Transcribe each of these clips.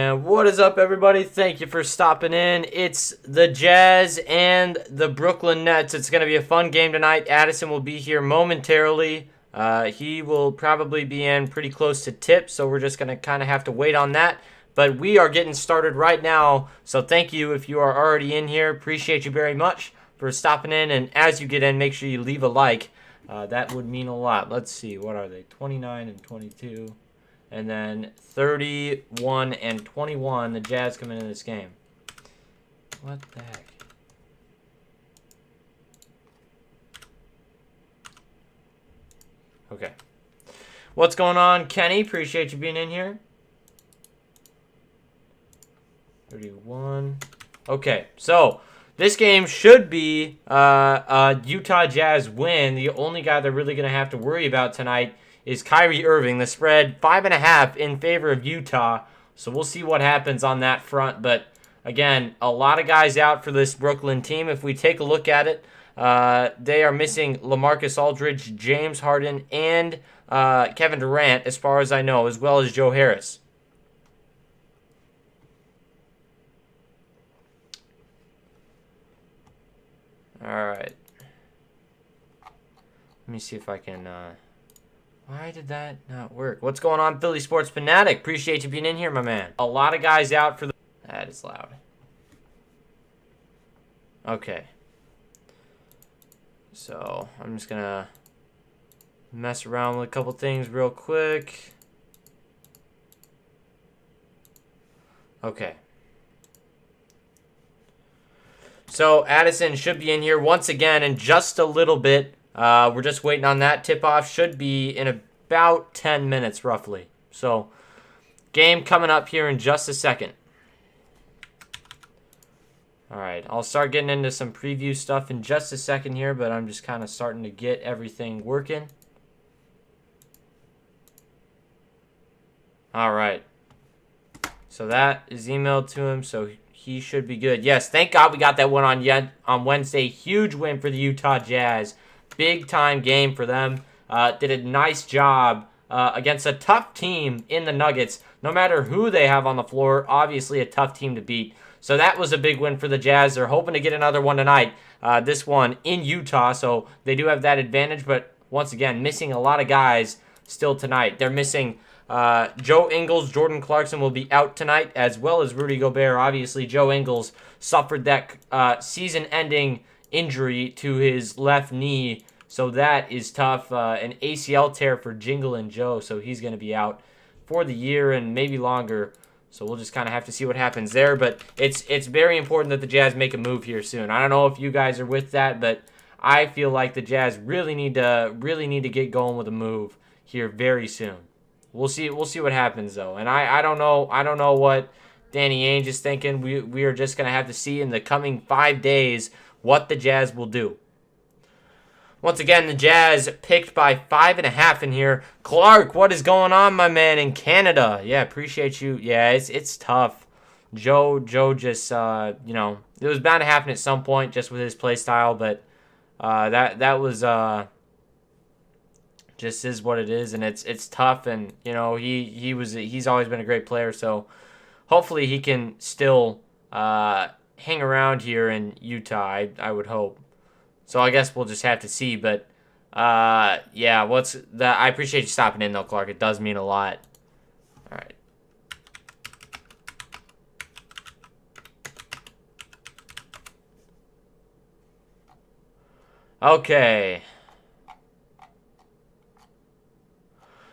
And what is up, everybody? Thank you for stopping in. It's the Jazz and the Brooklyn Nets. It's going to be a fun game tonight. Addison will be here momentarily. He will probably be in pretty close to tip, so we're just going to kind of have to wait on that. But we are getting started right now, so thank you if you are already in here. Appreciate you very much for stopping in, and as you get in, make sure you leave a like. That would mean a lot. Let's see, what are they? 29 and 22. And then 31 and 21, the Jazz come into this game. What the heck? Okay. What's going on, Kenny? Appreciate you being in here. 31. Okay, so this game should be a Utah Jazz win. The only guy they're really going to have to worry about tonight is Kyrie Irving. The spread 5.5 in favor of Utah. So we'll see what happens on that front. But again, a lot of guys out for this Brooklyn team. If we take a look at it, they are missing LaMarcus Aldridge, James Harden, and Kevin Durant, as far as I know, as well as Joe Harris. All right. Let me see if I can... Why did that not work? What's going on, Philly Sports Fanatic? Appreciate you being in here, my man. A lot of guys out for the... That is loud. Okay. So, I'm just going to mess around with a couple things real quick. Okay. So, Addison should be in here once again in just a little bit. We're just waiting on that. Tip-off should be in about 10 minutes, roughly. So, game coming up here in just a second. Alright, I'll start getting into some preview stuff in just a second here, but I'm just kind of starting to get everything working. Alright. So, that is emailed to him, so he should be good. Yes, thank God we got that one on Wednesday. Huge win for the Utah Jazz. Big time game for them. Did a nice job against a tough team in the Nuggets. No matter who they have on the floor, obviously a tough team to beat. So that was a big win for the Jazz. They're hoping to get another one tonight. This one in Utah, so they do have that advantage. But once again, missing a lot of guys still tonight. They're missing Joe Ingles, Jordan Clarkson will be out tonight, as well as Rudy Gobert. Obviously, Joe Ingles suffered that season-ending injury to his left knee, so that is tough. An ACL tear for Jingle and Joe, so he's going to be out for the year and maybe longer. So we'll just kind of have to see what happens there. But it's very important that the Jazz make a move here soon. I don't know if you guys are with that, but I feel like the Jazz really need to get going with a move here very soon. We'll see what happens though. And I don't know what Danny Ainge is thinking. We are just going to have to see in the coming 5 days what the Jazz will do. Once again, the Jazz picked by 5.5 in here. Clark, what is going on, my man, in Canada? Yeah, appreciate you. Yeah, it's tough. Joe just, it was bound to happen at some point just with his play style, but that was just is what it is, and it's tough, and he's always been a great player, so hopefully he can still hang around here in Utah, I would hope. So I guess we'll just have to see. But yeah, I appreciate you stopping in though, Clark. It does mean a lot. All right. Okay.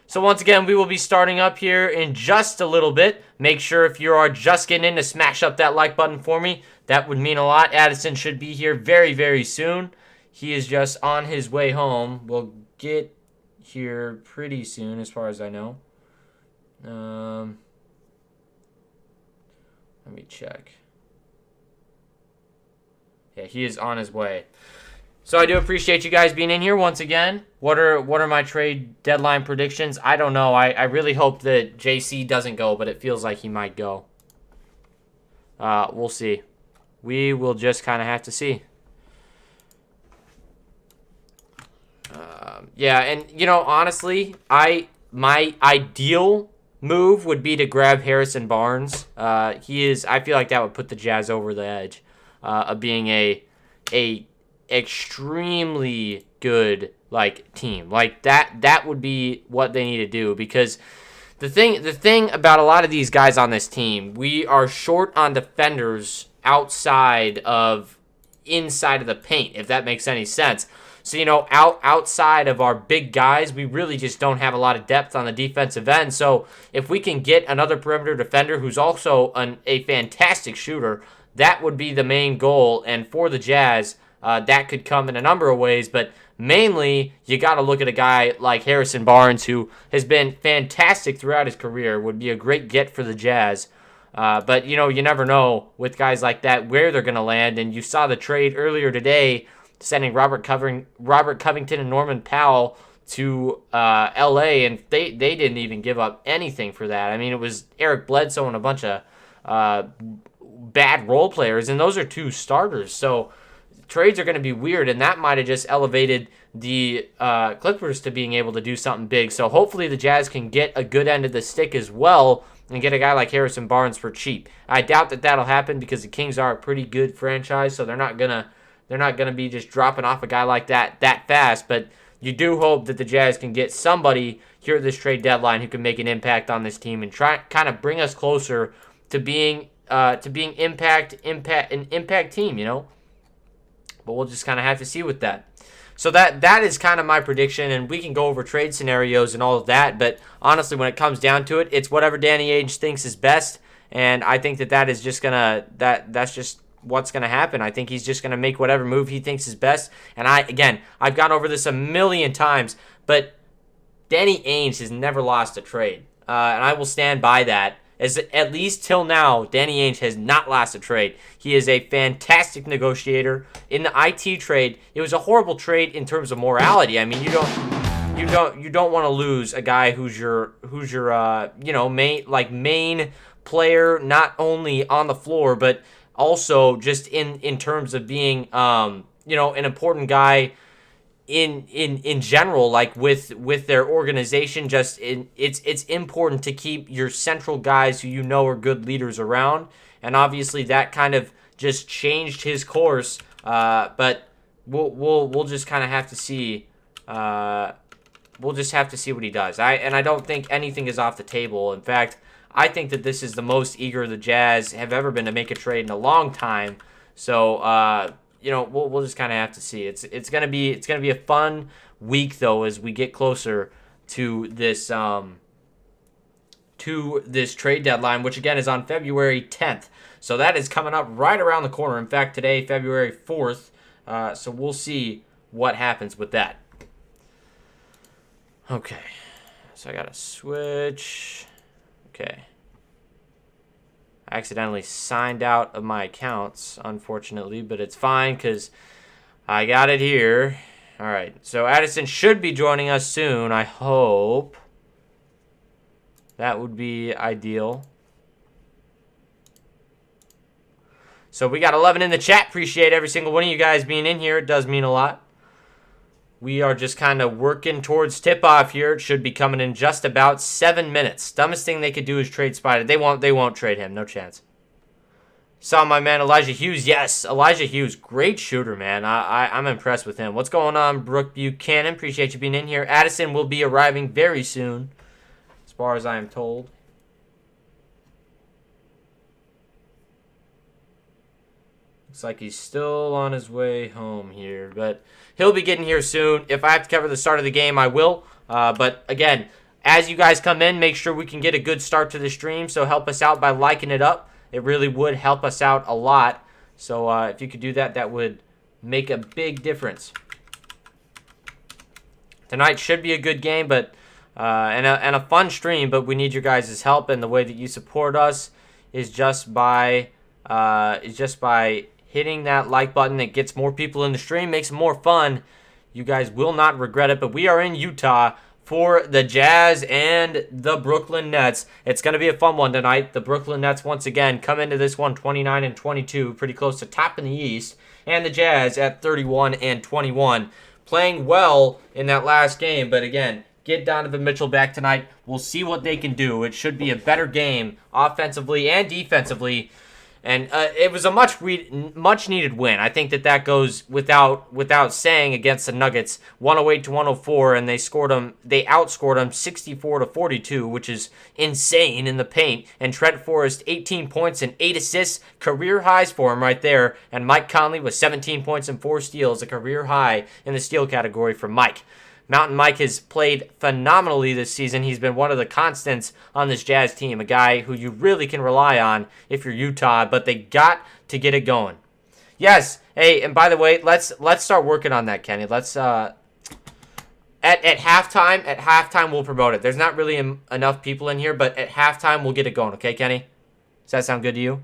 So once again, we will be starting up here in just a little bit. Make sure if you are just getting in to smash up that like button for me. That would mean a lot. Addison should be here very, very soon. He is just on his way home. We'll get here pretty soon as far as I know. Let me check. Yeah, he is on his way. So I do appreciate you guys being in here once again. What are my trade deadline predictions? I don't know. I really hope that JC doesn't go, but it feels like he might go. We'll see. We will just kind of have to see. Yeah, and honestly, my ideal move would be to grab Harrison Barnes. I feel like that would put the Jazz over the edge of being a extremely good like team. Like that would be what they need to do, because the thing about a lot of these guys on this team, we are short on defenders outside of inside of the paint, if that makes any sense. So, outside of our big guys, we really just don't have a lot of depth on the defensive end. So if we can get another perimeter defender who's also a fantastic shooter, that would be the main goal. And for the Jazz, that could come in a number of ways, but mainly you got to look at a guy like Harrison Barnes, who has been fantastic throughout his career, would be a great get for the Jazz. But, you never know with guys like that where they're going to land. And you saw the trade earlier today sending Robert Covington and Norman Powell to L.A., and they didn't even give up anything for that. I mean, it was Eric Bledsoe and a bunch of bad role players, and those are two starters. So trades are going to be weird, and that might have just elevated the Clippers to being able to do something big. So hopefully the Jazz can get a good end of the stick as well and get a guy like Harrison Barnes for cheap. I doubt that that'll happen because the Kings are a pretty good franchise, so they're not gonna be just dropping off a guy like that fast. But you do hope that the Jazz can get somebody here at this trade deadline who can make an impact on this team and try kind of bring us closer to being an impact team, But we'll just kind of have to see with that. So that is kind of my prediction, and we can go over trade scenarios and all of that. But honestly, when it comes down to it, it's whatever Danny Ainge thinks is best, and I think that's just what's gonna happen. I think he's just gonna make whatever move he thinks is best. And I've gone over this a million times, but Danny Ainge has never lost a trade, and I will stand by that. As at least till now, Danny Ainge has not lost a trade. He is a fantastic negotiator. In the IT trade, it was a horrible trade in terms of morality. I mean, you don't want to lose a guy who's your main player, not only on the floor but also just in terms of being an important guy in general, like with their organization. It's important to keep your central guys who are good leaders around, and obviously that kind of just changed his course. But we'll just kind of have to see. We'll just have to see what he does. I don't think anything is off the table. In fact, I think that this is the most eager the Jazz have ever been to make a trade in a long time. So we'll just kind of have to see. It's gonna be a fun week though as we get closer to this trade deadline, which again is on February 10th. So that is coming up right around the corner. In fact, today, February 4th. So we'll see what happens with that. Okay, so I gotta switch. Okay. I accidentally signed out of my accounts, unfortunately, but it's fine because I got it here. All right, so Addison should be joining us soon, I hope. That would be ideal. So we got 11 in the chat. Appreciate every single one of you guys being in here. It does mean a lot. We are just kind of working towards tip-off here. It should be coming in just about 7 minutes. Dumbest thing they could do is trade Spider. They won't trade him. No chance. Saw my man Elijah Hughes. Yes, Elijah Hughes. Great shooter, man. I'm impressed with him. What's going on, Brooke Buchanan? Appreciate you being in here. Addison will be arriving very soon, as far as I am told. Looks like he's still on his way home here, but he'll be getting here soon. If I have to cover the start of the game, I will. But again, as you guys come in, make sure we can get a good start to the stream. So help us out by liking it up. It really would help us out a lot. So if you could do that, that would make a big difference. Tonight should be a good game, but and a fun stream. But we need your guys' help, and the way that you support us is just by hitting that like button. That gets more people in the stream, makes it more fun. You guys will not regret it. But we are in Utah for the Jazz and the Brooklyn Nets. It's going to be a fun one tonight. The Brooklyn Nets, once again, come into this one 29-22, pretty close to top in the East. And the Jazz at 31-21, playing well in that last game. But again, get Donovan Mitchell back tonight. We'll see what they can do. It should be a better game offensively and defensively. And it was a much needed win. I think that goes without saying against the Nuggets, 108-104, and they outscored them 64-42, which is insane in the paint. And Trent Forrest, 18 points and 8 assists, career highs for him right there. And Mike Conley with 17 points and 4 steals, a career high in the steal category for Mike. Mountain Mike has played phenomenally this season. He's been one of the constants on this Jazz team, a guy who you really can rely on if you're Utah, but they got to get it going. Yes, hey, and by the way, let's start working on that, Kenny. Let's at halftime we'll promote it. There's not really enough people in here, but at halftime we'll get it going, okay, Kenny? Does that sound good to you?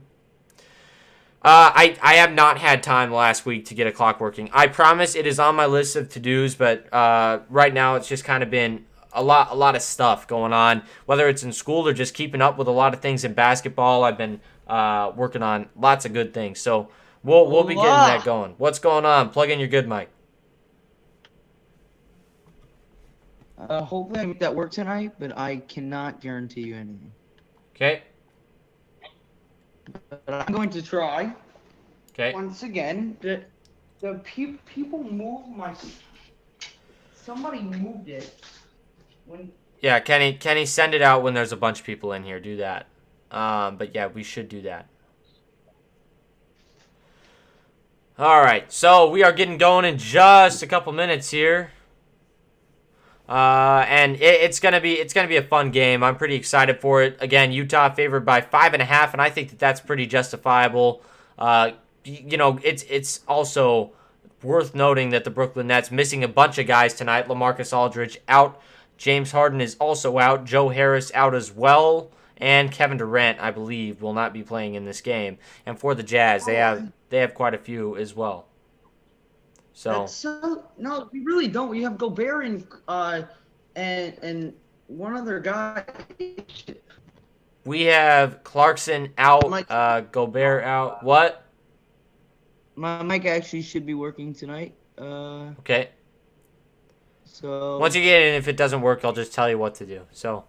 I have not had time last week to get a clock working. I promise it is on my list of to-dos, but right now it's just kind of been a lot of stuff going on, whether it's in school or just keeping up with a lot of things in basketball. I've been working on lots of good things, so we'll be getting that going. What's going on? Plug in your good mic. Hopefully I make that work tonight, but I cannot guarantee you anything. Okay. But I'm going to try. Okay. Once again, the people moved my. Somebody moved it. Yeah, Kenny, send it out when there's a bunch of people in here. Do that. But yeah, we should do that. All right, so we are getting going in just a couple minutes here. And it's gonna be a fun game. I'm pretty excited for it. Again, Utah favored by 5.5, and I think that's pretty justifiable. It's also worth noting that the Brooklyn Nets missing a bunch of guys tonight. LaMarcus Aldridge out, James Harden is also out, Joe Harris out as well, and Kevin Durant, I believe, will not be playing in this game. And for the Jazz, they have quite a few as well. So no, we really don't. We have Gobert and one other guy. We have Clarkson out, Gobert out. What? My mic actually should be working tonight. Okay. So once you get in, if it doesn't work, I'll just tell you what to do. So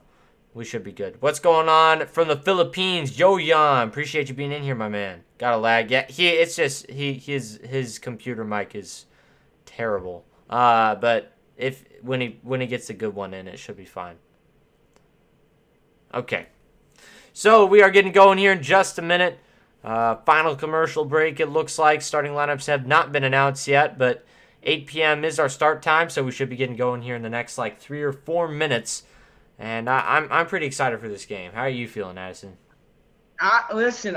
we should be good. What's going on from the Philippines? Yo Yan, appreciate you being in here, my man. Got a lag. Yeah, his computer mic is terrible. But when he gets a good one in, it should be fine. Okay. So we are getting going here in just a minute. Final commercial break, it looks like. Starting lineups have not been announced yet, but 8 p.m. is our start time, so we should be getting going here in the next 3 or 4 minutes. And I'm pretty excited for this game. How are you feeling, Addison? Listen.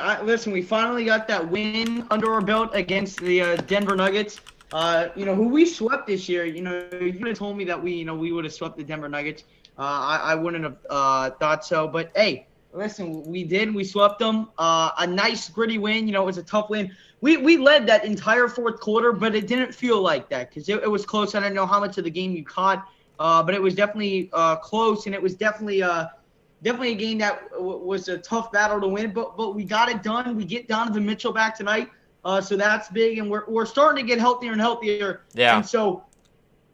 We finally got that win under our belt against the Denver Nuggets. Who we swept this year. You would have told me that we would have swept the Denver Nuggets. I wouldn't have thought so. But hey, listen, we did. We swept them. A nice gritty win. It was a tough win. We led that entire fourth quarter, but it didn't feel like that because it was close. I don't know how much of the game you caught, but it was definitely close, and it was definitely a game that was a tough battle to win. But we got it done. We get Donovan Mitchell back tonight. So that's big, and we're starting to get healthier and healthier. Yeah. And so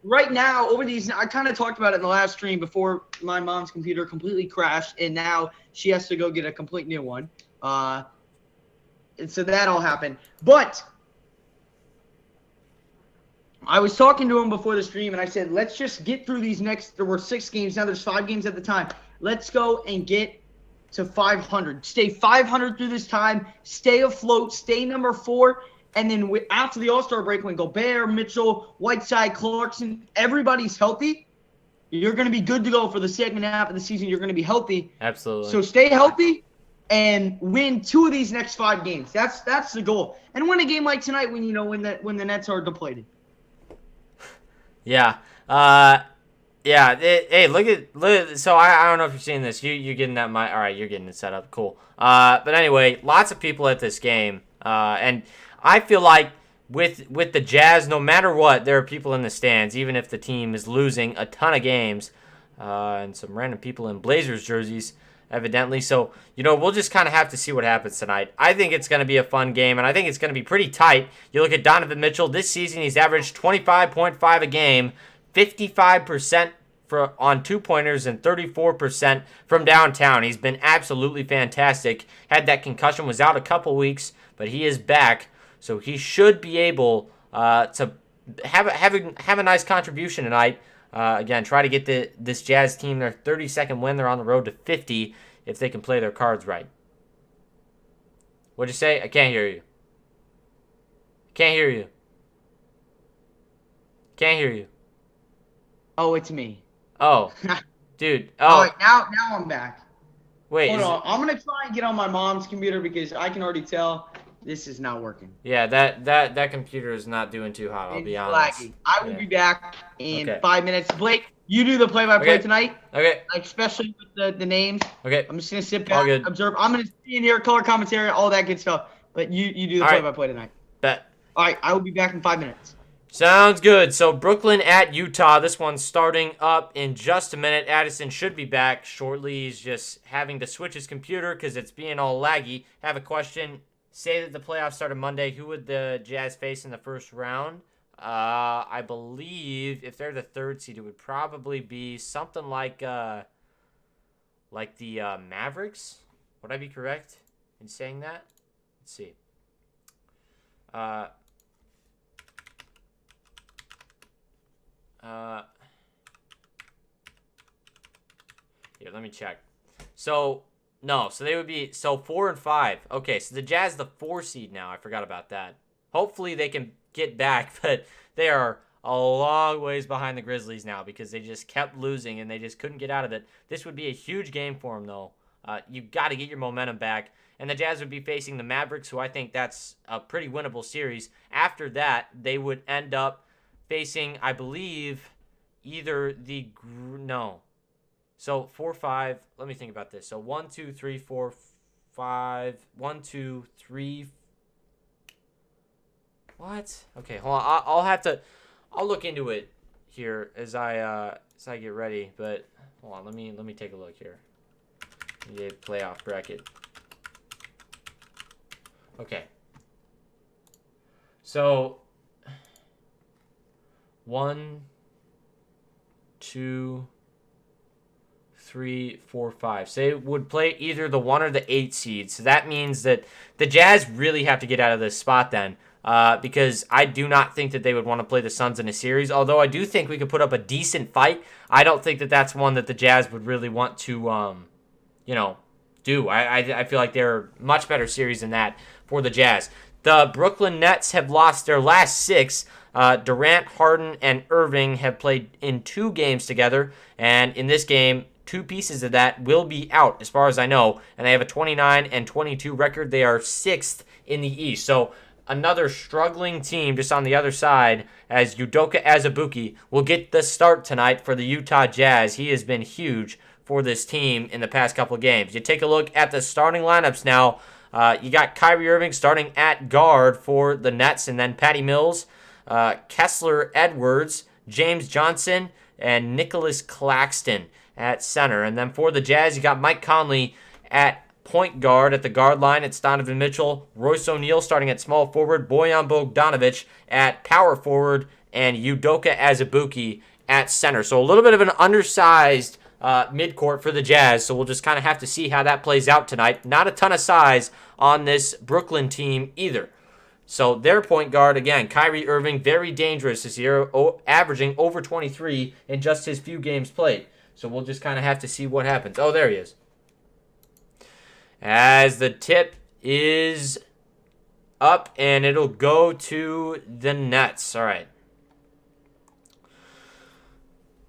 right now, I kind of talked about it in the last stream before my mom's computer completely crashed, and now she has to go get a complete new one. And so that all happened. But I was talking to him before the stream, and I said, let's just get through these there were 6 games. Now there's 5 games at the time. Let's go and get to 500. Stay 500 through this time. Stay afloat. Stay number 4. And then after the All-Star break, when Gobert, Mitchell, Whiteside, Clarkson, everybody's healthy, you're going to be good to go for the second half of the season. You're going to be healthy. Absolutely. So stay healthy and win 2 of these next 5 games. That's the goal. And win a game like tonight when the Nets are depleted. Yeah. Yeah. Hey, look at. So I don't know if you're seeing this. You're getting that mic. All right, you're getting it set up. Cool. But anyway, lots of people at this game. And I feel like with the Jazz, no matter what, there are people in the stands, even if the team is losing a ton of games, and some random people in Blazers jerseys, evidently. So, we'll just kind of have to see what happens tonight. I think it's going to be a fun game, and I think it's going to be pretty tight. You look at Donovan Mitchell. This season, he's averaged 25.5 a game, 55% on 2-pointers and 34% from downtown. He's been absolutely fantastic. Had that concussion, was out a couple weeks, but he is back. So he should be able to have a nice contribution tonight. Again, try to get this Jazz team their 32nd win. They're on the road to 50 if they can play their cards right. What'd you say? I can't hear you. Can't hear you. Can't hear you. Oh, it's me. Oh, dude. Oh, all right, now I'm back. Wait. Hold on. I'm gonna try and get on my mom's computer because I can already tell this is not working. Yeah, that computer is not doing too hot. I'll be honest. Laggy. I will be back in 5 minutes. Blake, you do the play-by-play tonight. Okay. Especially with the names. Okay. I'm just gonna sit back, observe. I'm gonna see in here, color commentary, all that good stuff. But you do the play-by-play tonight. Bet. All right, I will be back in 5 minutes. Sounds good. So Brooklyn at Utah. This one's starting up in just a minute. Addison should be back shortly. He's just having to switch his computer because it's being all laggy. Have a question. Say that the playoffs started Monday. Who would the Jazz face in the first round? I believe if they're the 3rd seed, it would probably be something like the Mavericks. Would I be correct in saying that? Let's see. Here, let me check. So they would be 4 and 5. Okay, so the Jazz the 4 seed now. I forgot about that. Hopefully they can get back, but they are a long ways behind the Grizzlies now because they just kept losing and they just couldn't get out of it. This would be a huge game for them though. You got to get your momentum back. And the Jazz would be facing the Mavericks, who I think that's a pretty winnable series. After that, they would end up facing, I believe, either the So 4, 5. Let me think about this. So 1, 2, 3, 4, 5. 1, 2, 3. What? Okay, hold on. I'll look into it here as I get ready. But hold on. Let me take a look here. The playoff bracket. Okay. So 1, 2, 3, 4, 5. So they would play either the 1 or the 8 seed. So that means that the Jazz really have to get out of this spot then. Because I do not think that they would want to play the Suns in a series. Although I do think we could put up a decent fight. I don't think that that's one that the Jazz would really want to, do. I feel like they're a much better series than that for the Jazz. The Brooklyn Nets have lost their last 6. Durant, Harden, and Irving have played in 2 games together. And in this game, 2 pieces of that will be out, as far as I know. And they have a 29-22 record. They are 6th in the East. So another struggling team just on the other side, as Udoka Azubuike will get the start tonight for the Utah Jazz. He has been huge for this team in the past couple of games. You take a look at the starting lineups now. You got Kyrie Irving starting at guard for the Nets, and then Patty Mills, Kessler Edwards, James Johnson, and Nicholas Claxton at center. And then for the Jazz, you got Mike Conley at point guard. At the guard line, it's Donovan Mitchell, Royce O'Neal starting at small forward, Bojan Bogdanovic at power forward, and Udoka Azubuike at center. So a little bit of an undersized midcourt for the Jazz, so we'll just kind of have to see how that plays out tonight. Not a ton of size on this Brooklyn team either. So their point guard, again, Kyrie Irving, very dangerous this year, averaging over 23 in just his few games played. So we'll just kind of have to see what happens. Oh, there he is. As the tip is up, and it'll go to the Nets. All right.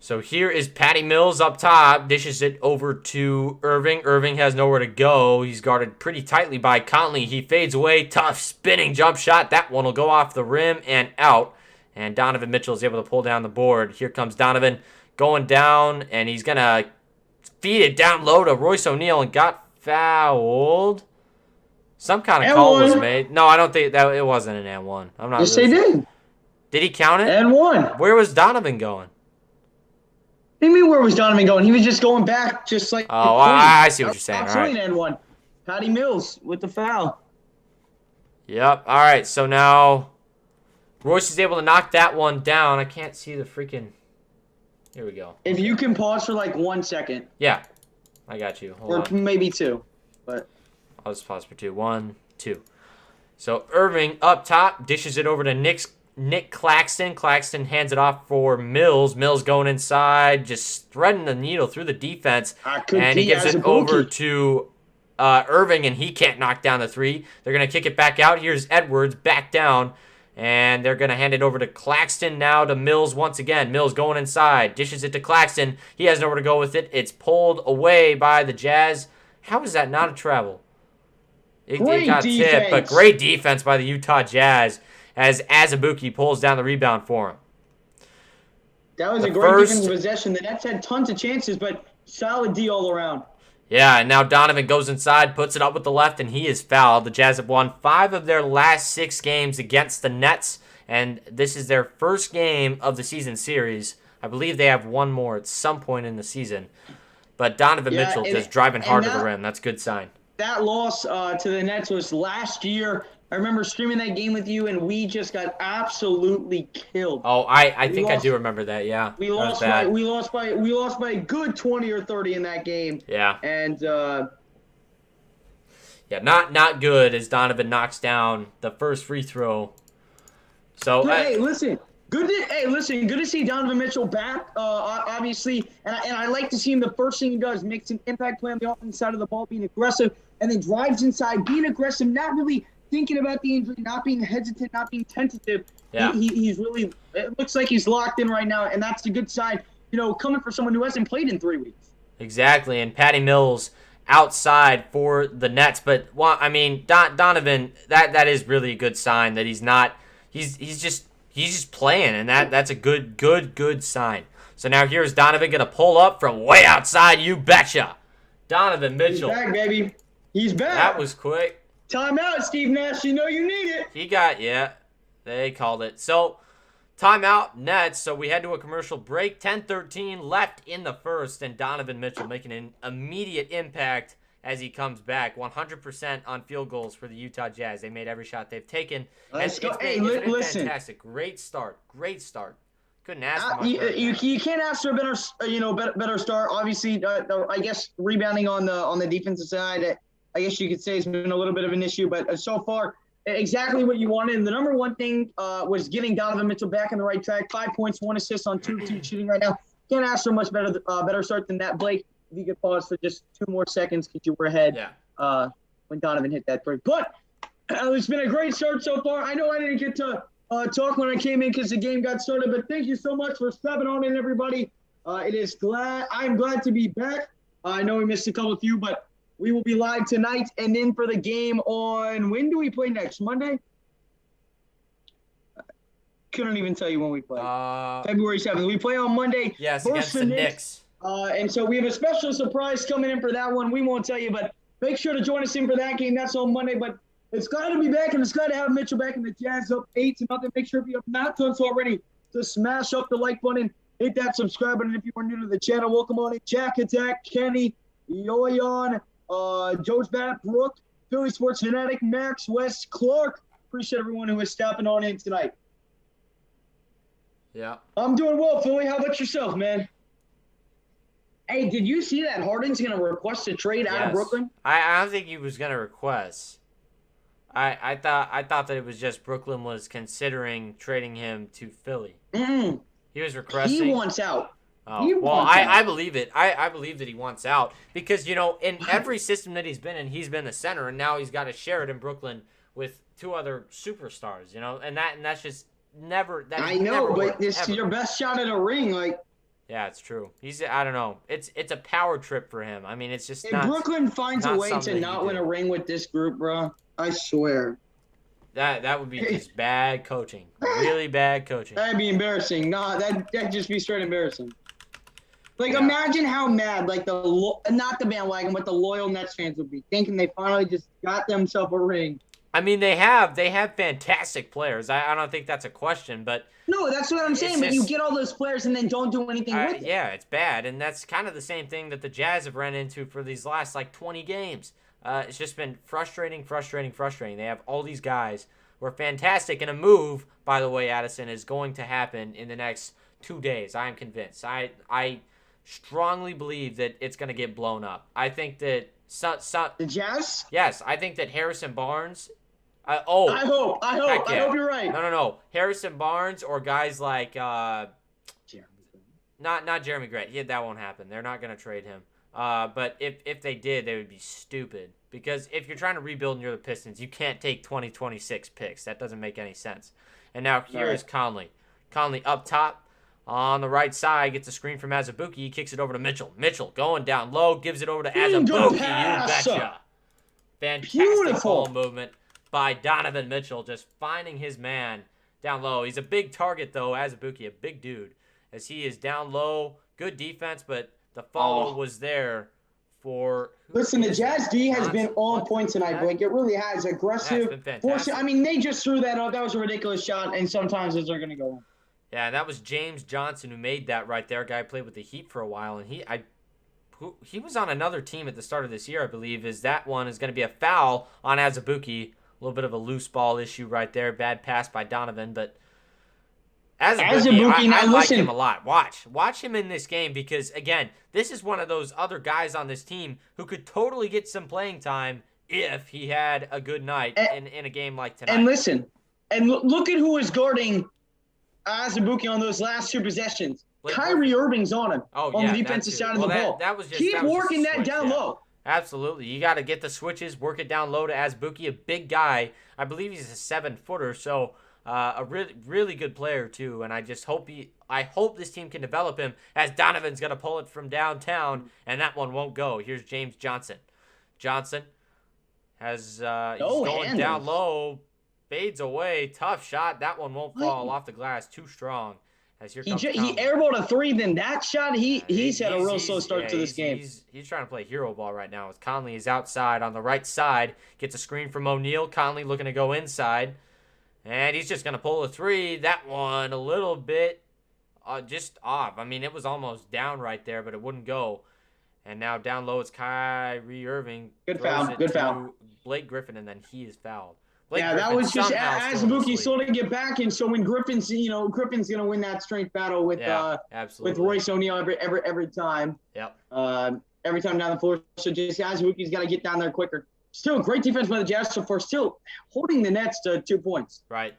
So here is Patty Mills up top, dishes it over to Irving. Irving has nowhere to go. He's guarded pretty tightly by Conley. He fades away, tough spinning jump shot. That one will go off the rim and out. And Donovan Mitchell is able to pull down the board. Here comes Donovan going down, and he's going to feed it down low to Royce O'Neal and got fouled. Some kind of call was made. No, I don't think that it wasn't an and one. I'm not. Yes, they did. Did he count it? And one. Where was Donovan going? What do you mean, where was Donovan going? He was just going back, just like. Oh, I see what you're saying. All right. And one. Patty Mills with the foul. Yep. All right. So now Royce is able to knock that one down. I can't see the freaking. Here we go. If you can pause for like 1 second. Yeah, I got you. Hold Or on. maybe 2. But I'll just pause for 2. 1, 2. So Irving up top dishes it over to Nick Claxton. Claxton hands it off for Mills. Mills going inside, just threading the needle through the defense. And he gives it over to Irving, and he can't knock down the 3. They're going to kick it back out. Here's Edwards back down, and they're going to hand it over to Claxton now to Mills once again. Mills going inside, dishes it to Claxton. He has nowhere to go with it. It's pulled away by the Jazz. How is that not a travel? It got tipped, but great defense by the Utah Jazz as Azubuike pulls down the rebound for him. That was a great defensive possession. The Nets had tons of chances, but solid D all around. Yeah, and now Donovan goes inside, puts it up with the left, and he is fouled. The Jazz have won 5 of their last 6 games against the Nets, and this is their first game of the season series. I believe they have one more at some point in the season. But Donovan Mitchell just driving hard to the rim. That's a good sign. That loss to the Nets was last year. I remember streaming that game with you, and we just got absolutely killed. Oh, I think I do remember that. Yeah, we lost by a good 20 or 30 in that game. Yeah, and yeah, not good as Donovan knocks down the first free throw. So hey, listen. Good to see Donovan Mitchell back, obviously, and I like to see him. The first thing he does, makes an impact play on the offensive side of the ball, being aggressive, and then drives inside, being aggressive, not really thinking about the injury, not being hesitant, not being tentative. Yeah. He's really, it looks like he's locked in right now, and that's a good sign, coming for someone who hasn't played in 3 weeks. Exactly, and Patty Mills outside for the Nets, but, well, I mean, Donovan, that is really a good sign that he's not, he's just playing, and that's a good sign. So now here's Donovan going to pull up from way outside. You betcha. Donovan Mitchell. He's back, baby. He's back. That was quick. Timeout, Steve Nash. You know you need it. They called it. So, timeout, Nets. So we head to a commercial break. 10-13 left in the first, and Donovan Mitchell making an immediate impact as he comes back. 100% on field goals for the Utah Jazz. They made every shot they've taken. Let's go. Hey, listen. Fantastic. Great start. Couldn't ask for much you can't ask for a better start. Obviously, I guess rebounding on the defensive side, I guess you could say has been a little bit of an issue, but so far, exactly what you wanted. And the number one thing was getting Donovan Mitchell back on the right track. 5 points, 1 assist on 2 shooting right now. Can't ask for much better start than that. Blake, if you could pause for just 2 more seconds because you were ahead when Donovan hit that 3. But it's been a great start so far. I know I didn't get to talk when I came in because the game got started, but thank you so much for stepping on in, everybody. I'm glad to be back. I know we missed a couple of you, but we will be live tonight and then for the game on, when do we play next? Monday? Couldn't even tell you when we play. February 7th. We play on Monday. Yes, against the Knicks. And so we have a special surprise coming in for that one. We won't tell you, but make sure to join us in for that game. That's on Monday. But it's glad to be back, and it's glad to have Mitchell back in the Jazz up 8-0. Make sure if you have not done so already to smash up the like button, hit that subscribe button. If you are new to the channel, welcome on in. Jack Attack, Kenny, Yoyon, Joe's Bat, Brooke, Philly Sports Fanatic, Max, West, Clark. Appreciate everyone who is stepping on in tonight. Yeah. I'm doing well, Philly. How about yourself, man? Hey, did you see that Harden's going to request a trade out of Brooklyn? I don't think he was going to request. I thought that it was just Brooklyn was considering trading him to Philly. He was requesting. He wants out. Oh, well, I believe it. I believe that he wants out because, in every system that he's been the center, and now he's got to share it in Brooklyn with 2 other superstars, and that's just never. I know, but it's your best shot at a ring, like. Yeah, it's true. I don't know. It's a power trip for him. I mean, it's just not. If Brooklyn finds a way to not win a ring with this group, bro, I swear. That would be just bad coaching. Really bad coaching. That'd be embarrassing. Nah, that'd just be straight embarrassing. Like, imagine how mad, like, not the bandwagon, but the loyal Nets fans would be, thinking they finally just got themselves a ring. I mean, they have fantastic players. I don't think that's a question, but no, that's what I'm saying. But you get all those players and then don't do anything with it. Yeah, it's bad, and that's kind of the same thing that the Jazz have run into for these last 20 games. It's just been frustrating. They have all these guys who are fantastic, and a move, by the way, Addison, is going to happen in the next 2 days. I am convinced. I strongly believe that it's going to get blown up. I think that The Jazz? yes, I think that Harrison Barnes. I hope. Heck I yeah. hope you're right. No. Harrison Barnes or guys like Jeremy. not Jeremy Grant. Yeah, that won't happen. They're not going to trade him. But if they did, they would be stupid. Because if you're trying to rebuild and you're the Pistons, you can't take 2026 picks. That doesn't make any sense. And now here is Conley. Conley up top on the right side, gets a screen from Azubuike. He kicks it over to Mitchell. Mitchell going down low, gives it over to Azubuike. You betcha. Fantastic ball movement by Donovan Mitchell, just finding his man down low. He's a big target, though, Azubuike, a big dude, as he is down low. Good defense, but the follow was there for... Listen, the Jazz D has been on point tonight, Blake. It really has. Aggressive. Forcing, I mean, they just threw that up. That was a ridiculous shot, and sometimes those are going to go in. Yeah, that was James Johnson who made that right there. Guy played with the Heat for a while, and he was on another team at the start of this year, I believe. That one is going to be a foul on Azubuike. A little bit of a loose ball issue right there. Bad pass by Donovan, but Azubuike, I like him a lot. Watch him in this game because, again, this is one of those other guys on this team who could totally get some playing time if he had a good night in a game like tonight. And listen, look at who is guarding Azubuike on those last two possessions. Kyrie Irving's on him on the defensive side of the ball. Keep working that down low. Absolutely. You got to get the switches, work it down low to Azubuike, a big guy. I believe he's a 7-footer, so a really good player too. And I just hope this team can develop him, as Donovan's going to pull it from downtown, and that one won't go. Here's James Johnson. Johnson has he's going down low, fades away, tough shot. That one won't fall off the glass, too strong. As here comes he airballed a three, then that shot, he's had a real slow start to this game. He's trying to play hero ball right now. As Conley is outside on the right side, gets a screen from O'Neal. Conley looking to go inside, and he's just going to pull a three. That one a little bit just off. I mean, it was almost down right there, but it wouldn't go. And now down low, it's Kyrie Irving. Good foul. Blake Griffin, and then he is fouled. That was just Azubuike sort of get back, and so when Griffin's gonna win that strength battle with Royce O'Neal every time. Yep. Every time down the floor. So just Azubuike's got to get down there quicker. Still great defense by the Jazz so far. Still holding the Nets to 2 points. Right.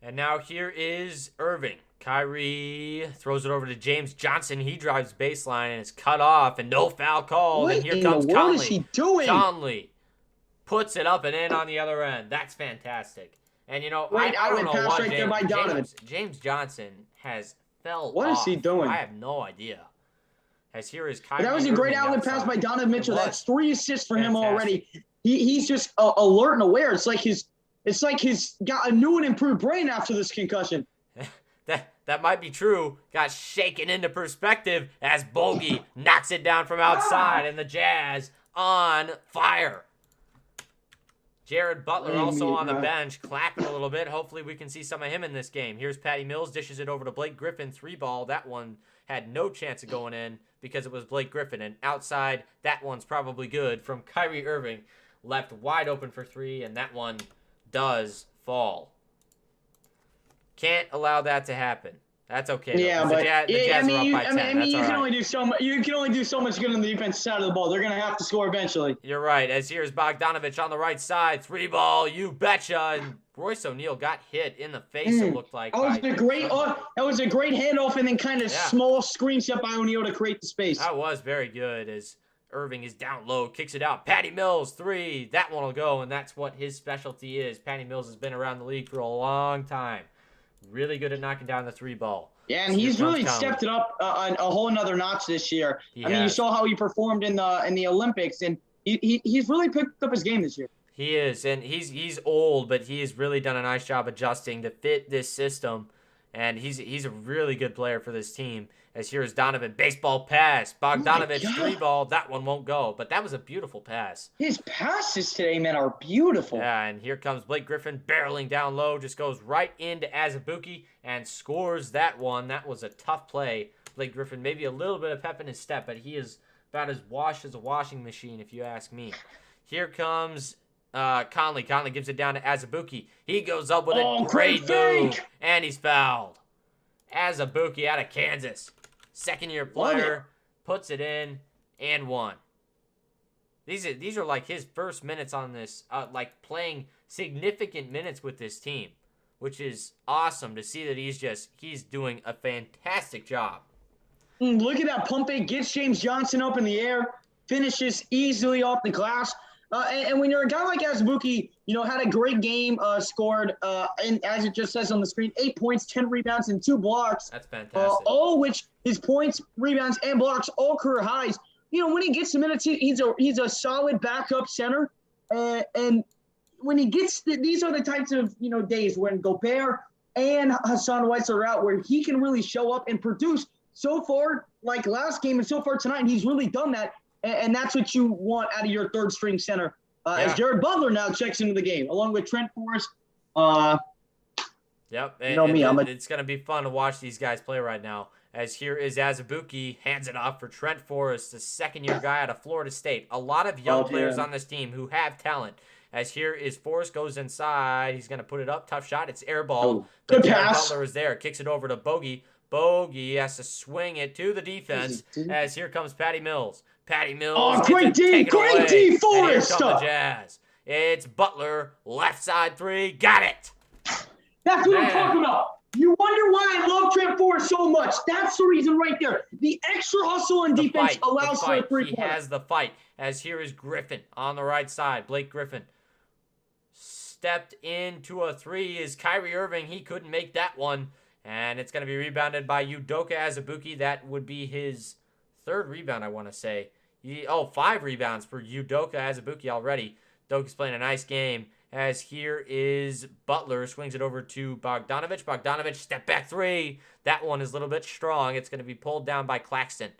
And now here is Irving. Kyrie throws it over to James Johnson. He drives baseline and it's cut off, and no foul called. And here comes Conley. What is he doing? Conley puts it up and in on the other end. That's fantastic. And, I don't know why James Johnson has fell off. What is he doing? I have no idea. As here is Kyrie. That was a great outlet pass by Donovan Mitchell. That's 3 assists for him already. He's just alert and aware. It's like he's got a new and improved brain after this concussion. That might be true. Got shaken into perspective as Bogey knocks it down from outside, and the Jazz on fire. Jared Butler also on the bench, clapping a little bit. Hopefully we can see some of him in this game. Here's Patty Mills, dishes it over to Blake Griffin, 3-ball. That one had no chance of going in because it was Blake Griffin. And outside, that one's probably good from Kyrie Irving. Left wide open for 3, and that one does fall. Can't allow that to happen. That's okay. Yeah, but the Jazz are up by 10. You can only do so much. You can only do so much good on the defensive side of the ball. They're gonna have to score eventually. You're right. As here's Bogdanovich on the right side, 3-ball. You betcha. And Royce O'Neal got hit in the face. It looked like. That was a great handoff, and then kind of small screen set by O'Neal to create the space. That was very good. As Irving is down low, kicks it out. Patty Mills, 3. That one will go, and that's what his specialty is. Patty Mills has been around the league for a long time. Really good at knocking down the 3-ball. Yeah, and he's really stepped it up a whole nother notch this year. You saw how he performed in the Olympics, and he's really picked up his game this year. He is, and he's old, but he has really done a nice job adjusting to fit this system, and he's a really good player for this team. As here's Donovan, baseball pass, Bogdanovich, 3-ball, that one won't go, but that was a beautiful pass. His passes today, man, are beautiful. Yeah, and here comes Blake Griffin barreling down low, just goes right into Azubuike and scores that one. That was a tough play. Blake Griffin, maybe a little bit of pep in his step, but he is about as washed as a washing machine, if you ask me. Here comes Conley. Conley gives it down to Azubuike. He goes up with a great move, and he's fouled. Azubuike out of Kansas. Second-year player, puts it in, and one. These are like his first minutes on this, like playing significant minutes with this team, which is awesome to see that he's doing a fantastic job. Look at that pump fake, gets James Johnson up in the air, finishes easily off the glass. And when you're a guy like Azubuike, had a great game, scored, and as it just says on the screen, 8 points, 10 rebounds, and 2 blocks. That's fantastic. All which his points, rebounds, and blocks, all career highs. When he gets the minutes, he's a solid backup center. And when he gets these are the types of days when Gobert and Hassan Whiteside are out, where he can really show up and produce. So far, like last game and so far tonight, he's really done that. And that's what you want out of your third string center. As Jared Butler now checks into the game, along with Trent Forrest. Yep. It's going to be fun to watch these guys play right now. As here is Azubuike, hands it off for Trent Forrest, the second-year guy out of Florida State. A lot of young players on this team who have talent. As here is Forrest, goes inside. He's going to put it up. Tough shot. It's air ball. Good Jared pass. Butler is there. Kicks it over to Bogey. Bogey has to swing it to the defense. As here comes Patty Mills. Patty Mills. Oh, great D, Forrest. And here come the Jazz. It's Butler, left side three. Got it. That's what I'm talking about. You wonder why I love Trent Forrest so much. That's the reason right there. The extra hustle on defense allows for a three-pointer. He has the fight. As here is Griffin on the right side. Blake Griffin stepped into a three. Is Kyrie Irving. He couldn't make that one. And it's going to be rebounded by Udoka Azubuike. That would be his third rebound, I want to say. 5 rebounds for Udoka Azubuike already. Udoka's playing a nice game. As here is Butler, swings it over to Bogdanovich. Bogdanovich, step back three. That one is a little bit strong. It's going to be pulled down by Claxton.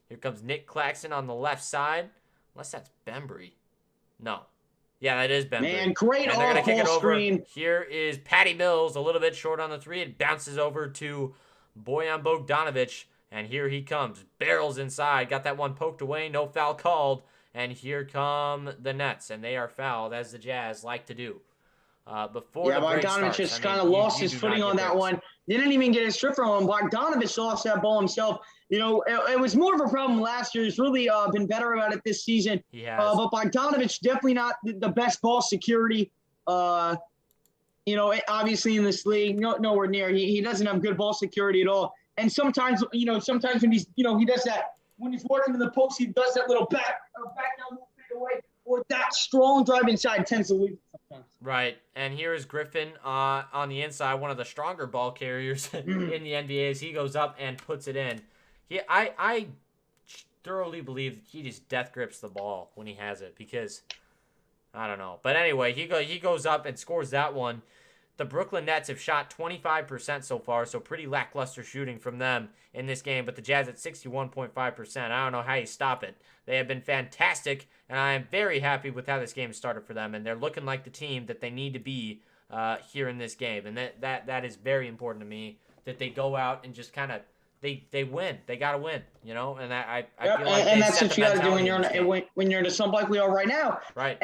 Here comes Nick Claxton on the left side. Unless that's Bembry. No. Yeah, that is Bembry. Man, great off-ball screen. Here is Patty Mills, a little bit short on the three. It bounces over to Bojan Bogdanovich. And here he comes. Barrels inside. Got that one poked away. No foul called. And here come the Nets. And they are fouled, as the Jazz like to do. Bogdanovich just kind of lost his footing on that one. Didn't even get his stripper on. Bogdanovich lost that ball himself. It was more of a problem last year. He's really been better about it this season. He has. But Bogdanovich, definitely not the best ball security. Obviously in this league, nowhere near. He doesn't have good ball security at all. And sometimes when he's, he does that, when he's working in the post, he does that little back down move away, or that strong drive inside tends to lose sometimes. Right. And here is Griffin on the inside, one of the stronger ball carriers in the NBA, as he goes up and puts it in. I thoroughly believe that he just death grips the ball when he has it, because I don't know. But anyway, he goes up and scores that one. The Brooklyn Nets have shot 25% so far, so pretty lackluster shooting from them in this game. But the Jazz at 61.5%. I don't know how you stop it. They have been fantastic, and I am very happy with how this game started for them. And they're looking like the team that they need to be here in this game. And that is very important to me, that they go out and just kind of they win. They got to win, And I feel like that's what you got to do when you're in a slump like we are right now. Right.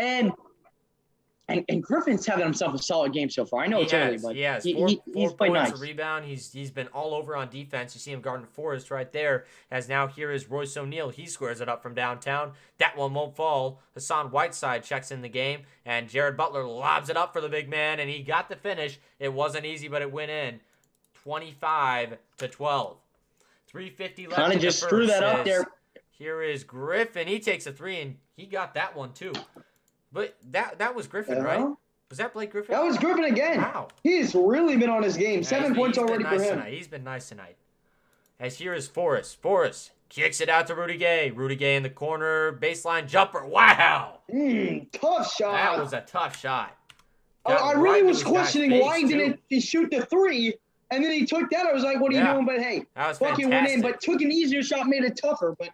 And Griffin's having himself a solid game so far. I know it's early, but he's played nice. A rebound. He's been all over on defense. You see him guarding Forrest right there. As now here is Royce O'Neal. He squares it up from downtown. That one won't fall. Hassan Whiteside checks in the game, and Jared Butler lobs it up for the big man, and he got the finish. It wasn't easy, but it went in. 25-12. 3:50 left. Kind of just threw that up there. Here is Griffin. He takes a three, and he got that one too. But that was Griffin, right? Was that Blake Griffin? That was Griffin again. Wow. He's really been on his game. 7 points already for him. He's been nice tonight. As here is Forrest. Forrest kicks it out to Rudy Gay. Rudy Gay in the corner. Baseline jumper. Wow. Tough shot. That was a tough shot. I really was questioning why didn't he shoot the three, and then he took that. I was like, what are you doing? But hey, fucking went in, but took an easier shot, made it tougher. But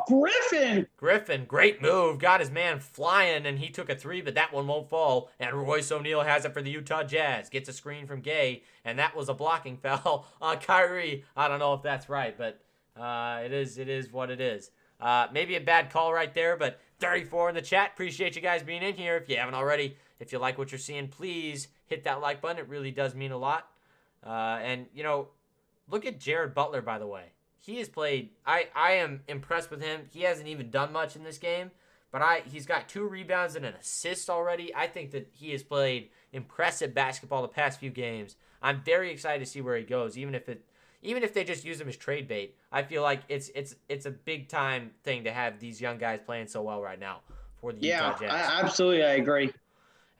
Griffin! Griffin, great move. Got his man flying, and he took a three, but that one won't fall. And Royce O'Neal has it for the Utah Jazz. Gets a screen from Gay, and that was a blocking foul on Kyrie. I don't know if that's right, but it is what it is. Maybe a bad call right there, but 34 in the chat. Appreciate you guys being in here. If you haven't already, if you like what you're seeing, please hit that like button. It really does mean a lot. And, look at Jared Butler, by the way. He has played. I am impressed with him. He hasn't even done much in this game, but he's got 2 rebounds and an assist already. I think that he has played impressive basketball the past few games. I'm very excited to see where he goes, even if they just use him as trade bait. I feel like it's a big time thing to have these young guys playing so well right now for the Utah Jazz. Absolutely, I agree.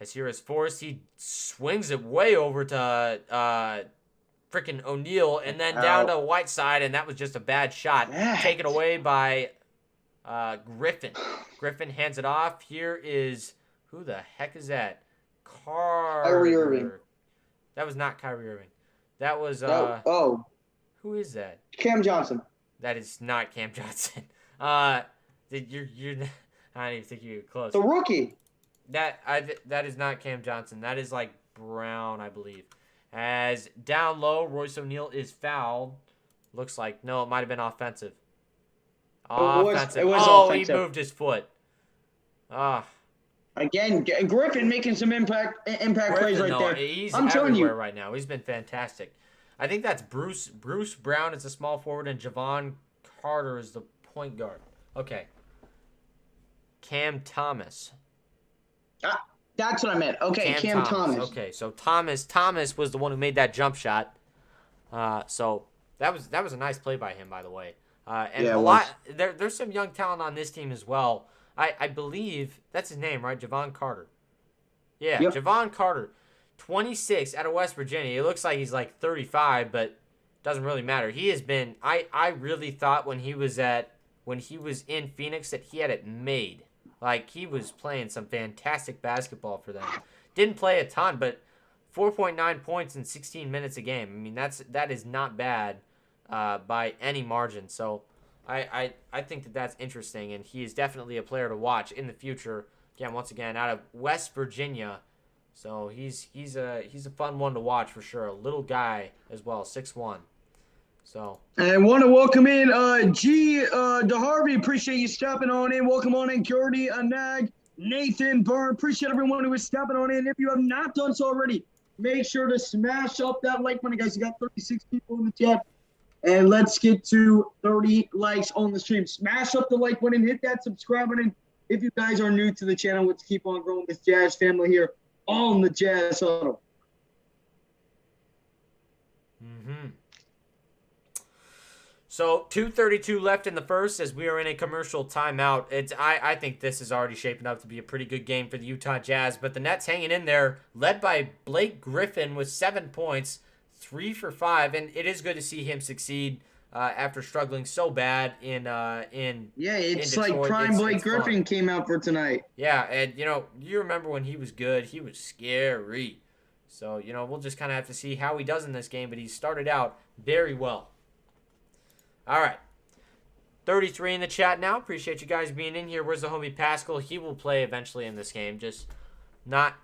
As here is Forrest, he swings it way over to freaking O'Neal and then down to Whiteside, and that was just a bad shot. Taken away by Griffin. Griffin hands it off. Here is, who the heck is that? Kyrie Irving. That was not Kyrie Irving. That was who is that? Cam Johnson. That is not Cam Johnson. You're I don't even think you're close. The rookie. That is not Cam Johnson. That is like Brown, I believe. As down low, Royce O'Neal is fouled. Looks like, no, it might have been offensive. Offensive. It was offensive. He moved his foot. Again, Griffin making some impact plays right there. He's I'm telling everywhere you right now. He's been fantastic. I think that's Bruce Brown is the small forward, and Javon Carter is the point guard. Okay. Cam Thomas. That's what I meant. Okay, Cam Thomas. Okay, so Thomas was the one who made that jump shot. So that was a nice play by him, by the way. And there's some young talent on this team as well. I believe that's his name, right? Javon Carter. Yeah, yep. Javon Carter, 26 out of West Virginia. It looks like he's like 35, but doesn't really matter. He has been. I really thought when he was in Phoenix that he had it made. Like, he was playing some fantastic basketball for them. Didn't play a ton, but 4.9 points in 16 minutes a game. I mean, that is not bad by any margin. So I think that's interesting, and he is definitely a player to watch in the future. Again, once again, out of West Virginia. So he's a fun one to watch for sure. A little guy as well, 6'1". So, and want to welcome in G DeHarvey. Appreciate you stopping on in. Welcome on in, Gertie, Anag, Nathan, Byrne. Appreciate everyone who is stopping on in. If you have not done so already, make sure to smash up that like button, guys. You got 36 people in the chat, and let's get to 30 likes on the stream. Smash up the like button, hit that subscribe button. If you guys are new to the channel, let's keep on growing this Jazz family here on the Jazz Huddle. So 2:32 left in the first as we are in a commercial timeout. I think this is already shaping up to be a pretty good game for the Utah Jazz, but the Nets hanging in there, led by Blake Griffin with 7 points, 3 for 5, and it is good to see him succeed after struggling so bad in it's in like prime Blake Griffin came out for tonight. Yeah, and you remember when he was good, he was scary. So we'll just kind of have to see how he does in this game, but he started out very well. All right, 33 in the chat now. Appreciate you guys being in here. Where's the homie Pascal? He will play eventually in this game, just not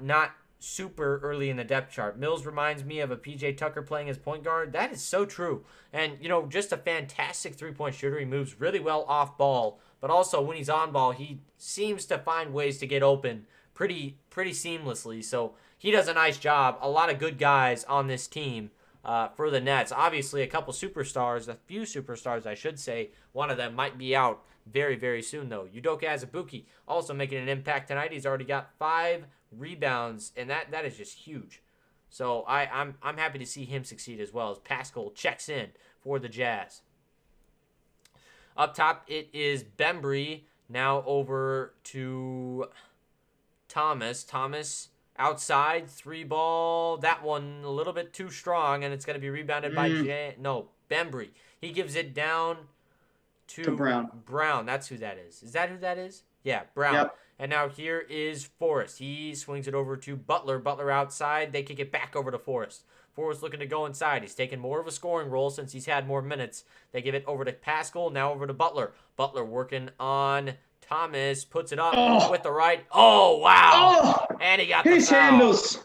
super early in the depth chart. Mills reminds me of a PJ Tucker playing as point guard. That is so true. And, just a fantastic three-point shooter. He moves really well off ball, but also when he's on ball, he seems to find ways to get open pretty seamlessly. So he does a nice job. A lot of good guys on this team. For the Nets. Obviously, a few superstars, I should say. One of them might be out very, very soon, though. Udoka Azubuike also making an impact tonight. He's already got 5 rebounds, and that is just huge. So I'm happy to see him succeed as well as Pascal checks in for the Jazz. Up top, it is Bembry. Now over to Thomas. Thomas outside, 3-ball. That one a little bit too strong, and it's going to be rebounded by Bembry. He gives it down to Brown. Brown. That's who that is. Is that who that is? Yeah, Brown. Yep. And now here is Forrest. He swings it over to Butler. Butler outside. They kick it back over to Forrest. Forrest looking to go inside. He's taken more of a scoring role since he's had more minutes. They give it over to Pascal. Now over to Butler. Butler working on Thomas, puts it up with the right. Oh, wow. And he got the his foul. Handles.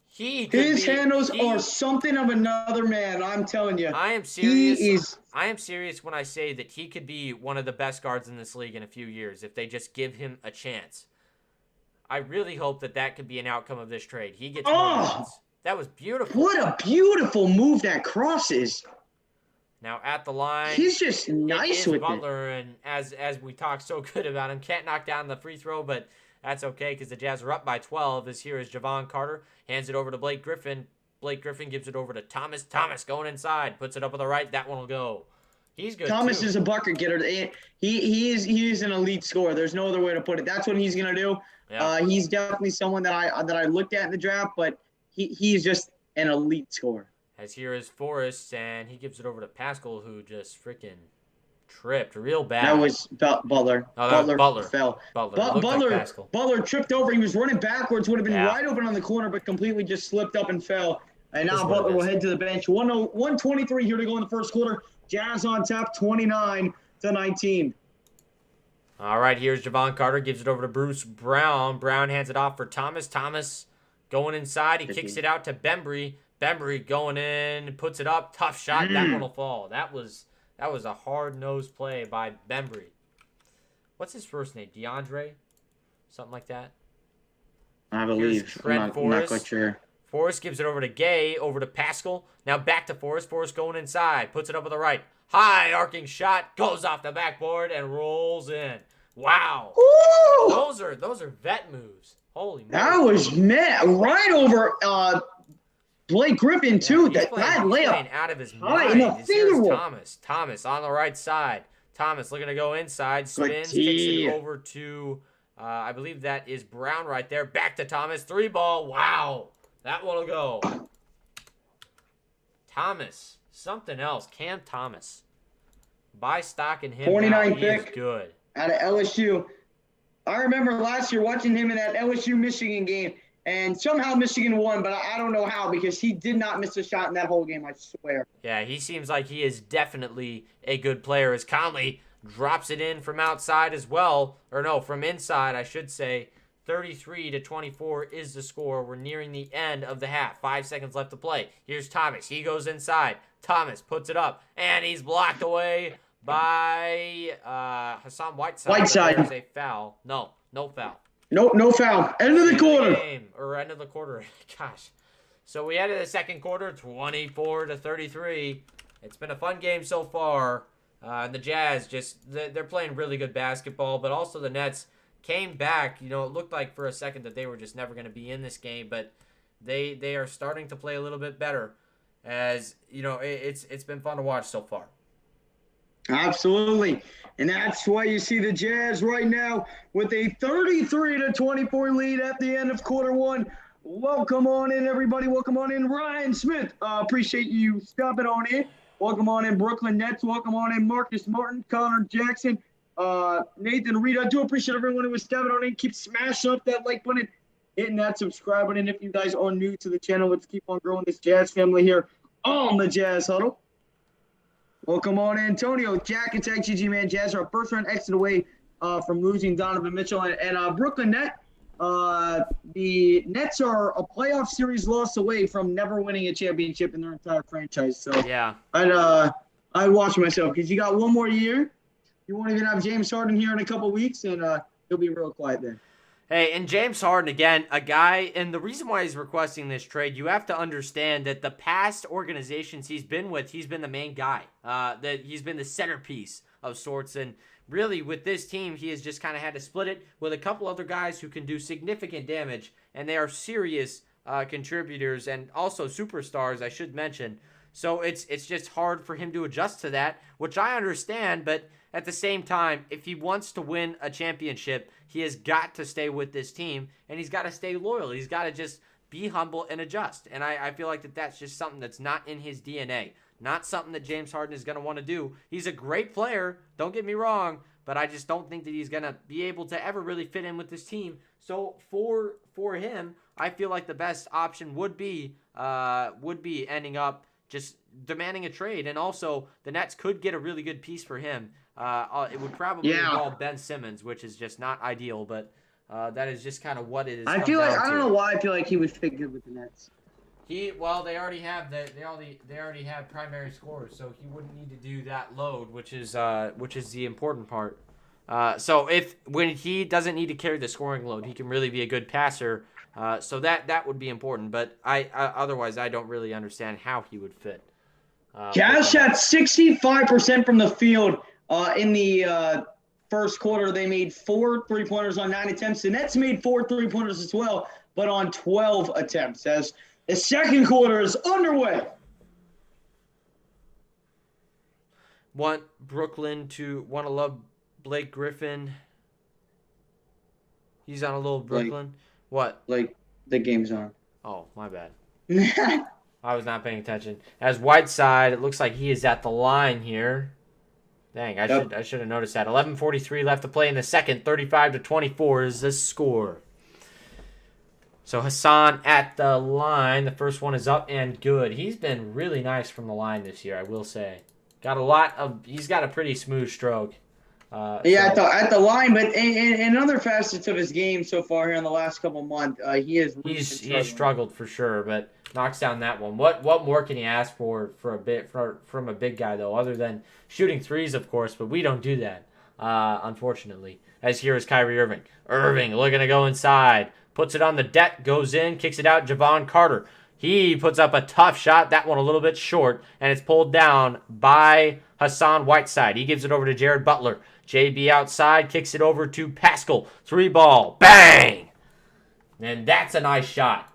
His handles are something of another man, I'm telling you. I am serious. I am serious when I say that he could be one of the best guards in this league in a few years if they just give him a chance. I really hope that could be an outcome of this trade. He gets more minutes. That was beautiful. What a beautiful move that crosses. Now at the line, He's just nice with Butler, and as we talked so good about him, can't knock down the free throw, but that's okay because the Jazz are up by 12. As here is Javon Carter, hands it over to Blake Griffin. Blake Griffin gives it over to Thomas. Thomas going inside, puts it up on the right. That one will go. He's good. Thomas too. is a bucket getter. He is an elite scorer. There's no other way to put it. That's what he's gonna do. Yeah. He's definitely someone that I looked at in the draft, but he's just an elite scorer. As here is Forrest, and he gives it over to Pascal, who just freaking tripped real bad. That was Butler. Oh, that was Butler. Fell. Butler Butler tripped over. He was running backwards. Would have been Yeah. wide open on the corner, but completely just slipped up and fell. And now That's what it Butler will is. head to the bench. 1:23 here to go in the first quarter. Jazz on top, 29-19. All right, here's Javon Carter. Gives it over to Bruce Brown. Brown hands it off for Thomas. Thomas going inside. He kicks it out to Bembry. Bembry going in, puts it up. Tough shot. That one will fall. That was a hard-nosed play by Bembry. What's his first name? DeAndre? Something like that? I believe. I'm not quite sure. Forrest gives it over to Gay, over to Pascal. Now back to Forrest. Forrest going inside. Puts it up on the right. High arcing shot. Goes off the backboard and rolls in. Wow. Ooh! Those are vet moves. Holy moly. That was right over Blake Griffin, too. Yeah, that playing layup. out of his High mind. in the Here's finger roll. Thomas. Thomas on the right side. Thomas looking to go inside. Spins. Kicks D. it over to, I believe that is Brown right there. Back to Thomas. 3-ball. Wow. That one will go. Thomas. Something else. Cam Thomas. Buy stock in him 49 now. He is pick. good. Out of LSU. I remember last year watching him in that LSU-Michigan game, and somehow Michigan won, but I don't know how because he did not miss a shot in that whole game, I swear. Yeah, he seems like he is definitely a good player as Conley drops it in from outside as well. Or no, from inside, I should say. 33-24 is the score. We're nearing the end of the half. 5 seconds left to play. Here's Thomas. He goes inside. Thomas puts it up, and he's blocked away by Hassan Whiteside. There's a foul. No foul. Nope, no foul. End of the quarter. End of the quarter. Gosh. So we ended the second quarter 24-33. It's been a fun game so far. And the Jazz they're playing really good basketball, but also the Nets came back. You know, it looked like for a second that they were just never going to be in this game, but they are starting to play a little bit better. As you know, it's been fun to watch so far. Absolutely. And that's why you see the Jazz right now with a 33-24 lead at the end of quarter one. Welcome on in, everybody. Welcome on in, Ryan Smith. Appreciate you stopping on in. Welcome on in, Brooklyn Nets. Welcome on in, Marcus Martin, Connor Jackson, Nathan Reed. I do appreciate everyone who was stopping on in. Keep smashing up that like button, hitting that subscribe button. If you guys are new to the channel, let's keep on growing this Jazz family here on the Jazz Huddle. Welcome on, Antonio. Jack, it's XGG, man. Jazz are first round exit away from losing Donovan Mitchell. And Brooklyn Net, the Nets are a playoff series loss away from never winning a championship in their entire franchise. So Yeah. I'd watch myself because you got one more year. You won't even have James Harden here in a couple weeks, and he'll be real quiet then. Hey, and James Harden, again, a guy, and the reason why he's requesting this trade, you have to understand that the past organizations he's been with, he's been the main guy. That he's been the centerpiece of sorts, and really with this team, he has just kind of had to split it with a couple other guys who can do significant damage, and they are serious contributors and also superstars, I should mention. So it's just hard for him to adjust to that, which I understand, but at the same time, if he wants to win a championship, he has got to stay with this team, and he's got to stay loyal. He's got to just be humble and adjust. And I feel like that's just something that's not in his DNA, not something that James Harden is going to want to do. He's a great player, don't get me wrong, but I just don't think that he's going to be able to ever really fit in with this team. So for him, I feel like the best option would be ending up just demanding a trade, and also the Nets could get a really good piece for him. It would probably involve Ben Simmons, which is just not ideal, but that is just kind of what it is. I feel like I don't know why I feel like he would fit good with the Nets. They already have primary scorers, so he wouldn't need to do that load, which is the important part. So when he doesn't need to carry the scoring load, he can really be a good passer. So that would be important. But I otherwise I don't really understand how he would fit. Jazz shot 65% from the field in the first quarter. They made 4 3-pointers on 9 attempts. The Nets made 4 3-pointers as well, but on 12 attempts. As the second quarter is underway. Want to love Blake Griffin. He's on a little Brooklyn. What? Like the game's on. Oh, my bad. I was not paying attention. As Whiteside, it looks like he is at the line here. Dang, I should have noticed that. 11:43 left to play in the second. 35-24 is the score. So Hassan at the line. The first one is up and good. He's been really nice from the line this year, I will say. He's got a pretty smooth stroke. At the line, but in other facets of his game so far here in the last couple months, he's struggled for sure, but knocks down that one. What more can you ask for from a big guy though, other than shooting threes, of course? But we don't do that, unfortunately. As here is Kyrie Irving. Irving looking to go inside, puts it on the deck, goes in, kicks it out. Javon Carter. He puts up a tough shot. That one a little bit short, and it's pulled down by Hassan Whiteside. He gives it over to Jared Butler. JB outside, kicks it over to Pascal. 3-ball. Bang! And that's a nice shot.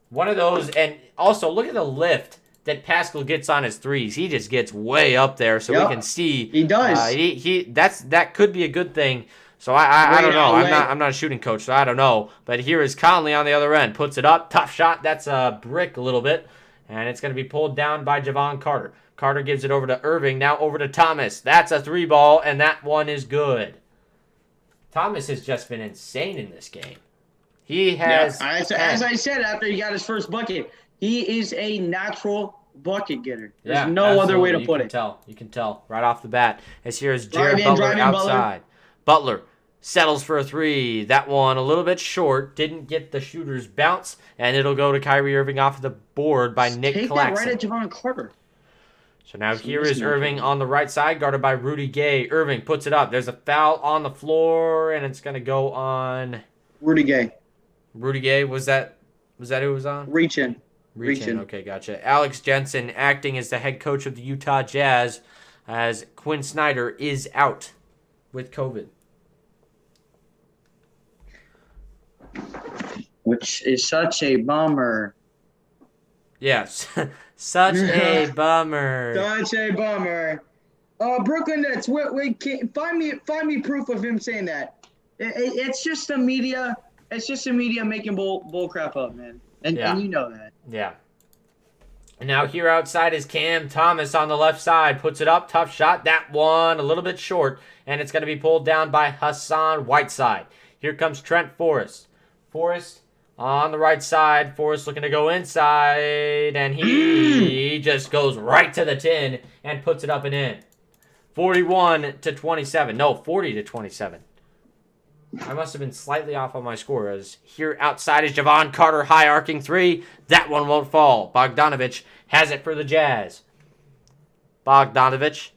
One of those, and also look at the lift that Pascal gets on his threes. He just gets way up there, so we can see. He does. That could be a good thing. So I don't know. I'm not a shooting coach, so I don't know. But here is Conley on the other end. Puts it up. Tough shot. That's a brick a little bit. And it's going to be pulled down by Javon Carter. Carter gives it over to Irving. Now over to Thomas. That's a 3-ball, and that one is good. Thomas has just been insane in this game. He has. Yeah, as I said after he got his first bucket, he is a natural bucket getter. There's no other way to put it. You can tell right off the bat. As here is Jared Butler outside. Butler settles for a 3. That one a little bit short. Didn't get the shooter's bounce, and it'll go to Kyrie Irving off the board by Nick Claxton. Take that right at Javon Carter. So now here is Irving on the right side, guarded by Rudy Gay. Irving puts it up. There's a foul on the floor, and it's going to go on Rudy Gay. Rudy Gay, was that who was on? Reaching. Okay, gotcha. Alex Jensen acting as the head coach of the Utah Jazz, as Quinn Snyder is out with COVID. Which is such a bummer. Yes, such a bummer. Such a bummer. Brooklyn Nets. Wait, find me proof of him saying that. It's just the media. It's just the media making bull crap up, man. And you know that. Yeah. And now here outside is Cam Thomas on the left side. Puts it up. Tough shot. That one a little bit short. And it's going to be pulled down by Hassan Whiteside. Here comes Trent Forrest. Forrest on the right side. Forrest looking to go inside. And he just goes right to the tin and puts it up and in. 41-27. No, 40-27. I must have been slightly off on my score. As here outside is Javon Carter, high arcing 3. That one won't fall. Bogdanovich has it for the Jazz. Bogdanovich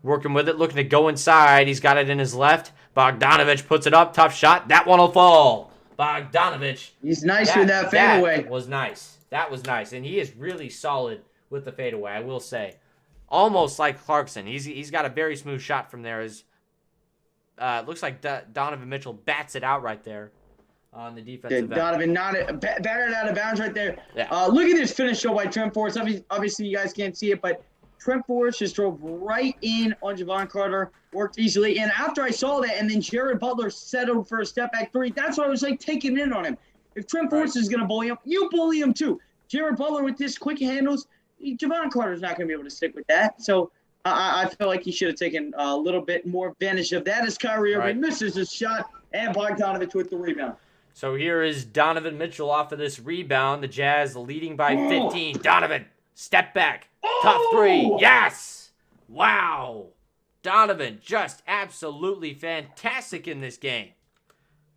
working with it, looking to go inside. He's got it in his left. Bogdanovich puts it up. Tough shot. That one will fall. Bogdanovich. He's nice with that fadeaway. That was nice. That was nice. And he is really solid with the fadeaway, I will say. Almost like Clarkson. He's got a very smooth shot from there. Looks like Donovan Mitchell bats it out right there on the defensive end. Donovan batted out of bounds right there. Yeah. Look at this finish show by Trent Forrest. Obviously, you guys can't see it, but Trent Forrest just drove right in on Javon Carter, worked easily. And after I saw that, and then Jared Butler settled for a step-back 3, that's why I was like taking in on him. If Trent Forrest is going to bully him, you bully him too. Jared Butler with this quick handles, Javon Carter's not going to be able to stick with that. So I feel like he should have taken a little bit more advantage of that as Kyrie Irving misses his shot and Bogdanovich with the rebound. So here is Donovan Mitchell off of this rebound. The Jazz leading by 15. Donovan, step back. Tough 3. Yes! Wow. Donovan just absolutely fantastic in this game.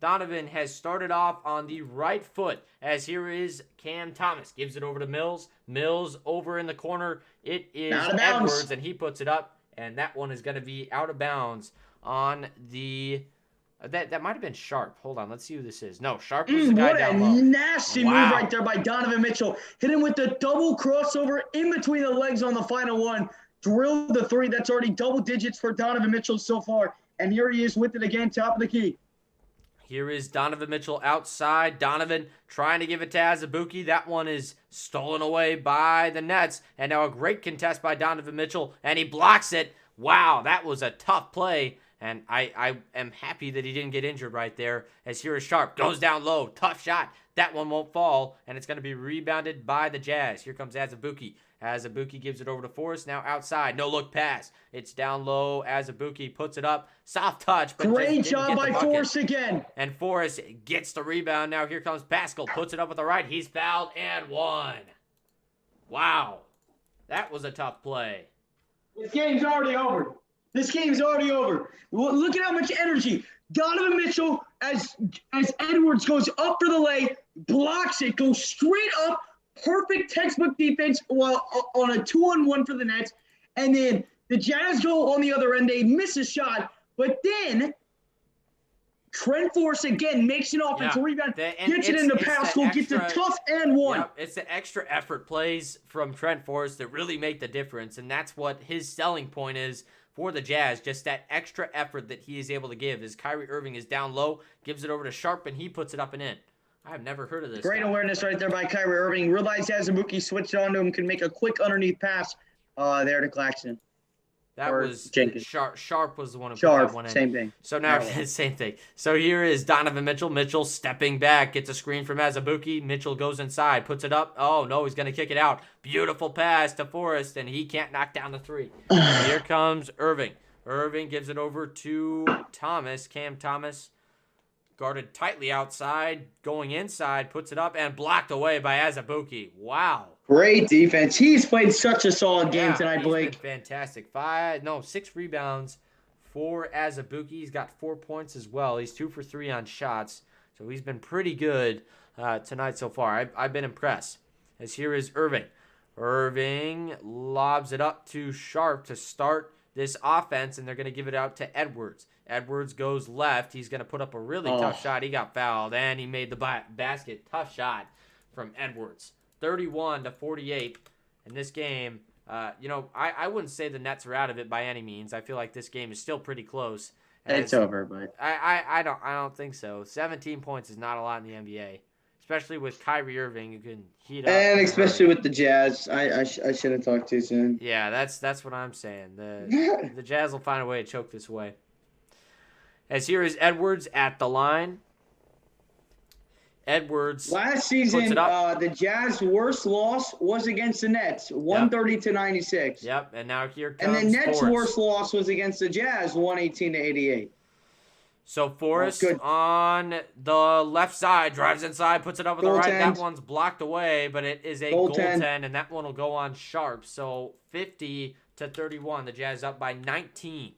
Donovan has started off on the right foot, as here is Cam Thomas. Gives it over to Mills. Mills over in the corner. It is Edwards, and he puts it up, and that one is going to be out of bounds on the That might have been Sharp. Hold on, let's see who this is. No, Sharp was the guy What a down low. nasty move Wow. right there by Donovan Mitchell. Hit him with the double crossover in between the legs on the final one. Drilled the three. That's already double digits for Donovan Mitchell so far. And here he is with it again, top of the key. Here is Donovan Mitchell outside. Donovan trying to give it to Azubuike. That one is stolen away by the Nets. And now a great contest by Donovan Mitchell. And he blocks it. Wow, that was a tough play. And I am happy that he didn't get injured right there. As here is Sharp. Goes down low. Tough shot. That one won't fall. And it's going to be rebounded by the Jazz. Here comes Azubuike. Azubuike gives it over to Forrest. Now outside. No look pass. It's down low. Azubuike puts it up. Soft touch. But great job by Forrest again. And Forrest gets the rebound. Now here comes Pascal. Puts it up with the right. He's fouled and one. Wow. That was a tough play. This game's already over. This game's already over. Look at how much energy. Donovan Mitchell, as Edwards goes up for the lay, blocks it, goes straight up. Perfect textbook defense while on a 2-on-1 for the Nets. And then the Jazz go on the other end. They miss a shot. But then Trent Forrest again makes an offensive rebound, gets it into Pascal, gets a tough and one. Yep, it's the extra effort plays from Trent Forrest that really make the difference. And that's what his selling point is for the Jazz, just that extra effort that he is able to give. As Kyrie Irving is down low, gives it over to Sharp, and he puts it up and in. I've never heard of this. Great awareness right there by Kyrie Irving. Realized Azubuike switched onto him, can make a quick underneath pass there to Claxton. That was Jenkins. Sharp was the one who put Sharp, that one in. same thing. So now, same thing. So here is Donovan Mitchell. Mitchell stepping back, gets a screen from Azubuike. Mitchell goes inside, puts it up. Oh, no, he's going to kick it out. Beautiful pass to Forrest, and he can't knock down the three. Here comes Irving. Irving gives it over to Thomas. Cam Thomas guarded tightly outside, going inside, puts it up, and blocked away by Azubuike. Wow. Great defense. He's played such a solid game tonight, Blake. Fantastic. 6 rebounds for Azubuike. He's got 4 points as well. He's 2 for 3 on shots, so he's been pretty good tonight so far. I've been impressed. As here is Irving. Irving lobs it up to Sharp to start this offense, and they're going to give it out to Edwards. Edwards goes left. He's going to put up a really tough shot. He got fouled, and he made the basket. Tough shot from Edwards. 31-48 in this game. I wouldn't say the Nets are out of it by any means. I feel like this game is still pretty close. It's over, but I don't think so. 17 points is not a lot in the NBA, especially with Kyrie Irving, who can heat up. And especially with the Jazz, I should have talked too soon. Yeah, that's what I'm saying. The Jazz will find a way to choke this away. As here is Edwards at the line. Edwards last season, the Jazz' worst loss was against the Nets, 130-96. Yep, and now here comes And the Nets' Forrest. worst loss was against the Jazz, 118-88. So Forrest on the left side, drives inside, puts it up with the right. That one's blocked away, but it is a goaltend, and that one will go on Sharp. So 50-31, the Jazz up by 19.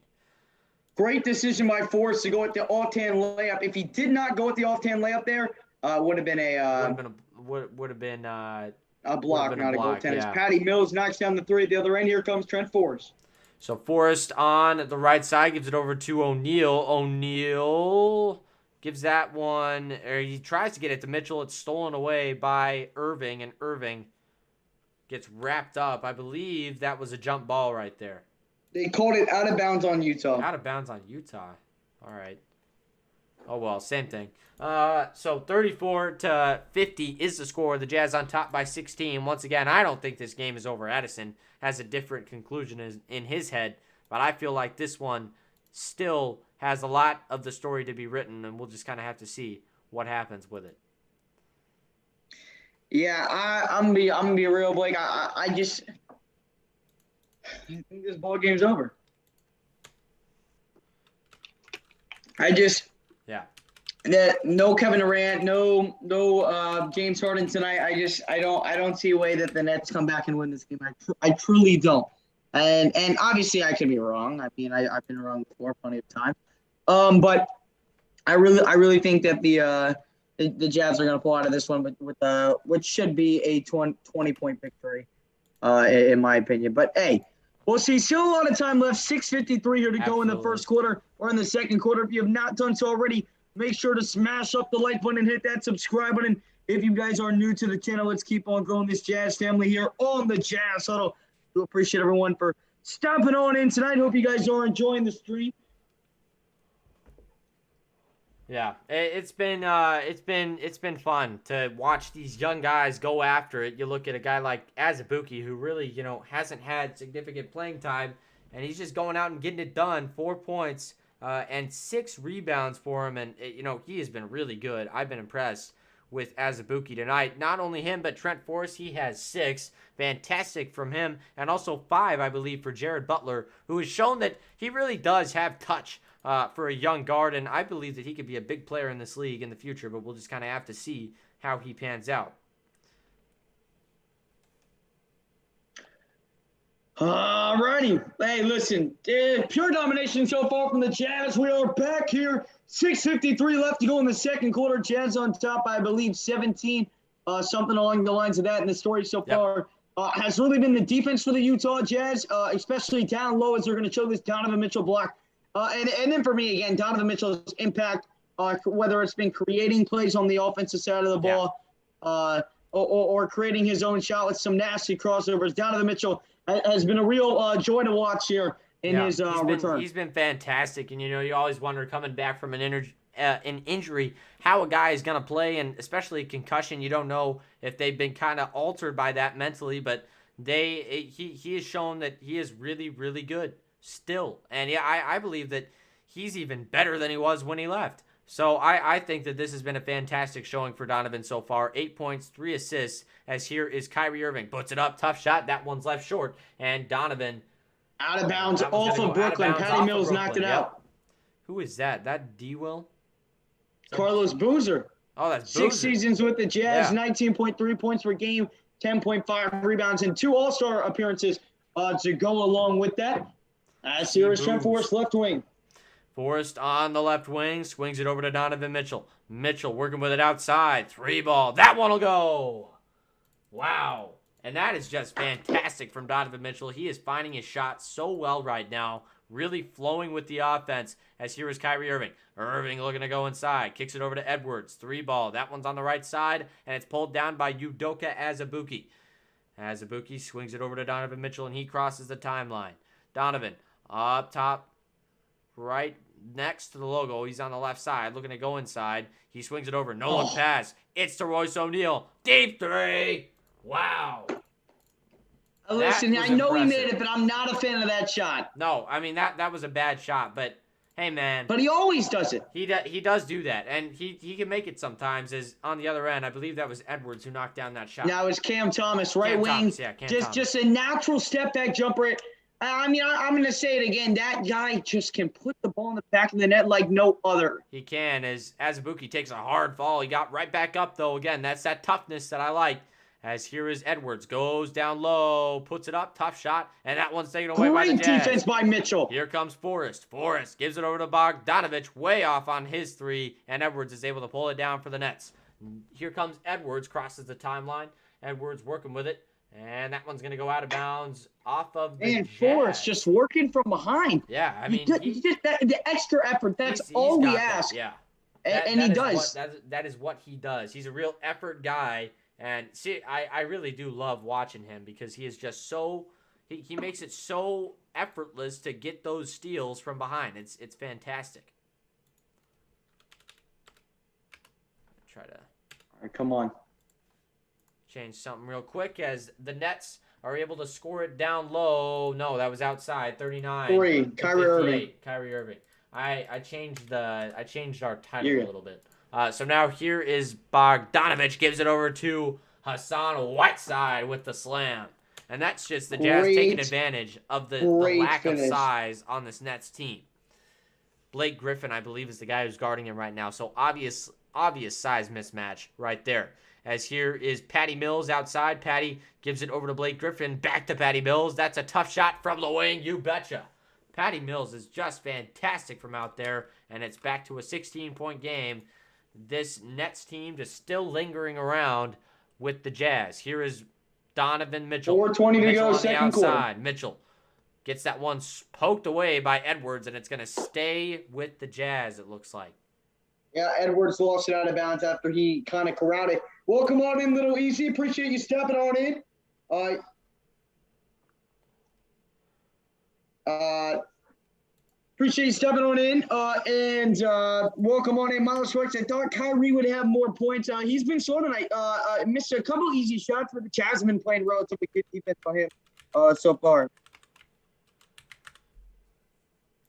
Great decision by Forrest to go with the off-hand layup. If he did not go with the off-hand layup there, would have been a block, not a goaltend. As Patty Mills knocks down the three at the other end, here comes Trent Forrest. So Forrest on the right side gives it over to O'Neal. O'Neal gives that one, or he tries to get it to Mitchell. It's stolen away by Irving, and Irving gets wrapped up. I believe that was a jump ball right there. They called it out of bounds on Utah. Out of bounds on Utah. All right. Oh, well, same thing. So 34-50 is the score. The Jazz on top by 16. Once again, I don't think this game is over. Addison has a different conclusion in his head, but I feel like this one still has a lot of the story to be written, and we'll just kind of have to see what happens with it. Yeah, I'm gonna be real, Blake. I think this ball game's over. No Kevin Durant, no James Harden tonight. I don't see a way that the Nets come back and win this game. I truly don't. And obviously I can be wrong. I mean, I've been wrong before plenty of time. But I really think that the Jazz are going to pull out of this one with which should be a 20-point victory, in my opinion. But hey, we'll see. Still a lot of time left. 6:53 here to go in the first quarter. are in the second quarter. If you have not done so already, make sure to smash up the like button and hit that subscribe button. If you guys are new to the channel, let's keep on growing this Jazz family here on the Jazz Huddle. We appreciate everyone for stopping on in tonight. Hope you guys are enjoying the stream. Yeah, it's been fun to watch these young guys go after it. You look at a guy like Azubuike, who really, hasn't had significant playing time, and he's just going out and getting it done. 4 points and 6 rebounds for him, and he has been really good. I've been impressed with Azubuike tonight. Not only him, but Trent Forrest, he has 6. Fantastic from him, and also 5, I believe, for Jared Butler, who has shown that he really does have touch for a young guard, and I believe that he could be a big player in this league in the future, but we'll just kind of have to see how he pans out. All righty. Hey, listen, pure domination so far from the Jazz. We are back here. 6:53 left to go in the second quarter. Jazz on top, I believe, 17, something along the lines of that in the story so far. Has really been the defense for the Utah Jazz, especially down low as they're going to show this Donovan Mitchell block. And then for me, again, Donovan Mitchell's impact, whether it's been creating plays on the offensive side of the ball or creating his own shot with some nasty crossovers. Donovan Mitchell has been a real joy to watch here in his return. He's been fantastic, and you always wonder coming back from an injury how a guy is going to play, and especially concussion. You don't know if they've been kind of altered by that mentally, but he has shown that he is really, really good still. And I believe that he's even better than he was when he left. So I think that this has been a fantastic showing for Donovan so far. 8 points, 3 assists, as here is Kyrie Irving. Puts it up, tough shot. That one's left short. And Donovan out of bounds off of Brooklyn. Patty Mills knocked it out. Who is that? That D-Will? Carlos Boozer. Oh, that's Boozer. 6 seasons with the Jazz, 19.3 points per game, 10.5 rebounds, and 2 All-Star appearances to go along with that. As here is Trent Forrest, left wing. Forrest on the left wing, swings it over to Donovan Mitchell. Mitchell working with it outside. 3 ball. That one will go. Wow. And that is just fantastic from Donovan Mitchell. He is finding his shot so well right now. Really flowing with the offense. As here is Kyrie Irving. Irving looking to go inside. Kicks it over to Edwards. 3 ball. That one's on the right side. And it's pulled down by Udoka Azubuike. Azubuike swings it over to Donovan Mitchell, and he crosses the timeline. Donovan up top, right next to the logo. He's on the left side, looking to go inside. He swings it over. No look pass. It's to Royce O'Neal. Deep 3. Wow. Listen, I know he made it, but I'm not a fan of that shot. No, I mean, that was a bad shot, but hey, man. But he always does it. He does do that, and he can make it sometimes. As on the other end, I believe that was Edwards who knocked down that shot. Now it's Cam Thomas, right wing. Just a natural step back jumper. I mean, I'm going to say it again. That guy just can put the ball in the back of the net like no other. He can. As Azubuike takes a hard fall, he got right back up, though. Again, that's that toughness that I like. As here is Edwards. Goes down low, puts it up, tough shot, and that one's taken away by the Jazz. Great defense by Mitchell. Here comes Forrest. Forrest gives it over to Bogdanovich, way off on his 3, and Edwards is able to pull it down for the Nets. Here comes Edwards, crosses the timeline. Edwards working with it. And that one's going to go out of bounds off of the And Jazz. Forrest just working from behind. Yeah, I mean. The extra effort, that's all we ask. Yeah. And he does. That is what he does. He's a real effort guy. And see, I really do love watching him because he is just so – he makes it so effortless to get those steals from behind. It's fantastic. Try to – All right, come on. Change something real quick as the Nets are able to score it down low. No, that was outside. 39. 3. Kyrie Irving. Kyrie Irving. I changed our title a little bit. So now here is Bogdanovich gives it over to Hassan Whiteside with the slam. And that's just the Jazz taking advantage of the lack of size on this Nets team. Blake Griffin, I believe, is the guy who's guarding him right now. So obvious size mismatch right there. As here is Patty Mills outside. Patty gives it over to Blake Griffin. Back to Patty Mills. That's a tough shot from the wing. You betcha. Patty Mills is just fantastic from out there. And it's back to a 16-point game. This Nets team just still lingering around with the Jazz. Here is Donovan Mitchell. 4:20 to go, second quarter. Mitchell Gets that one poked away by Edwards, and it's going to stay with the Jazz, it looks like. Yeah, Edwards lost it out of bounds after he kind of corralled it. Welcome on in, Little Easy. Appreciate you stepping on in. Appreciate you stepping on in. And welcome on in, Miles Schwartz. I thought Kyrie would have more points. He's been slow tonight. Missed a couple easy shots, but the Jazz have been playing relatively good defense on him so far.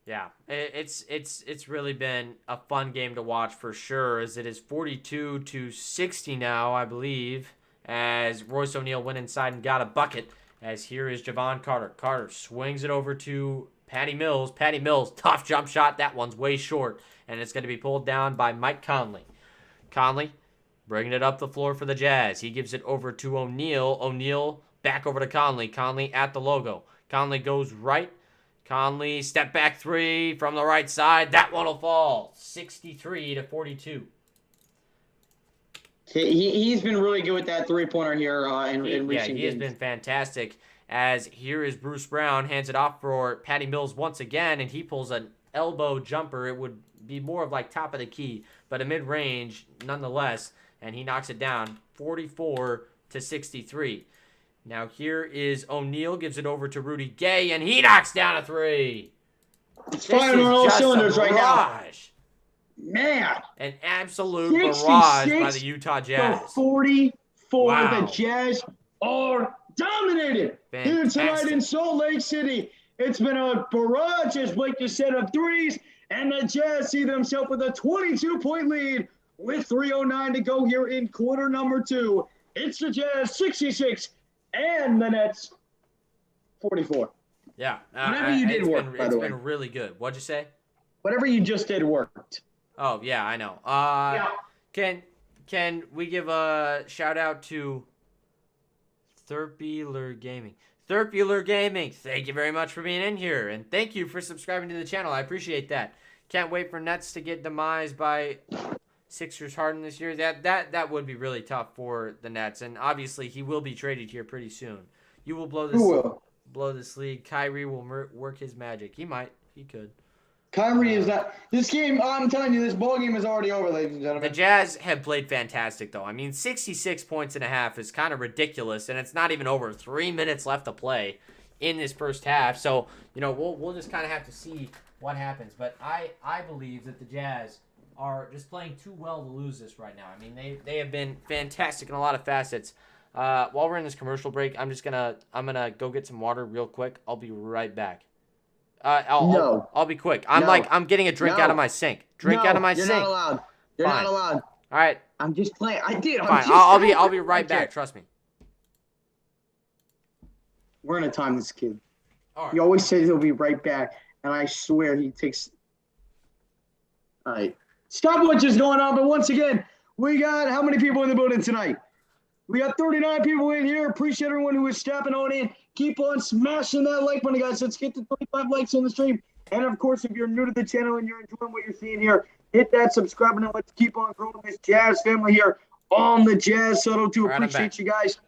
Yeah, it's really been a fun game to watch for sure, as it is 42-60 now, I believe, as Royce O'Neal went inside and got a bucket, as here is Javon Carter. Carter swings it over to Patty Mills. Patty Mills, tough jump shot. That one's way short, and it's going to be pulled down by Mike Conley. Conley bringing it up the floor for the Jazz. He gives it over to O'Neal. O'Neal back over to Conley. Conley at the logo. Conley goes right. Conley, step back three from the right side. That one will fall. 63-42. He's been really good with that three-pointer here in recent games. Yeah, he has been fantastic. As here is Bruce Brown, hands it off for Patty Mills once again, and he pulls an elbow jumper. It would be more of like top of the key, but a mid-range nonetheless, and he knocks it down 44-63. Now here is O'Neal, gives it over to Rudy Gay, and he knocks down a three. It's firing on all cylinders right now. Man. An absolute barrage by the Utah Jazz. 44, wow. The Jazz are dominated here tonight in Salt Lake City. It's been a barrage, as Blake just said, of threes, and the Jazz see themselves with a 22-point lead with 3:09 to go here in quarter number 2. It's the Jazz 66 and the Nets 44. Yeah. Whatever you did worked, by the way. It's been really good. What'd you say? Whatever you just did worked. Oh, yeah, I know. Can we give a shout-out to Thurpular Gaming? Thurpular Gaming, thank you very much for being in here, and thank you for subscribing to the channel. I appreciate that. Can't wait for Nets to get demised by Sixers Harden this year. That would be really tough for the Nets, and obviously he will be traded here pretty soon. You will blow this league. Kyrie will work his magic. He might. He could. Kyrie is not. This game, I'm telling you, this ball game is already over, ladies and gentlemen. The Jazz have played fantastic, though. I mean, 66 points and a half is kind of ridiculous, and it's not even over 3 minutes left to play in this first half. So, we'll just kind of have to see what happens. But I believe that the Jazz are just playing too well to lose this right now. I mean, they have been fantastic in a lot of facets. While we're in this commercial break, I'm gonna go get some water real quick. I'll be right back. I'll be quick. I'm getting a drink out of my sink. Out of my sink. You're not allowed. You're not allowed. All right. I'm just playing. Fine. I'll be right back. Trust me. We're gonna time this kid. All right. He always says he'll be right back, and I swear he takes. All right. Stopwatch is going on, but once again, we got how many people in the building tonight? We got 39 people in here. Appreciate everyone who is stepping on in. Keep on smashing that like button, guys. Let's get to 25 likes on the stream. And, of course, if you're new to the channel and you're enjoying what you're seeing here, hit that subscribe button. Let's keep on growing this Jazz family here on the Jazz Subtle too. Right, appreciate you guys.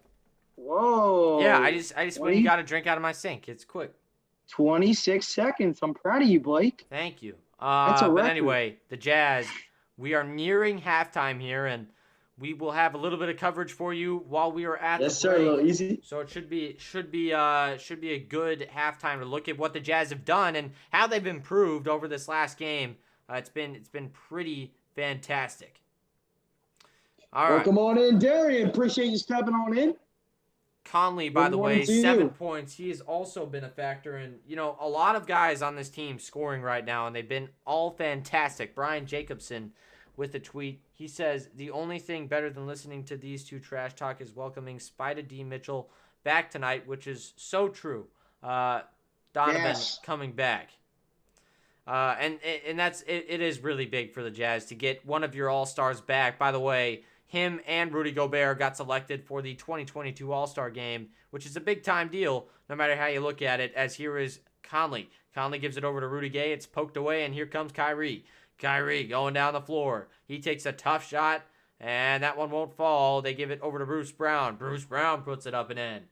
Whoa. Yeah, I just went and got a drink out of my sink. It's quick. 26 seconds. I'm proud of you, Blake. Thank you. That's a record. But anyway, the Jazz, we are nearing halftime here, and we will have a little bit of coverage for you while we are at the break. Yes, sir. A little easy. So it should be a good halftime to look at what the Jazz have done and how they've improved over this last game. It's been pretty fantastic. All right. Welcome on in, Darian. Appreciate you stepping on in. Conley, by the way, 7 points. He has also been a factor in, a lot of guys on this team scoring right now, and they've been all fantastic. Brian Jacobson with a tweet. He says, the only thing better than listening to these two trash talk is welcoming Spida D. Mitchell back tonight, which is so true. Donovan coming back. And that's it is really big for the Jazz to get one of your all-stars back. By the way, him and Rudy Gobert got selected for the 2022 All-Star Game, which is a big-time deal, no matter how you look at it, as here is Conley. Conley gives it over to Rudy Gay. It's poked away, and here comes Kyrie. Kyrie going down the floor. He takes a tough shot, and that one won't fall. They give it over to Bruce Brown. Bruce Brown puts it up and in.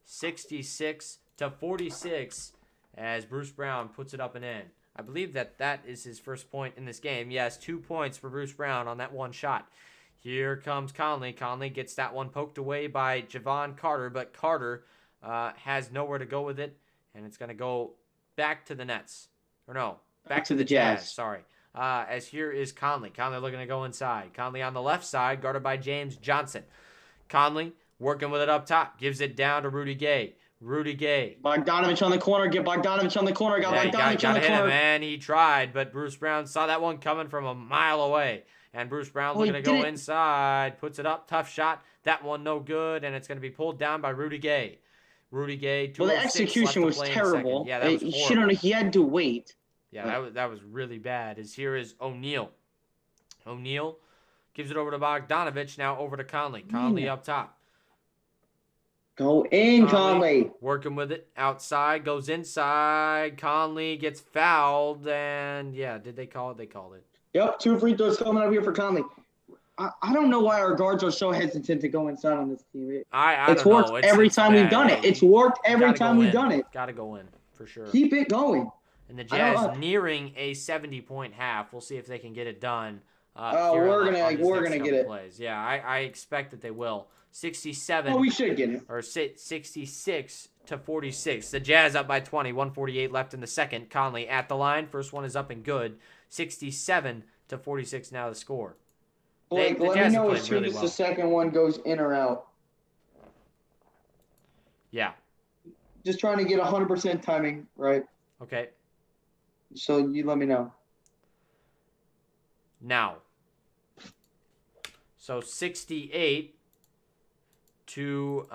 66-46, as Bruce Brown puts it up and in. I believe that is his first point in this game. Yes, 2 points for Bruce Brown on that one shot. Here comes Conley. Conley gets that one poked away by Javon Carter, but Carter has nowhere to go with it, and it's going to go back to the Nets. Or no, back to the Jazz. Sorry. As here is Conley. Conley looking to go inside. Conley on the left side, guarded by James Johnson. Conley working with it up top. Gives it down to Rudy Gay. Rudy Gay. Bogdanovich on the corner. Get Bogdanovich on the corner. Got Bogdanovich on the hit corner. Him, and he tried, but Bruce Brown saw that one coming from a mile away. And Bruce Brown looking to go inside. Puts it up. Tough shot. That one no good, and it's going to be pulled down by Rudy Gay. Rudy Gay. Well, the execution was terrible. Yeah, that was horrible. He had to wait. Yeah, that was really bad. Here is O'Neal. O'Neal gives it over to Bogdanovich. Now over to Conley. Conley up top. Go in, Conley. Working with it outside. Goes inside. Conley gets fouled. And, yeah, did they call it? They called it. Yep, 2 free throws coming up here for Conley. I don't know why our guards are so hesitant to go inside on this team. It's worked every time we've done it. It's worked every time we've done it. Got to go in, for sure. Keep it going. And the Jazz nearing a 70-point half. We'll see if they can get it done. We're gonna get it. Plays. Yeah, I expect that they will. 67. Oh, we should get it. Or 66 to 46. The Jazz up by 20. 1:48 left in the second. Conley at the line. First one is up and good. 67 to 46 now the score. Blake, let me know as soon as the second one goes in or out. Yeah. Just trying to get 100% timing right. Okay. So you let me know. Now. So 68 to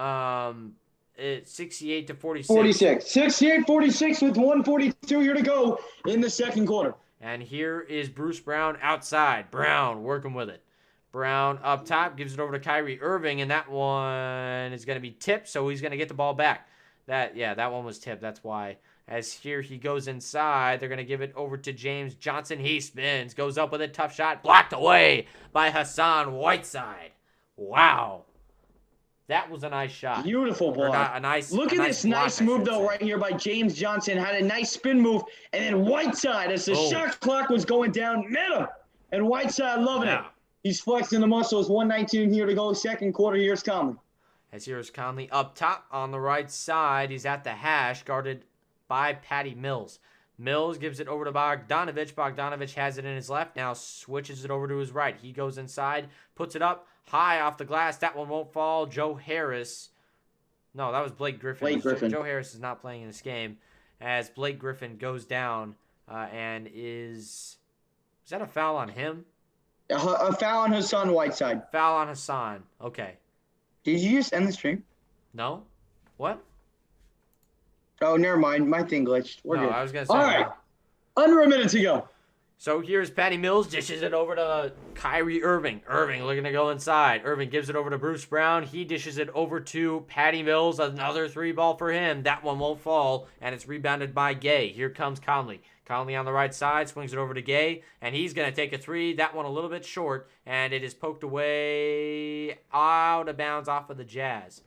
68 to 46. 46. 68-46 with 1:42 here to go in the second quarter. And here is Bruce Brown outside. Brown working with it. Brown up top gives it over to Kyrie Irving, and that one is going to be tipped, so he's going to get the ball back. That one was tipped. That's why. As here he goes inside, they're going to give it over to James Johnson. He spins, goes up with a tough shot, blocked away by Hassan Whiteside. Wow. That was a nice shot. Beautiful block. Look at this nice move, though, right here by James Johnson. Had a nice spin move, and then Whiteside, as the shot clock was going down, met him. And Whiteside loving it. He's flexing the muscles. 1:19 here to go. Second quarter. Here's Conley. As here's Conley up top on the right side. He's at the hash, guarded by Patty Mills. Mills gives it over to Bogdanovich. Bogdanovich has it in his left. Now switches it over to his right. He goes inside, puts it up high off the glass. That one won't fall. Joe Harris. No, that was Blake Griffin. Joe Harris is not playing in this game. As Blake Griffin goes down and is that a foul on him? A foul on Hassan Whiteside. Foul on Hassan. Okay. Did you just end the stream? No. What? Oh, never mind. My thing glitched. We're good. I was going to say. All right. Under a minute to go. So here's Patty Mills, dishes it over to Kyrie Irving. Irving looking to go inside. Irving gives it over to Bruce Brown. He dishes it over to Patty Mills. Another 3-ball for him. That one won't fall, and it's rebounded by Gay. Here comes Conley. Conley on the right side, swings it over to Gay, and he's going to take a 3. That one a little bit short, and it is poked away out of bounds off of the Jazz.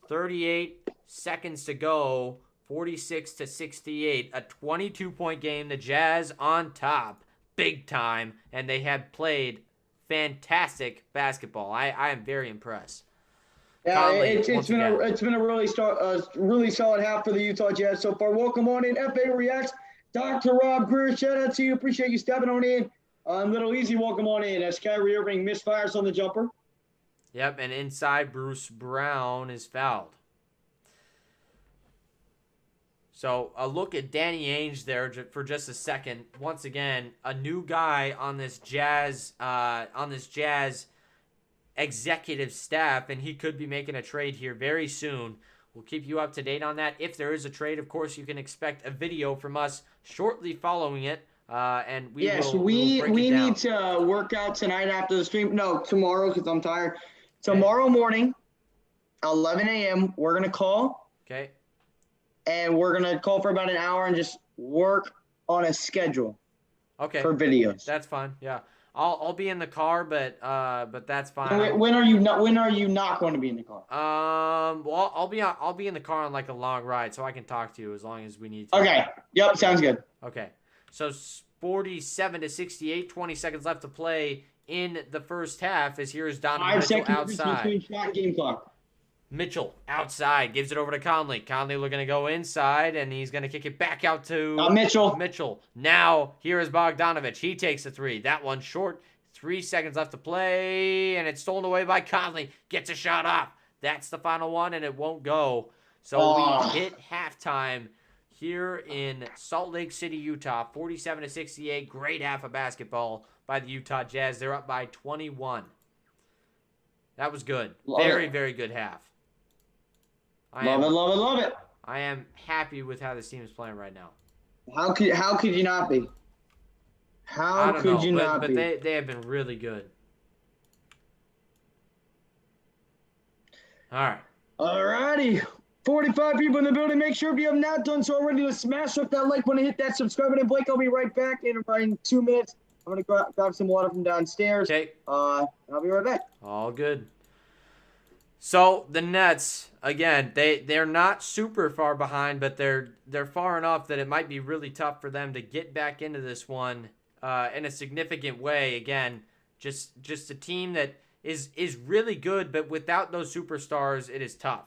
38 seconds to go. 46 to 68, a 22-point game. The Jazz on top, big time, and they have played fantastic basketball. I am very impressed. Yeah, Conley, it's been a really solid half for the Utah Jazz so far. Welcome on in, FA Reacts. Dr. Rob Greer, shout out to you. Appreciate you stepping on in. Little Easy, welcome on in as Kyrie Irving misfires on the jumper. Yep, and inside Bruce Brown is fouled. So a look at Danny Ainge there for just a second. Once again, a new guy on this Jazz executive staff, and he could be making a trade here very soon. We'll keep you up to date on that. If there is a trade, of course, you can expect a video from us shortly following it. And we need to work out tonight after the stream. No, tomorrow because I'm tired. Tomorrow morning, 11 a.m. We're gonna call. Okay. And we're going to call for about an hour and just work on a schedule. Okay. For videos. That's fine. Yeah. I'll be in the car, but that's fine. When are you not going to be in the car? Well, I'll be in the car on like a long ride, so I can talk to you as long as we need to. Okay. Yep. Sounds good. Okay. So 47-68, 20 seconds left to play in the first half. As here's Donovan Mitchell outside. Between shot and game clock. Mitchell outside gives it over to Conley. Conley looking to go inside, and he's going to kick it back out to Mitchell. Mitchell. Now here is Bogdanovich. He takes a three. That one short. 3 seconds left to play, and it's stolen away by Conley. Gets a shot off. That's the final one, and it won't go. So we hit halftime here in Salt Lake City, Utah. 47-68. Great half of basketball by the Utah Jazz. They're up by 21. That was good. Very good half. Love it. I am happy with how this team is playing right now. How could you not be? How could you not be? But they have been really good. All right. Alrighty. 45 people in the building. Make sure if you have not done so already to smash up that like button, hit that subscribe button. Blake, I'll be right back in 2 minutes. I'm going to grab some water from downstairs. Okay. I'll be right back. All good. So the Nets, again, they're not super far behind, but they're far enough that it might be really tough for them to get back into this one in a significant way. Again, just a team that is really good, but without those superstars, it is tough.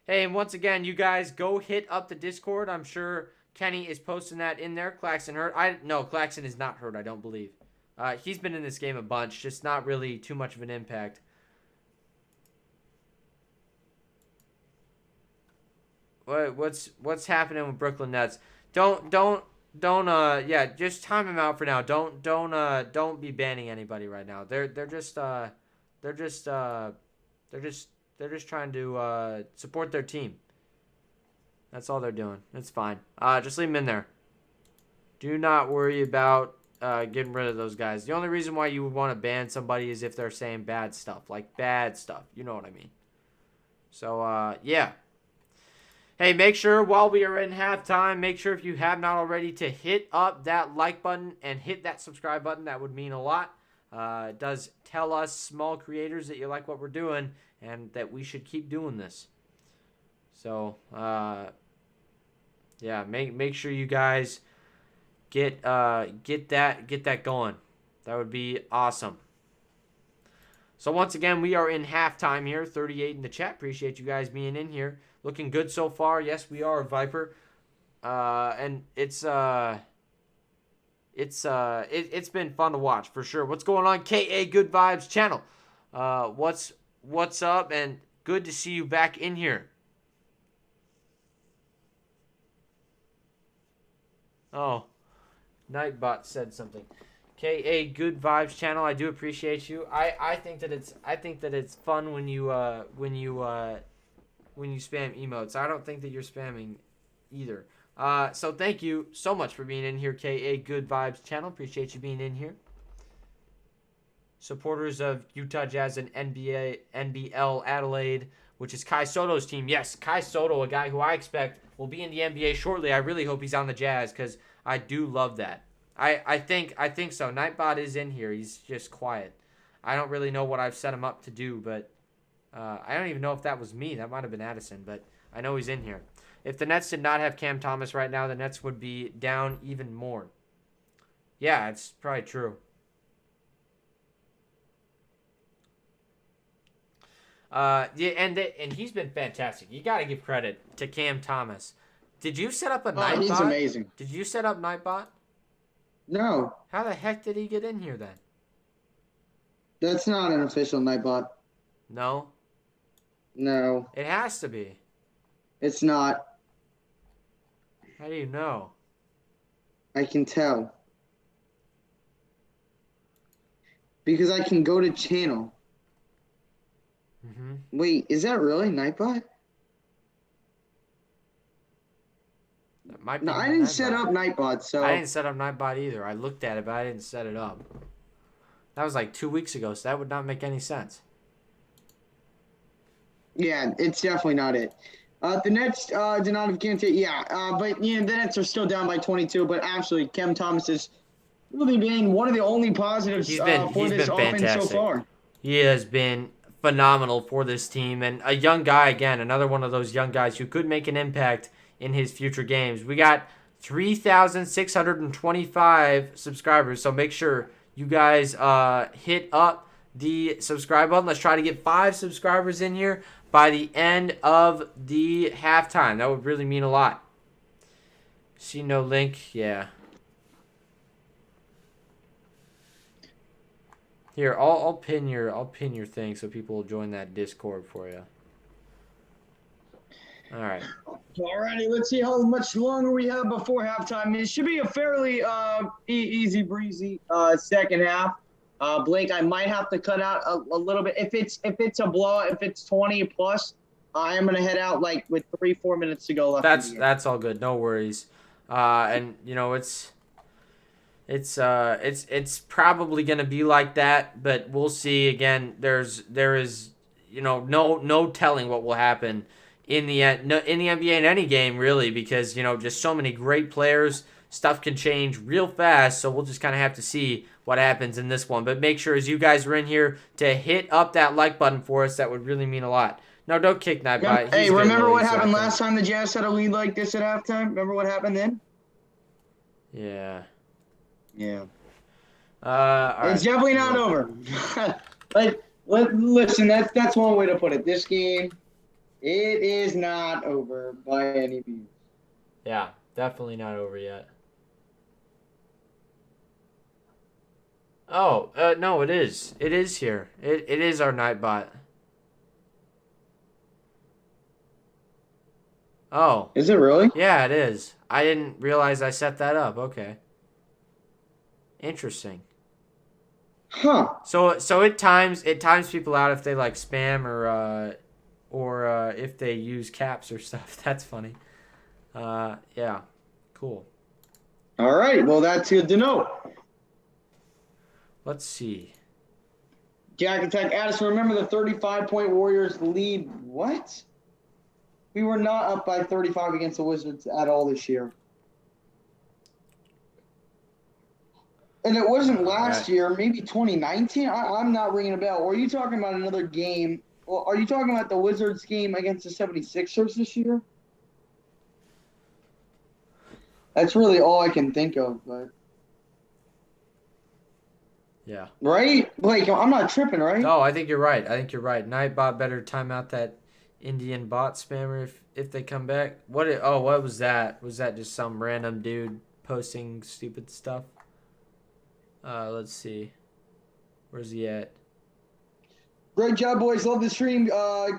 Hey, and once again, you guys go hit up the Discord. I'm sure Kenny is posting that in there. Claxton hurt. No, Claxton is not hurt, I don't believe. He's been in this game a bunch, just not really too much of an impact. What's happening with Brooklyn Nets? Don't just time him out for now. Don't be banning anybody right now. They're just trying to support their team. That's all they're doing. It's fine. Just leave them in there. Do not worry about getting rid of those guys. The only reason why you would want to ban somebody is if they're saying bad stuff. Like bad stuff. You know what I mean. So, yeah. Hey, make sure while we are in halftime, make sure if you have not already to hit up that like button and hit that subscribe button. That would mean a lot. It does tell us small creators that you like what we're doing and that we should keep doing this. So, yeah, make sure you guys get that going. That would be awesome. So once again, we are in halftime here. 38 in the chat. Appreciate you guys being in here. Looking good so far. Yes, we are, Viper. And it's been fun to watch for sure. What's going on, KA Good Vibes channel? What's up? And good to see you back in here. Oh, Nightbot said something. KA Good Vibes channel. I do appreciate you. I think that it's fun when you spam emotes. I don't think that you're spamming either. So thank you so much for being in here, KA Good Vibes channel. Appreciate you being in here. Supporters of Utah Jazz and NBL Adelaide, which is Kai Soto's team. Yes, Kai Soto, a guy who I expect will be in the NBA shortly. I really hope he's on the Jazz because I do love that. I think so. Nightbot is in here. He's just quiet. I don't really know what I've set him up to do, but I don't even know if that was me. That might have been Addison, but I know he's in here. If the Nets did not have Cam Thomas right now, the Nets would be down even more. Yeah, it's probably true. Yeah, and he's been fantastic. You got to give credit to Cam Thomas. Did you set up a Nightbot? He's amazing. Did you set up Nightbot? No. How the heck did he get in here then? That's not an official Nightbot. No? No. It has to be. It's not. How do you know? I can tell. Because I can go to channel. Mm-hmm. Wait, is that really Nightbot? That might be No, I didn't set up Nightbot, so... I didn't set up Nightbot either. I looked at it, but I didn't set it up. That was like 2 weeks ago, so that would not make any sense. Yeah, it's definitely not it. The Nets did not have Kante. Yeah, but the Nets are still down by 22. But actually, Cam Thomas is really been one of the only positives He's for this been offense so fantastic. far. He has been phenomenal for this team, and a young guy again, another one of those young guys who could make an impact in his future games. We got 3,625 subscribers, so make sure you guys hit up the subscribe button. Let's try to get 5 subscribers in here by the end of the halftime. That would really mean a lot. See no link? Yeah. Here, I'll pin your thing so people will join that Discord for you. All right. Alrighty, let's see how much longer we have before halftime. It should be a fairly easy breezy second half. Blake, I might have to cut out a little bit. If it's a blowout, if it's 20 plus, I am gonna head out like with 3-4 minutes to go left. That's all good. No worries. And you know it's probably gonna be like that, but we'll see. Again, there is no telling what will happen in the NBA in any game really, because just so many great players. Stuff can change real fast, so we'll just kind of have to see what happens in this one. But make sure as you guys are in here to hit up that like button for us. That would really mean a lot. No, don't kick Nightbot. Hey, remember what happened last time the Jazz had a lead like this at halftime? Remember what happened then? Yeah. Yeah. It's definitely not over. Listen, that's one way to put it. This game, it is not over by any means. Yeah, definitely not over yet. Oh, no, it is. It is here. It is our Nightbot. Oh. Is it really? Yeah, it is. I didn't realize I set that up. Okay. Interesting. Huh. So it times people out if they like spam or if they use caps or stuff. That's funny. Yeah. Cool. All right. Well, that's good to know. Let's see. Jack Attack Addison, remember the 35-point Warriors lead? What? We were not up by 35 against the Wizards at all this year. And it wasn't last year, maybe 2019. I'm not ringing a bell. Or are you talking about another game? Well, are you talking about the Wizards game against the 76ers this year? That's really all I can think of. But yeah. Right? Blake, I'm not tripping, right? No, I think you're right. Nightbot better time out that Indian bot spammer if they come back. What was that? Was that just some random dude posting stupid stuff? Let's see. Where's he at? Great job, boys. Love the stream.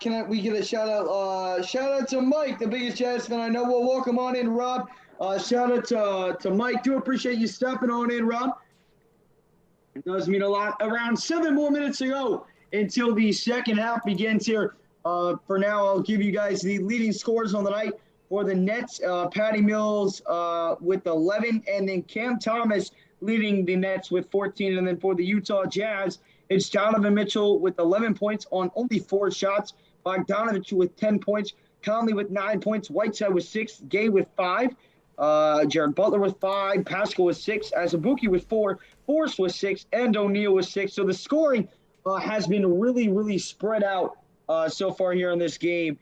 Can we get a shout out? Shout out to Mike, the biggest Jazz fan I know. Well, welcome on in, Rob. Shout out to Mike. Do appreciate you stepping on in, Rob. It does mean a lot. Around 7 more minutes to go until the second half begins here. For now, I'll give you guys the leading scores on the night. For the Nets, Patty Mills with 11, and then Cam Thomas leading the Nets with 14. And then for the Utah Jazz, it's Donovan Mitchell with 11 points on only 4 shots. Bogdanovich with 10 points. Conley with 9 points. Whiteside with 6. Gay with 5. Jared Butler with 5. Pascal with 6. Azubuike with 4. Forrest with 6. And O'Neal with 6. So the scoring has been really, really spread out so far here in this game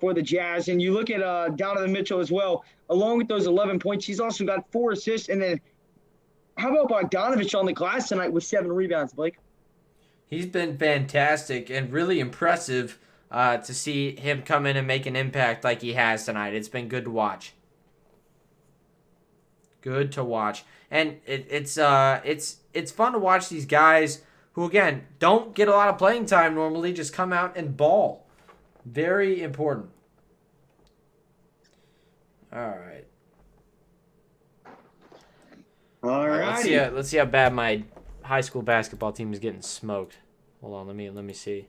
for the Jazz. And you look at Donovan Mitchell as well. Along with those 11 points, he's also got 4 assists. And then how about Bogdanovich on the glass tonight with 7 rebounds, Blake? He's been fantastic and really impressive to see him come in and make an impact like he has tonight. It's been good to watch. Good to watch. And it's fun to watch these guys who, again, don't get a lot of playing time normally, just come out and ball. Very important. All right. All right. Let's see how bad my high school basketball team is getting smoked. Hold on, let me see.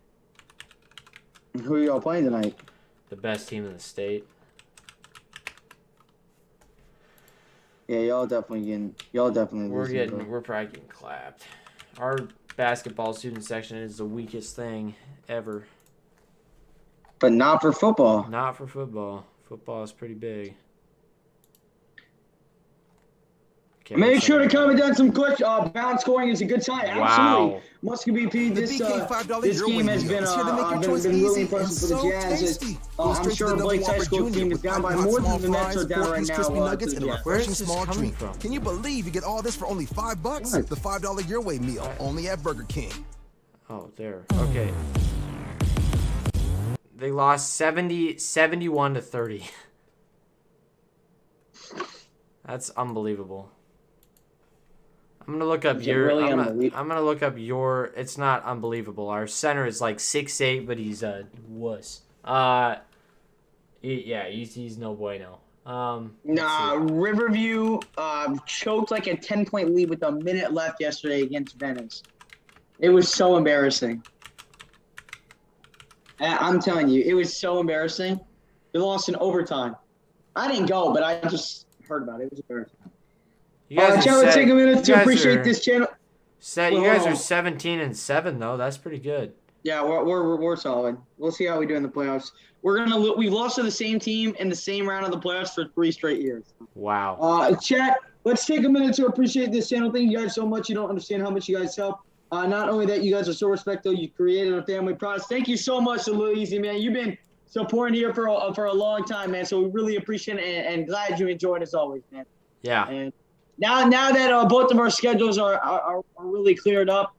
Who are y'all playing tonight? The best team in the state. Yeah, y'all definitely losing. We're probably getting clapped. Our basketball student section is the weakest thing ever. But not for football. Not for football. Football is pretty big. Okay. Make sure to comment down some quick. Balance scoring is a good sign. Wow. Absolutely. Muskie BP, this game has been really impressive for the Jazz. I'm sure Blake's high school team is down by more than the Nets are down right now. Where is this coming from? Can you believe you get all this for only $5? What? The $5 Your Way meal, only at Burger King. Oh, there. Okay. They lost 71 to 30. That's unbelievable. I'm gonna look up your. really I'm unbelievable? gonna look up your. It's not unbelievable. Our center is like 6'8", but he's a wuss. Yeah, he's no bueno. Nah, Riverview choked like a 10-point lead with a minute left yesterday against Venice. It was so embarrassing. I'm telling you, it was so embarrassing. They lost in overtime. I didn't go, but I just heard about it. It was embarrassing. You guys Chad, let's take a minute to appreciate this channel. You guys are 17-7 though. That's pretty good. Yeah, we're solid. We'll see how we do in the playoffs. We've lost to the same team in the same round of the playoffs for 3 straight years. Wow. Chat, let's take a minute to appreciate this channel. Thank you guys so much. You don't understand how much you guys help. Not only that, you guys are so respectful. You created a family process. Thank you so much, a little easy, man. You've been supporting here for a long time, man. So we really appreciate it and glad you enjoyed as always, man. Yeah. And now that both of our schedules are really cleared up,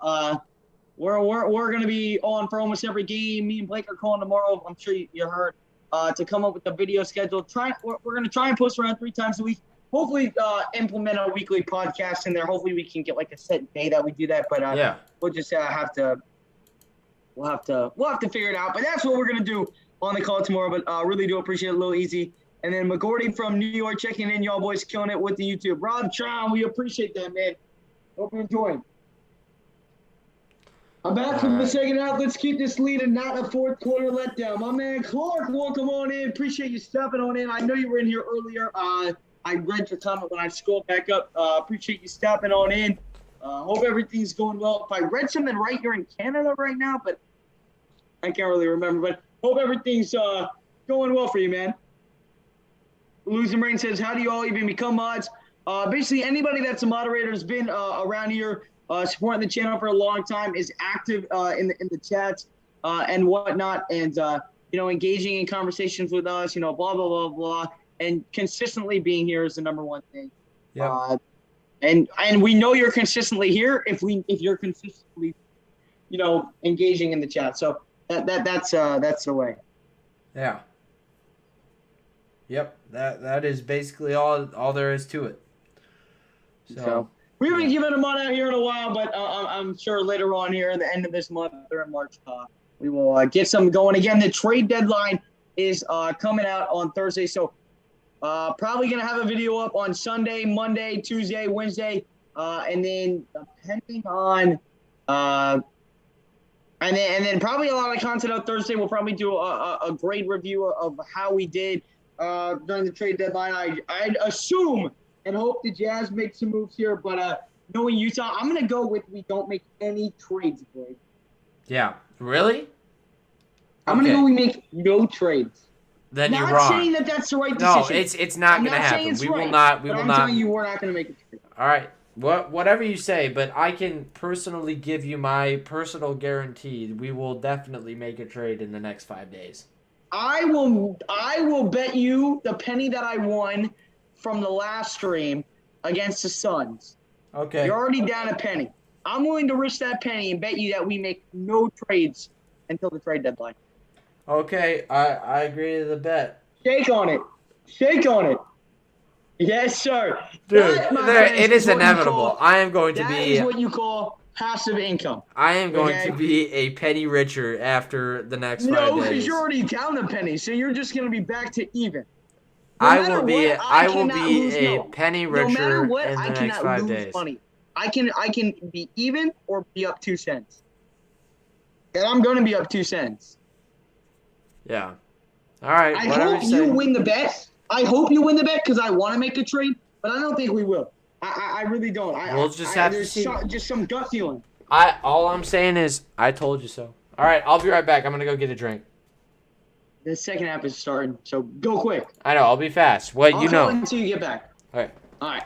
we're gonna be on for almost every game. Me and Blake are calling tomorrow. I'm sure you heard to come up with a video schedule. We're gonna try and post around 3 times a week. Hopefully, implement a weekly podcast in there. Hopefully, we can get like a set day that we do that. But yeah, we'll just we'll have to figure it out. But that's what we're gonna do on the call tomorrow. But really do appreciate it, a little easy. And then McGordy from New York checking in. Y'all boys killing it with the YouTube. Rob Tron, we appreciate that, man. Hope you enjoyed. I'm back from the second half. Let's keep this lead and not a fourth quarter letdown. My man Clark, welcome on in. Appreciate you stepping on in. I know you were in here earlier. I read your comment when I scrolled back up. Appreciate you stepping on in. Hope everything's going well. If I read something right, you're in Canada right now, but I can't really remember. But hope everything's going well for you, man. Losing Brain says, how do you all even become mods? Basically, anybody that's a moderator has been around here supporting the channel for a long time, is active in the chats and whatnot, and engaging in conversations with us, blah blah blah blah, and consistently being here is the number one thing. Yeah. And we know you're consistently here if you're consistently, engaging in the chat. So that's the way. Yeah. Yep. That is basically all there is to it. So we haven't given a month out here in a while, but I'm sure later on here at the end of this month or in March, we will get some going. Again, the trade deadline is coming out on Thursday, so probably going to have a video up on Sunday, Monday, Tuesday, Wednesday, and then depending on and then probably a lot of content on Thursday. We'll probably do a grade review of how we did during the trade deadline. I'd assume and hope the Jazz make some moves here, but knowing Utah, I'm going to go with we don't make any trades, boys. Yeah. Really? I'm going to go we make no trades. Then you're not wrong. saying that that's the right decision. No, it's not going to happen. We will not. I'm telling you, we're not going to make a trade. All right. Whatever you say, but I can personally give you my personal guarantee. We will definitely make a trade in the next 5 days. I will bet you the penny that I won from the last stream against the Suns. Okay. You're already down a penny. I'm willing to risk that penny and bet you that we make no trades until the trade deadline. Okay, I agree to the bet. Shake on it. Shake on it. Yes, sir. Dude, it is inevitable. I am going to be... That is what you call passive income. I am going to be a penny richer after the next 5 days. No, because you're already down a penny, so you're just going to be back to even. I will be a penny richer in the next 5 days. Money. I can be even or be up 2 cents. And I'm going to be up 2 cents. Yeah. All right. I hope you win the bet. I hope you win the bet because I want to make a trade, but I don't think we will. I really don't. We'll just have to see. Just some gut feeling. All I'm saying is I told you so. All right. I'll be right back. I'm going to go get a drink. The second half is starting, so go quick. I know. I'll be fast. What you know? Until you get back. All right. All right.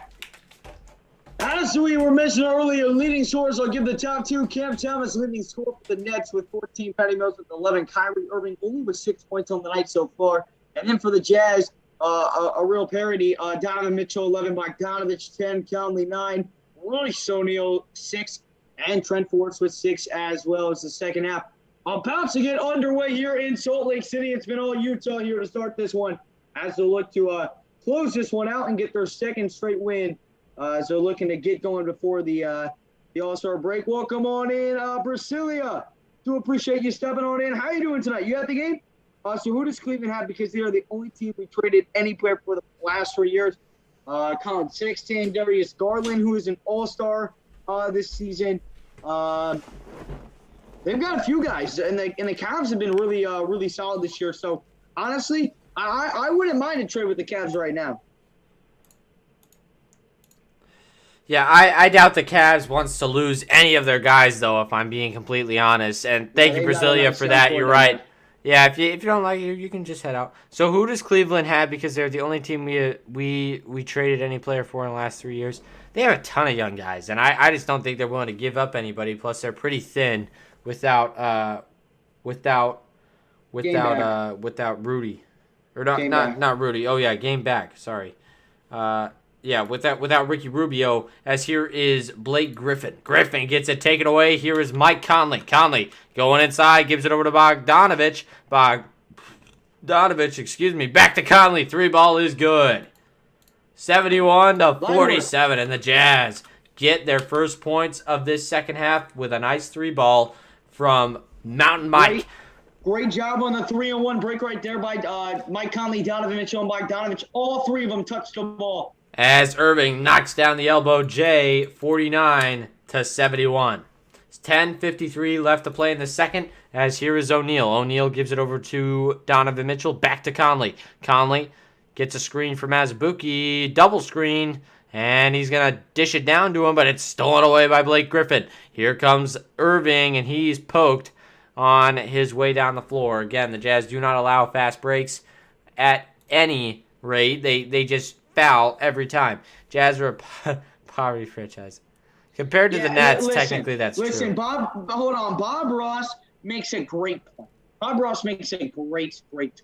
As we were mentioning earlier, leading scorers, I'll give the top two. Cam Thomas leading scorer for the Nets with 14, Patty Mills with 11, Kyrie Irving only with 6 points on the night so far. And then for the Jazz, a real parody, Donovan Mitchell 11, Bogdanovich 10, Conley 9, Royce O'Neal 6, and Trent Forrest with 6 as well as the second half. About to get underway here in Salt Lake City. It's been all Utah here to start this one as they look to close this one out and get their second straight win. As they're looking to get going before the All-Star break. Welcome on in, Brasilia. Do appreciate you stepping on in. How are you doing tonight? You at the game? So who does Cleveland have? Because they are the only team we traded any player for the last 3 years. Colin Sexton, Darius Garland, who is an all-star this season. They've got a few guys, and the Cavs have been really solid this year. So, honestly, I wouldn't mind a trade with the Cavs right now. Yeah, I doubt the Cavs wants to lose any of their guys, though, if I'm being completely honest. And thank you, Brasilia, for that. You're right. Yeah, if you don't like it, you can just head out. So who does Cleveland have? Because they're the only team we traded any player for in the last 3 years. They have a ton of young guys, and I just don't think they're willing to give up anybody. Plus, they're pretty thin without Rudy, or not Rudy. Oh yeah, game back. Sorry. Yeah, without Ricky Rubio, as here is Blake Griffin. Griffin gets it taken away. Here is Mike Conley. Conley going inside, gives it over to Bogdanovich. Back to Conley. 3-ball is good. 71-47, and the Jazz get their first points of this second half with a nice 3-ball from Mountain Mike. Great job on the 3-on-1 break right there by Mike Conley, Donovan Mitchell, and Bogdanovich. All three of them touched the ball. As Irving knocks down the elbow J, 49-71. It's 10:53 left to play in the second, as here is O'Neal. O'Neal gives it over to Donovan Mitchell, back to Conley. Conley gets a screen from Azubuike, double screen, and he's going to dish it down to him, but it's stolen away by Blake Griffin. Here comes Irving, and he's poked on his way down the floor. Again, the Jazz do not allow fast breaks at any rate. They just foul every time. Jazz are a poverty franchise. Compared to the Nets, technically that's true. Listen, Bob Ross makes a great point. Bob Ross makes a great point.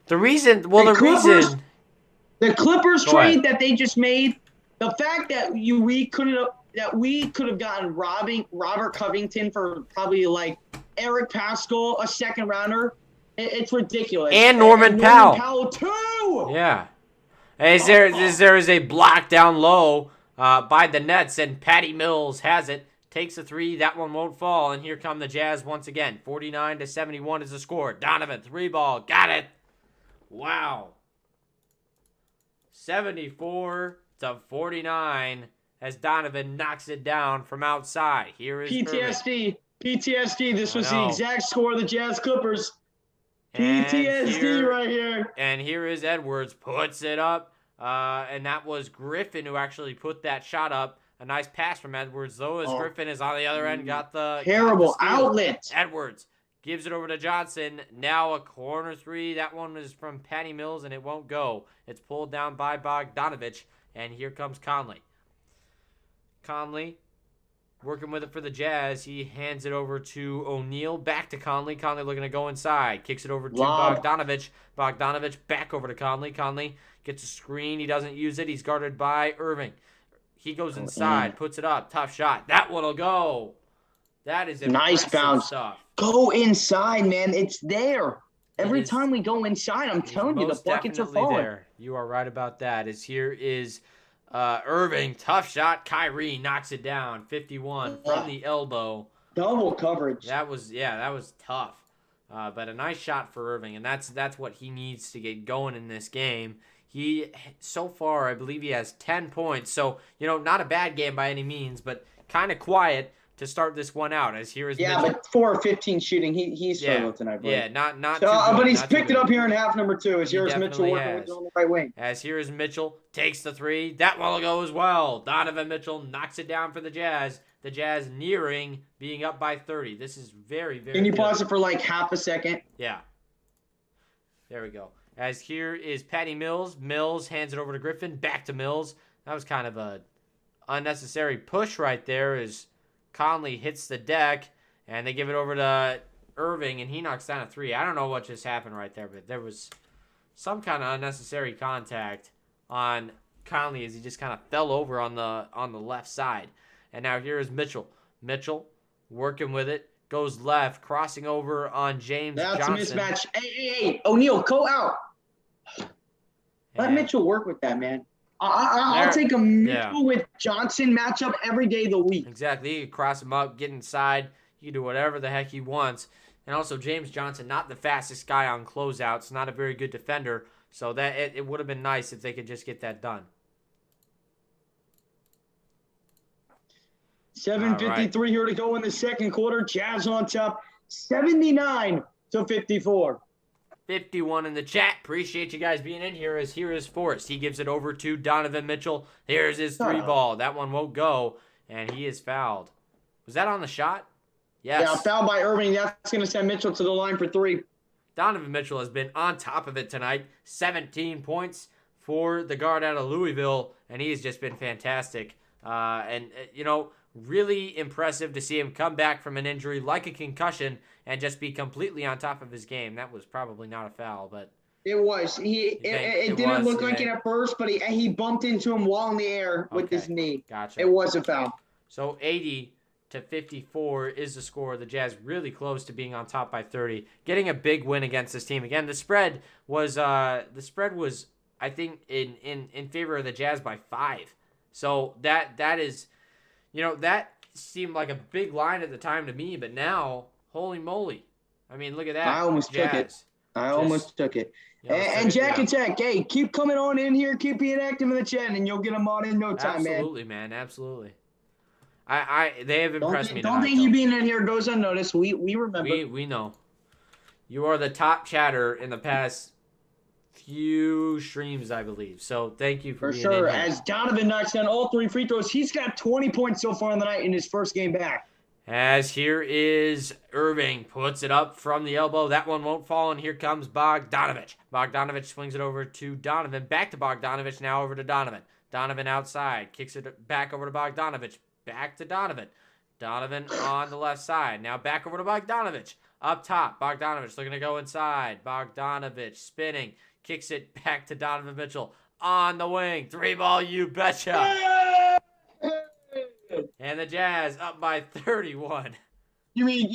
The reason the Clippers trade that they just made, the fact that we could have gotten Robert Covington for probably like Eric Paschall, a second rounder, it's ridiculous. And Norman Powell. Powell too. Yeah. There is a block down low by the Nets, and Patty Mills has it. Takes a three. That one won't fall. And here come the Jazz once again. 49-71 is the score. Donovan, 3-ball. Got it. Wow. 74-49 as Donovan knocks it down from outside. Here is PTSD. Irving. PTSD. This was the exact score of the Jazz Clippers. PTSD right here. And here is Edwards. Puts it up. And that was Griffin who actually put that shot up. A nice pass from Edwards, though, as Griffin is on the other end. Got the outlet. Edwards gives it over to Johnson. Now a corner three. That one is from Patty Mills, and it won't go. It's pulled down by Bogdanovich. And here comes Conley. Conley working with it for the Jazz. He hands it over to O'Neal. Back to Conley. Conley looking to go inside. Kicks it over to Bogdanovich. Bogdanovich back over to Conley. Conley gets a screen. He doesn't use it. He's guarded by Irving. He goes inside. Puts it up. Tough shot. That one'll go. That is nice bounce. Stuff. Go inside, man. It's there. Every time we go inside, I'm telling you, the buckets are falling. There. You are right about that. As here is Irving, tough shot. Kyrie knocks it down. 51 from the elbow. Double coverage. That was tough. But a nice shot for Irving, and that's what he needs to get going in this game. He, so far, I believe he has 10 points. So, not a bad game by any means, but kind of quiet to start this one out. As here is Mitchell. But 4 of 15 shooting. He's struggled tonight, bro. Yeah, not too good. But he's picked it up here in half number 2. As here is Mitchell working with it on the right wing. As here is Mitchell, takes the three. That one will go as well. Donovan Mitchell knocks it down for the Jazz. The Jazz nearing being up by 30. This is very, very Can you good. pause it for like half a second? Yeah. There we go. As here is Patty Mills. Mills hands it over to Griffin. Back to Mills. That was kind of a unnecessary push right there as Conley hits the deck, and they give it over to Irving, and he knocks down a three. I don't know what just happened right there, but there was some kind of unnecessary contact on Conley as he just kind of fell over on the left side. And now here is Mitchell. Mitchell working with it, goes left, crossing over on James Johnson. That's a mismatch. Hey, O'Neal, go out. Let Mitchell work with that, man. I'll take a Mitchell with Johnson matchup every day of the week. Exactly. He can cross him up, get inside. He can do whatever the heck he wants. And also James Johnson, not the fastest guy on closeouts, not a very good defender. So that it would have been nice if they could just get that done. 7:53 here to go in the second quarter. Jazz on top, 79-54. 51 in the chat. Appreciate you guys being in here. As here is Forrest. He gives it over to Donovan Mitchell. Here's his three ball. That one won't go, and he is fouled. Was that on the shot? Yes. Yeah, fouled by Irving. That's going to send Mitchell to the line for three. Donovan Mitchell has been on top of it tonight. 17 points for the guard out of Louisville, and he's just been fantastic. Really impressive to see him come back from an injury like a concussion and just be completely on top of his game. That was probably not a foul, but it was. It didn't look like it at first, but he bumped into him while in the air with his knee. Gotcha. It was a foul. So 80-54 is the score. The Jazz really close to being on top by 30, getting a big win against this team. Again, the spread was I think in favor of the Jazz by 5. So that is. That seemed like a big line at the time to me, but now, holy moly. I mean, look at that. I almost took it. And Jack and Tech, hey, keep coming on in here. Keep being active in the chat, and you'll get them on in no time, man. Absolutely, man. Absolutely. They have impressed me. Don't think you being in here goes unnoticed. We remember. We know. You are the top chatter in the past few streams, I believe. So thank you for being sure. in here. As Donovan knocks down all 3 free throws, he's got 20 points so far in the night in his first game back. As here is Irving, puts it up from the elbow. That one won't fall, and here comes Bogdanovich. Bogdanovich swings it over to Donovan. Back to Bogdanovich, now over to Donovan. Donovan outside, kicks it back over to Bogdanovich. Back to Donovan. Donovan on the left side. Now back over to Bogdanovich. Up top, Bogdanovich looking to go inside. Bogdanovich spinning. Kicks it back to Donovan Mitchell on the wing. 3-ball, you betcha. And the Jazz up by 31. You mean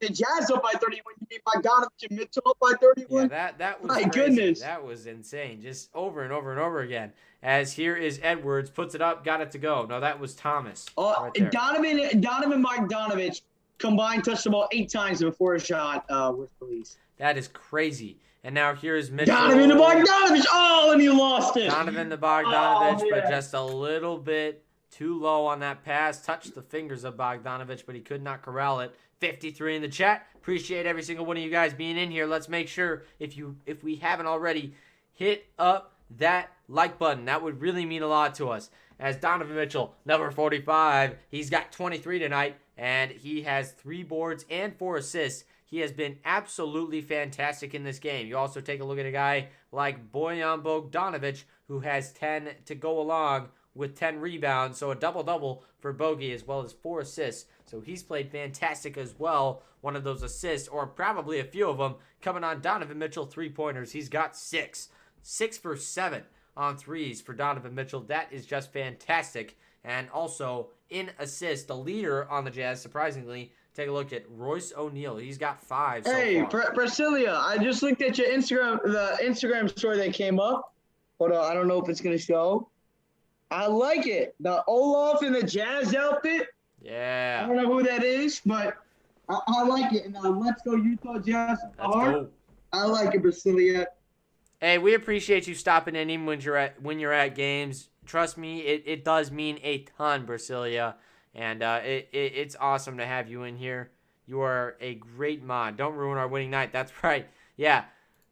the Jazz up by 31? You mean Bogdanovich and Mitchell up by 31? Yeah, that was my crazy. Goodness. That was insane. Just over and over and over again. As here is Edwards, puts it up, got it to go. No, that was Thomas. Right there. Donovan Bogdanovich combined touched the ball 8 times before a shot was released. That is crazy. And now here's Mitchell. Donovan to Bogdanovich. Oh, and he lost it. Donovan to Bogdanovich, but just a little bit too low on that pass. Touched the fingers of Bogdanovich, but he could not corral it. 53 in the chat. Appreciate every single one of you guys being in here. Let's make sure, if we haven't already, hit up that like button. That would really mean a lot to us. As Donovan Mitchell, number 45, he's got 23 tonight, and he has 3 boards and 4 assists. He has been absolutely fantastic in this game. You also take a look at a guy like Bojan Bogdanovic, who has 10 to go along with 10 rebounds. So a double-double for Bogey as well as 4 assists. So he's played fantastic as well. One of those assists, or probably a few of them, coming on Donovan Mitchell 3-pointers. He's got 6. 6 for 7 on threes for Donovan Mitchell. That is just fantastic. And also in assists, the leader on the Jazz, surprisingly, take a look at Royce O'Neal. He's got 5 so far. Hey, Priscilla, I just looked at your the Instagram story that came up. But I don't know if it's going to show. I like it. The Olaf in the Jazz outfit. Yeah. I don't know who that is, but I like it. And let's go Utah Jazz. Let's go. I like it, Priscilla. Hey, we appreciate you stopping in even when you're at games. Trust me, it does mean a ton, Brasilia. And it's awesome to have you in here. You are a great mod. Don't ruin our winning night. That's right. Yeah,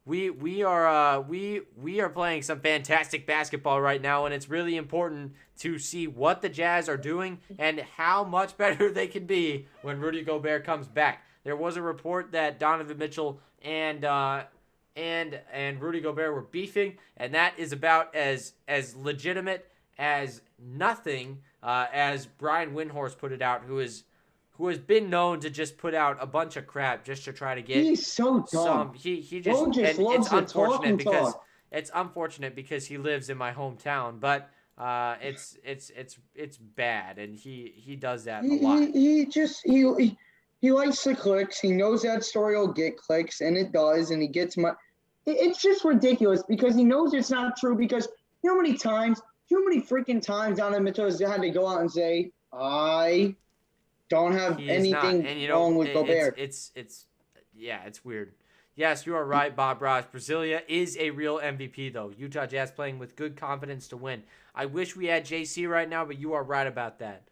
we are playing some fantastic basketball right now, and it's really important to see what the Jazz are doing and how much better they can be when Rudy Gobert comes back. There was a report that Donovan Mitchell and Rudy Gobert were beefing, and that is about as legitimate as nothing, as Brian Windhorst put it out, who has been known to just put out a bunch of crap just to try to get He's so dumb. some. He just, Bo just and loves it's to unfortunate talk and because talk. it's unfortunate because he lives in my hometown, but it's bad, and he does that a lot. He likes the clicks. He knows that story will get clicks, and it does, and he gets my. It's just ridiculous because he knows it's not true. Because you know how many freaking times Donovan Mitchell has had to go out and say, "I don't have anything wrong with Gobert." It's weird. Yes, you are right, Bob Ross. Brasilia is a real MVP, though. Utah Jazz playing with good confidence to win. I wish we had JC right now, but you are right about that.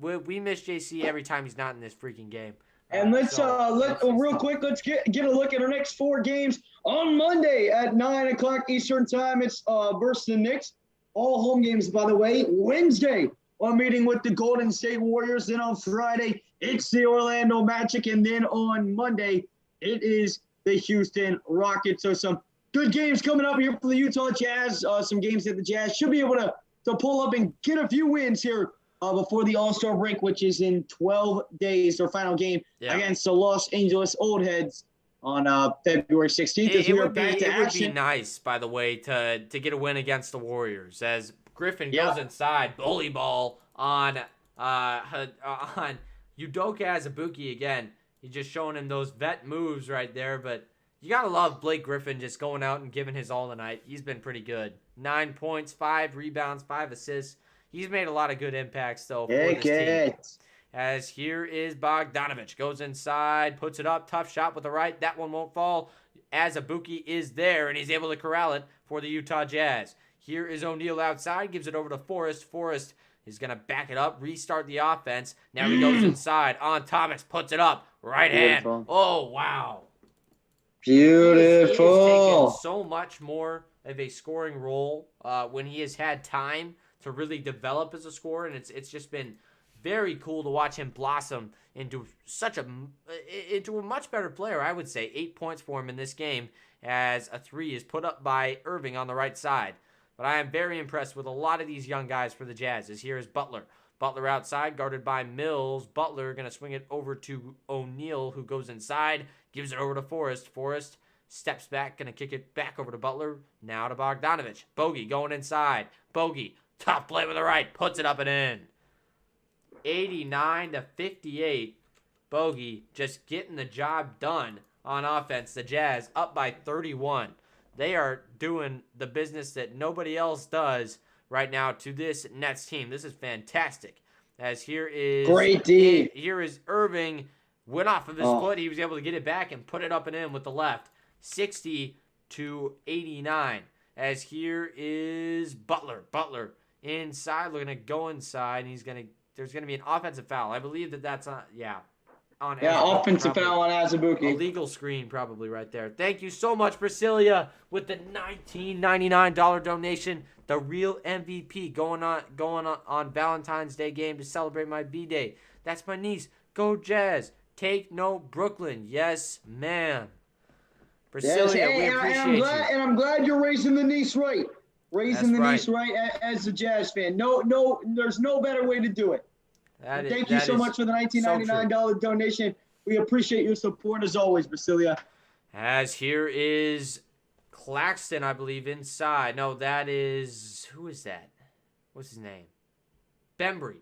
We miss JC every time he's not in this freaking game. And let's real quick. Let's get a look at our next 4 games on Monday at 9:00 Eastern time. It's versus the Knicks. All home games, by the way. Wednesday, we're meeting with the Golden State Warriors. Then on Friday, it's the Orlando Magic, and then on Monday, it is the Houston Rockets. So some good games coming up here for the Utah Jazz. Some games that the Jazz should be able to pull up and get a few wins here before the All-Star break, which is in 12 days, their final game against the Los Angeles Old Heads on February 16th. It would be nice, by the way, to get a win against the Warriors as Griffin goes inside, bully ball on Udoka Azubuike again. He's just showing him those vet moves right there, but you got to love Blake Griffin just going out and giving his all tonight. He's been pretty good. 9 points, 5 rebounds, 5 assists. He's made a lot of good impacts, though, for this team. As here is Bogdanovich. Goes inside, puts it up. Tough shot with the right. That one won't fall. Azubuike is there, and he's able to corral it for the Utah Jazz. Here is O'Neal outside. Gives it over to Forrest. Forrest is going to back it up, restart the offense. Now he goes inside on Thomas. Puts it up. Right hand. Oh, wow. Beautiful. He has taken so much more of a scoring role when he has had time to really develop as a scorer, and it's just been very cool to watch him blossom into a much better player, I would say. 8 points for him in this game as a 3 is put up by Irving on the right side. But I am very impressed with a lot of these young guys for the Jazz. As here is Butler. Butler outside, guarded by Mills. Butler going to swing it over to O'Neal, who goes inside, gives it over to Forrest. Forrest steps back, going to kick it back over to Butler. Now to Bogdanovich. Bogey going inside. Bogey, tough play with the right, puts it up and in. 89-58. Bogey just getting the job done on offense. The Jazz up by 31. They are doing the business that nobody else does right now to this Nets team. This is fantastic. As here is great D. Here is Irving. Went off of his foot. He was able to get it back and put it up and in with the left. 60-89. As here is Butler. Butler inside, looking to go inside. And there's gonna be an offensive foul. I believe that's on. Offensive foul on Azubuike. A legal screen probably right there. Thank you so much, Brasilia, with the $19.99 donation. The real MVP going on Valentine's Day game to celebrate my B-Day. That's my niece. Go Jazz. Take no Brooklyn. Yes, ma'am. Brasilia, we appreciate you. And I'm glad you're raising the niece right. Niece right as a Jazz fan. No, there's no better way to do it. Thank you so much for the $19.99 donation. We appreciate your support as always, Brasilia. As here is Claxton, I believe, inside. No, that is... Who is that? What's his name? Bembry,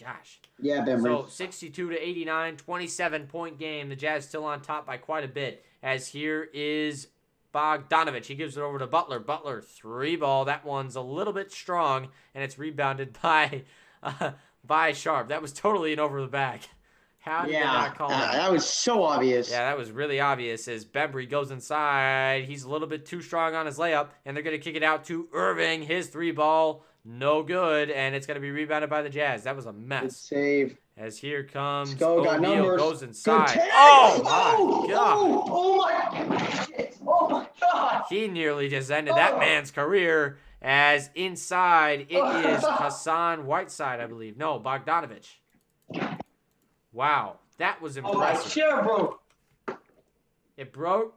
gosh. Yeah, Bembry. So 62-89, 27-point game. The Jazz still on top by quite a bit. As here is Bogdanovich. He gives it over to Butler. Butler, 3-ball. That one's a little bit strong, and it's rebounded by Sharp. That was totally an over the back. How did they not call that? That was so obvious. Yeah, that was really obvious as Bembry goes inside. He's a little bit too strong on his layup, and they're going to kick it out to Irving. His 3-ball, no good, and it's going to be rebounded by the Jazz. That was a mess. Good save. As here comes O'Neal, goes inside. Oh, my God. Oh, my God. He nearly just ended that man's career. As inside, it is Hassan Whiteside, I believe. No, Bogdanovich. Wow, that was impressive. Oh, my chair broke. It broke?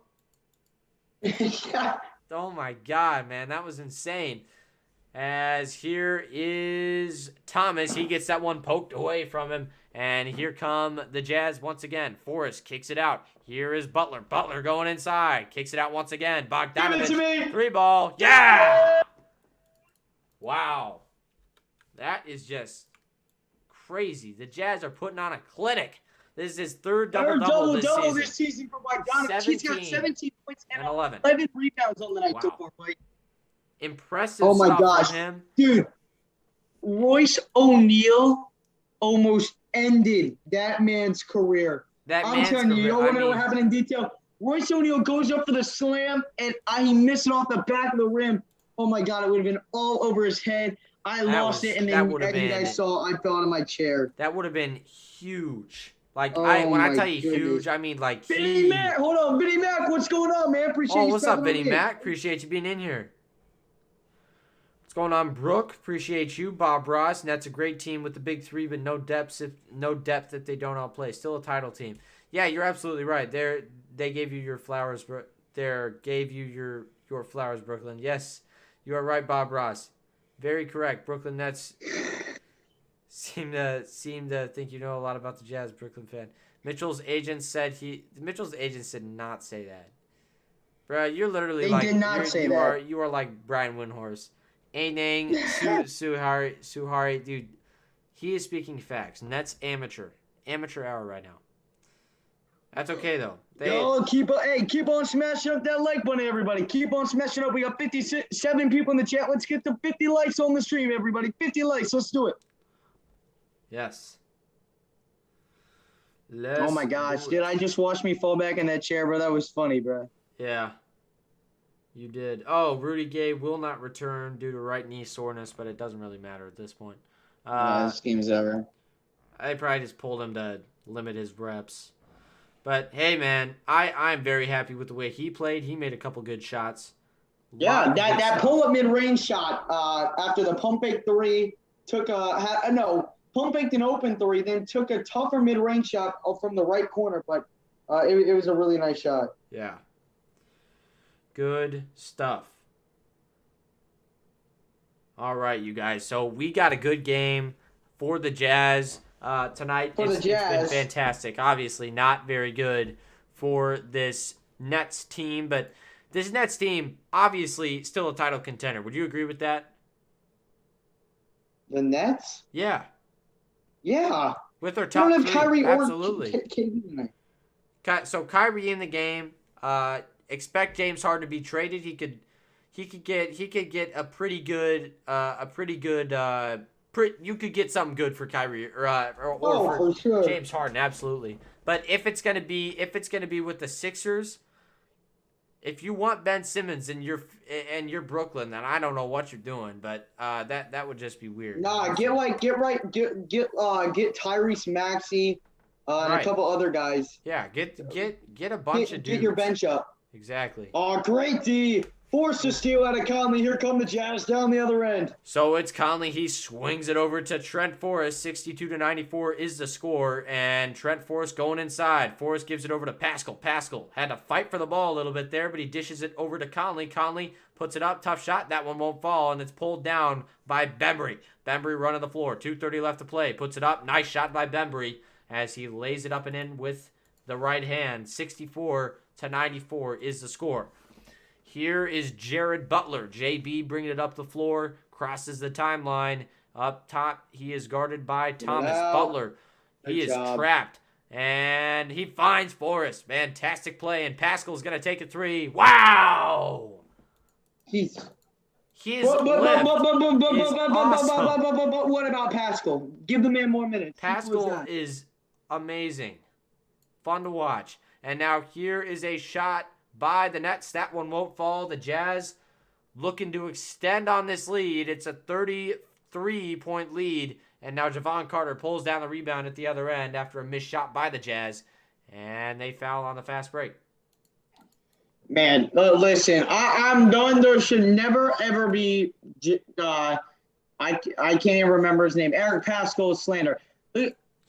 Yeah. Oh, my God, man. That was insane. As here is Thomas. He gets that one poked away from him. And here come the Jazz once again. Forrest kicks it out. Here is Butler. Butler going inside. Kicks it out once again. Bogdanovich. Give it to me. 3-ball. Yeah! Wow. That is just crazy. The Jazz are putting on a clinic. This is his third double-double this season for Bogdanovich. He's got 17 points and 11 rebounds on the night so far, right? Impressive Oh my stuff gosh, from him. dude! Royce O'Neal almost ended that man's career. I'm telling you, you don't want to know what happened in detail. Royce O'Neal goes up for the slam, and he missed it off the back of the rim. Oh my God, it would have been all over his head. I lost it, and then as you guys saw, I fell out of my chair. That would have been huge. Like when I tell you huge, I mean like Vinny Mac, hold on, Vinny Mac, what's going on, man? Appreciate you. What's up, Vinny Mac? Appreciate you being in here. What's going on, Brooke? Appreciate you, Bob Ross. And that's a great team with the big three, but no depth if they don't all play. Still a title team. Yeah, you're absolutely right. They gave you your flowers. Gave you your flowers, Brooklyn. Yes, you are right, Bob Ross. Very correct. Brooklyn Nets seem to think you know a lot about the Jazz, Brooklyn fan. Mitchell's agent did not say that. Bro, you're literally you are like Brian Windhorst. Ainang Suhari, dude, he is speaking facts. Nets amateur hour right now. That's okay though. Keep on smashing up that like button, everybody. Keep on smashing up. We got 57 people in the chat. Let's get to 50 likes on the stream, everybody. 50 likes. Let's do it. Yes. Oh my gosh, dude! I just watched me fall back in that chair, bro. That was funny, bro. Yeah. You did. Oh, Rudy Gay will not return due to right knee soreness, but it doesn't really matter at this point. This game's over. I probably just pulled him to limit his reps. But, hey, man, I'm very happy with the way he played. He made a couple good shots. Yeah, that pull-up mid-range shot after the pump fake three pump faked an open three, then took a tougher mid-range shot from the right corner, but it was a really nice shot. Yeah. Good stuff. All right, you guys. So we got a good game for the Jazz tonight. It's been fantastic. Obviously, not very good for this Nets team, but this Nets team, obviously, still a title contender. Would you agree with that? The Nets? Yeah. Yeah. With their top three. Kyrie absolutely. So Kyrie in the game. Expect James Harden to be traded. He could get a pretty good you could get something good for Kyrie or for sure. James Harden, absolutely. But if it's gonna be with the Sixers, if you want Ben Simmons and you're Brooklyn, then I don't know what you're doing. But that would just be weird. Nah, get Tyrese Maxey and a couple other guys. Yeah, get a bunch of dudes. Get your bench up. Exactly. Oh, great D. Forced to steal out of Conley. Here come the Jazz down the other end. So it's Conley. He swings it over to Trent Forrest. 62-94 is the score. And Trent Forrest going inside. Forrest gives it over to Pascal. Pascal had to fight for the ball a little bit there, but he dishes it over to Conley. Conley puts it up. Tough shot. That one won't fall, and it's pulled down by Bembry. Bembry running the floor. 2:30 left to play. Puts it up. Nice shot by Bembry as he lays it up and in with the right hand. 64-94 is the score. Here is Jared Butler. JB bringing it up the floor, crosses the timeline. Up top, he is guarded by Thomas. Butler. He is trapped, and he finds Forrest. Fantastic play, and Pascal's going to take a three. Wow! His lift is awesome. What about Pascal? Give the man more minutes. Pascal is amazing. Fun to watch. And now here is a shot by the Nets. That one won't fall. The Jazz looking to extend on this lead. It's a 33-point lead. And now Javon Carter pulls down the rebound at the other end after a missed shot by the Jazz. And they foul on the fast break. Man, listen, I'm done. There should never, ever be I can't even remember his name. Eric Pascal's slander.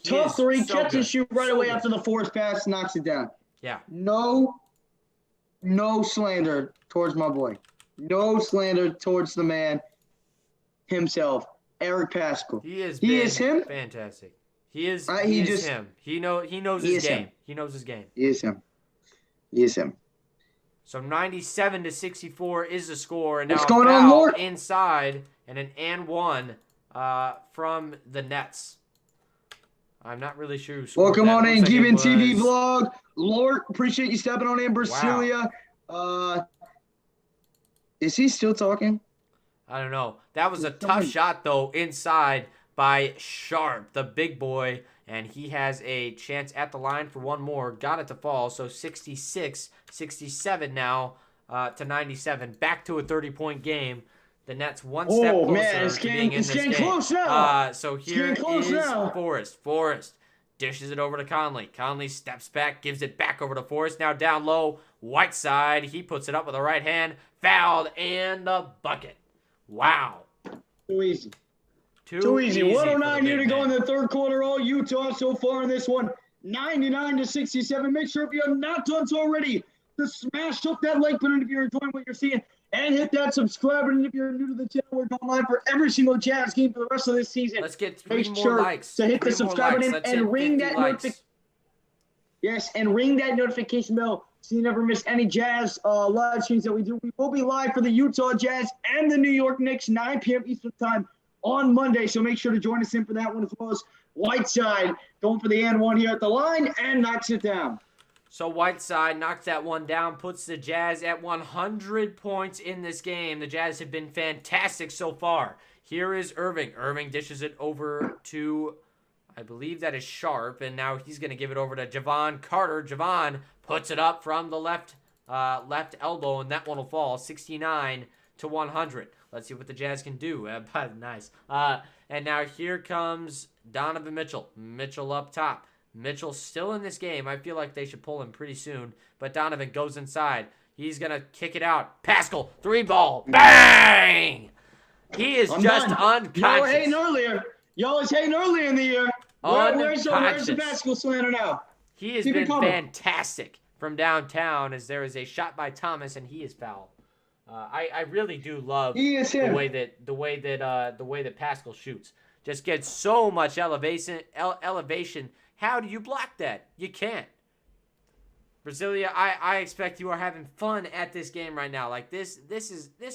Tough three, catch and shoot right away after the forced pass, knocks it down. Yeah. No slander towards my boy. No slander towards the man. himself, Eric Paschal. He is him. fantastic. He is him. He knows his game. He knows his game. He is him. He is him. So 97-64 is the score, and now What's a going on, foul Lord? inside and an and one from the Nets. I'm not really sure who scored Welcome that. on Looks in, like Given it TV was- vlog. Lord, appreciate you stepping on in, Brasilia. Is he still talking? I don't know. That was a tough shot, though, inside by Sharp, the big boy, and he has a chance at the line for one more. Got it to fall, so 66-67 now to 97. Back to a 30-point game. The Nets one step closer man, it's to being in this getting game. close now. So It's here getting close is now. Forrest dishes it over to Conley. Conley steps back, gives it back over to Forrest. Now down low, Whiteside. He puts it up with the right hand. Fouled, and the bucket. Wow. Too easy. Too easy. 109 here to go in man. the third quarter. All Utah so far in this one. 99-67. Make sure if you have not done so already to smash up that like button if you're enjoying what you're seeing. And hit that subscribe button if you're new to the channel. We're going live for every single Jazz game for the rest of this season. Let's get three Make more sure likes. to hit the Three more subscribe likes. button Let's and hit ring 50 that likes. notification. Yes, and ring that notification bell so you never miss any Jazz live streams that we do. We will be live for the Utah Jazz and the New York Knicks, 9 p.m. Eastern Time on Monday. So make sure to join us in for that one as well as Whiteside going for the and one here at the line and knocks it down. So Whiteside knocks that one down, puts the Jazz at 100 points in this game. The Jazz have been fantastic so far. Here is Irving. Irving dishes it over to, I believe that is Sharp, and now he's going to give it over to Javon Carter. Javon puts it up from the left elbow, and that one will fall 69-100. Let's see what the Jazz can do. Nice. And now here comes Donovan Mitchell. Mitchell up top. Mitchell still in this game. I feel like they should pull him pretty soon. But Donovan goes inside. He's going to kick it out. Paschal, 3-ball. Bang! He is just unconscious. Y'all was hating earlier in the year. Where's the Paschal slander now? He has Keep it been coming. fantastic from downtown as there is a shot by Thomas and he is fouled. I really do love the way that Paschal shoots. Just gets so much elevation. How do you block that? You can't. Brasilia, I expect you are having fun at this game right now. Like this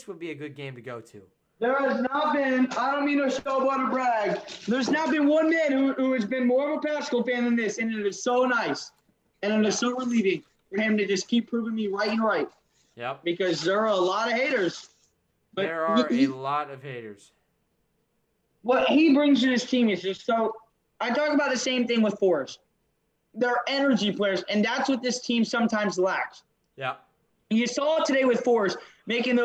would be a good game to go to. There has not been, I don't mean to showboat or brag, there's not been one man who has been more of a Paschal fan than this, and it is so nice. And it is so relieving for him to just keep proving me right and right. Yep. Because there are a lot of haters. But There are a lot of haters. What he brings to his team is just so. I talk about the same thing with Forrest. They're energy players, and that's what this team sometimes lacks. Yeah. You saw it today with Forrest making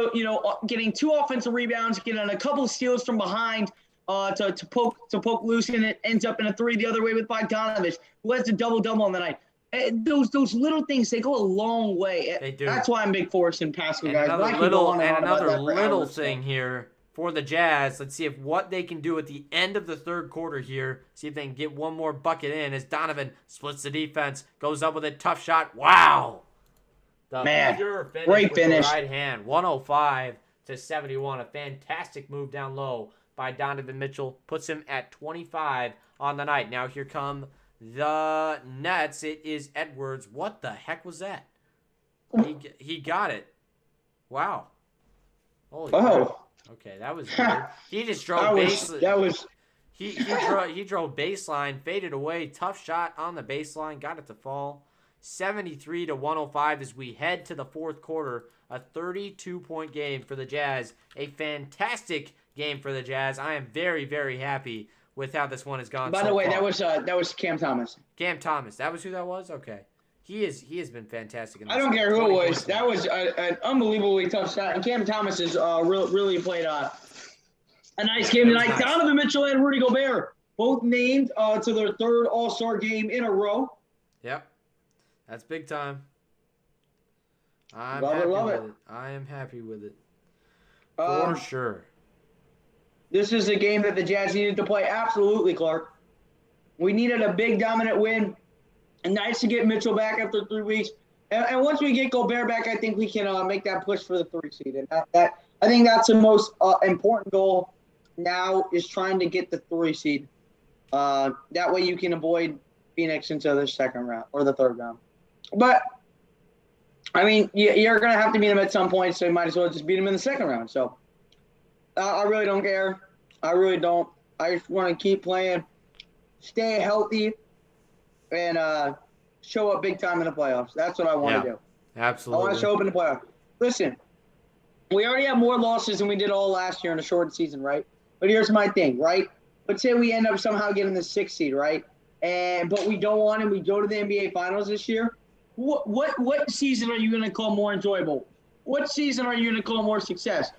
getting 2 offensive rebounds, getting a couple steals from behind to poke loose, and it ends up in a 3 the other way with Bogdanovich, who has a double-double on the night. And those little things, they go a long way. They do. That's why I'm big Forrest and Paschal And guys. another little thing here for the Jazz. Let's see if what they can do at the end of the third quarter here. See if they can get one more bucket in as Donovan splits the defense, goes up with a tough shot. Wow. Pure finish great with finish. The right hand. 105-71. A fantastic move down low by Donovan Mitchell. Puts him at 25 on the night. Now here come the Nets. It is Edwards. What the heck was that? He got it. Wow. Holy crap. Okay, that was weird. He just drove baseline. He drove baseline, faded away, tough shot on the baseline, got it to fall. 73-105 as we head to the fourth quarter. A 32-point game for the Jazz. A fantastic game for the Jazz. I am very, very happy with how this one has gone. By the way, that was Cam Thomas. Cam Thomas. That was who that was? Okay. He has been fantastic. I don't care who it was. That was an unbelievably tough shot. And Cam Thomas has really played a nice game tonight. Nice. Donovan Mitchell and Rudy Gobert both named to their 3rd All-Star game in a row. Yep. That's big time. Love it. I am happy with it. For sure. This is a game that the Jazz needed to play. Absolutely, Clark. We needed a big, dominant win. And nice to get Mitchell back after 3 weeks. And once we get Gobert back, I think we can make that push for the 3 seed. And I think that's the most important goal now is trying to get the 3 seed. That way you can avoid Phoenix into the second round or the third round. But I mean, you're gonna have to beat them at some point, so you might as well just beat them in the second round. So I really don't care. I really don't. I just want to keep playing, stay healthy, and show up big time in the playoffs. That's what I want to do. Absolutely. I want to show up in the playoffs. Listen, we already have more losses than we did all last year in a short season, right? But here's my thing, right? Let's say we end up somehow getting the 6th seed, right? But we don't want it. We go to the NBA Finals this year. What season are you going to call more enjoyable? What season are you going to call more success?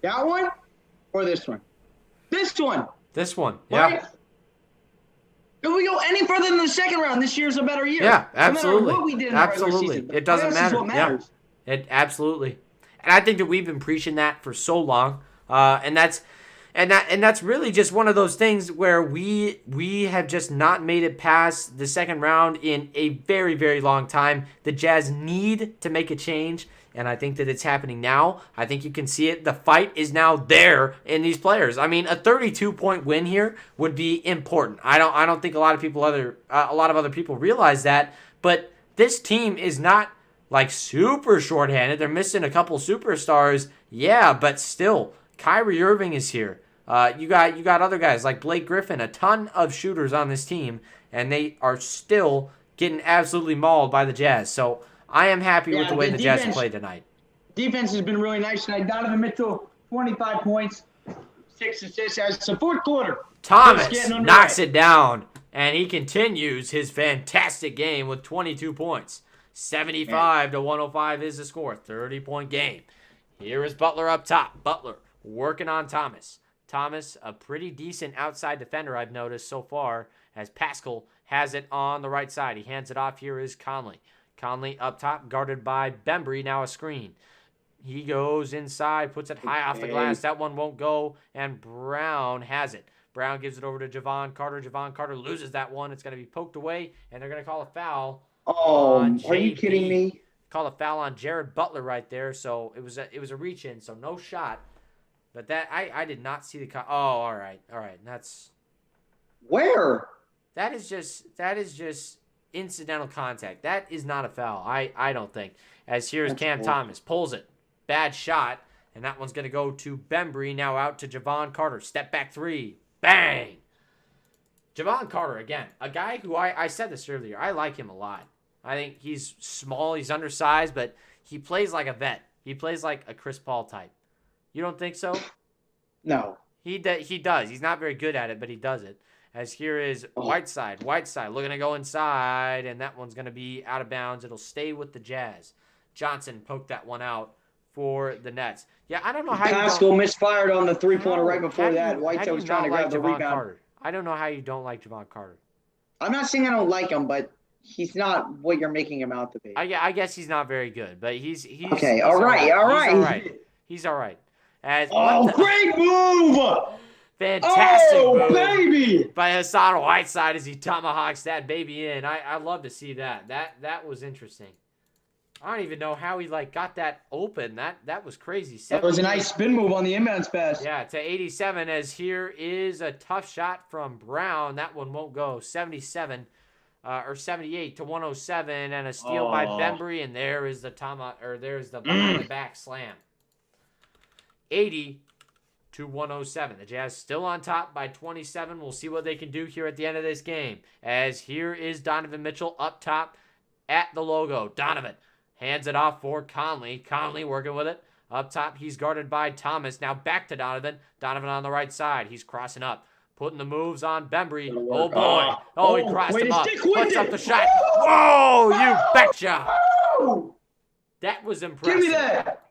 That one or this one? This one. This one. Right? Yeah. If we go any further than the second round, this year's a better year. Yeah, absolutely. No matter what we did in the regular Absolutely. season. It doesn't Playoffs matter. is what matters. Yeah. It absolutely. And I think that we've been preaching that for so long. And that's really just one of those things where we have just not made it past the second round in a very, very long time. The Jazz need to make a change, and I think that it's happening now. I think you can see it. The fight is now there in these players. I mean, a 32-point win here would be important. I don't think a lot of other people realize that, but this team is not like super shorthanded. They're missing a couple superstars. Yeah, but still, Kyrie Irving is here. You got other guys like Blake Griffin, a ton of shooters on this team, and they are still getting absolutely mauled by the Jazz. So I am happy with the way the Jazz played tonight. Defense has been really nice tonight. Donovan Mitchell, 25 points, 6 assists as the fourth quarter. Thomas knocks it down, and he continues his fantastic game with 22 points. 75-105 is the score. 30-point game. Here is Butler up top. Butler working on Thomas. Thomas, a pretty decent outside defender I've noticed so far, as Pascal has it on the right side. He hands it off. Here is Conley. Conley up top, guarded by Bembry, now a screen. He goes inside, puts it high off the glass. That one won't go, and Brown has it. Brown gives it over to Javon Carter. Javon Carter loses that one. It's going to be poked away, and they're going to call a foul. Oh, are you kidding me? Call a foul on Jared Butler right there. So it was a reach in, so no shot. But that I did not see the call. Oh, all right. That's where? That is just incidental contact. That is not a foul. I don't think. As here's Cam Thomas pulls it, bad shot, and that one's gonna go to Bembry. Now out to Javon Carter. Step back three, bang. Javon Carter again, a guy who I said this earlier. I like him a lot. I think he's small, he's undersized, but he plays like a vet. He plays like a Chris Paul type. You don't think so? No. He does. He's not very good at it, but he does it. As here is Whiteside. Whiteside looking to go inside, and that one's going to be out of bounds. It'll stay with the Jazz. Johnson poked that one out for the Nets. Yeah, I don't know how Pascal misfired on the three-pointer right before that. Whiteside was trying to grab the rebound. Carter? I don't know how you don't like Javon Carter. I'm not saying I don't like him, but he's not what you're making him out to be. I guess he's not very good, but he's okay. All right. He's all right. Great move! Fantastic move baby! by Hassan Whiteside as he tomahawks that baby in. I love to see that. That was interesting. I don't even know how he got that open. That was crazy. That was a nice spin move on the inbounds pass. Yeah, to 87 as here is a tough shot from Brown. That one won't go. 77 or 78 to 107 and a steal by Bembry, and there is the there's the behind the back slam. 80 to 107. The Jazz still on top by 27. We'll see what they can do here at the end of this game. As here is Donovan Mitchell up top at the logo. Donovan hands it off for Conley. Conley working with it. Up top, he's guarded by Thomas. Now back to Donovan. Donovan on the right side. He's crossing up. Putting the moves on Bembry. Oh, boy. He crossed him up. Puts up the shot. Whoa, you betcha. That was impressive. Give me that.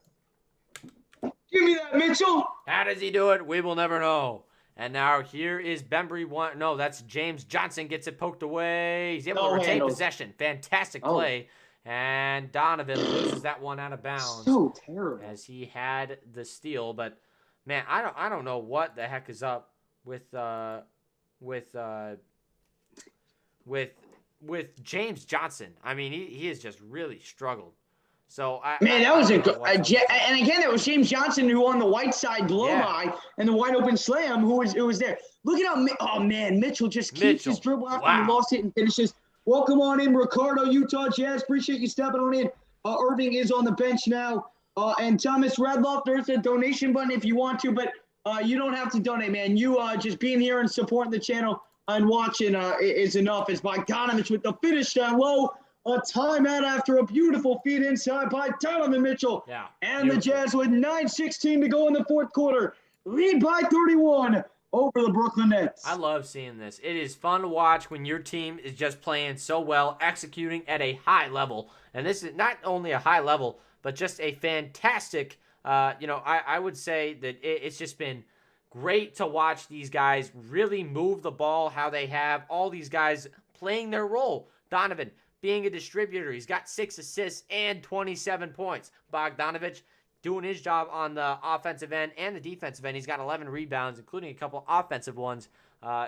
Give me that, Mitchell. How does he do it? We will never know. And now here is Bembry. No, that's James Johnson gets it poked away. He's able to retain possession. Fantastic play. And Donovan loses that one out of bounds. So terrible. As he had the steal. But, man, I don't know what the heck is up with James Johnson. I mean, he has just really struggled. So Man, that was I a don't know good. what's up with that. And again, that was James Johnson who on the white side blow by and the wide open slam who was there. Look at how oh man, Mitchell just keeps his dribble after he lost it and finishes. Welcome on in, Ricardo, Utah Jazz. Appreciate you stepping on in. Irving is on the bench now, and Thomas Radloff. There's a donation button if you want to, but you don't have to donate, man. You just being here and supporting the channel and watching is enough. It's Bogdanovich with the finish down low. A timeout after a beautiful feed inside by Donovan Mitchell. Yeah, and the Jazz with 9:16 to go in the fourth quarter. Lead by 31 over the Brooklyn Nets. I love seeing this. It is fun to watch when your team is just playing so well, executing at a high level. And this is not only a high level, but just a fantastic, I would say that it's just been great to watch these guys really move the ball how they have. All these guys playing their role. Donovan being a distributor. He's got 6 assists and 27 points. Bogdanovich doing his job on the offensive end and the defensive end. He's got 11 rebounds, including a couple offensive ones.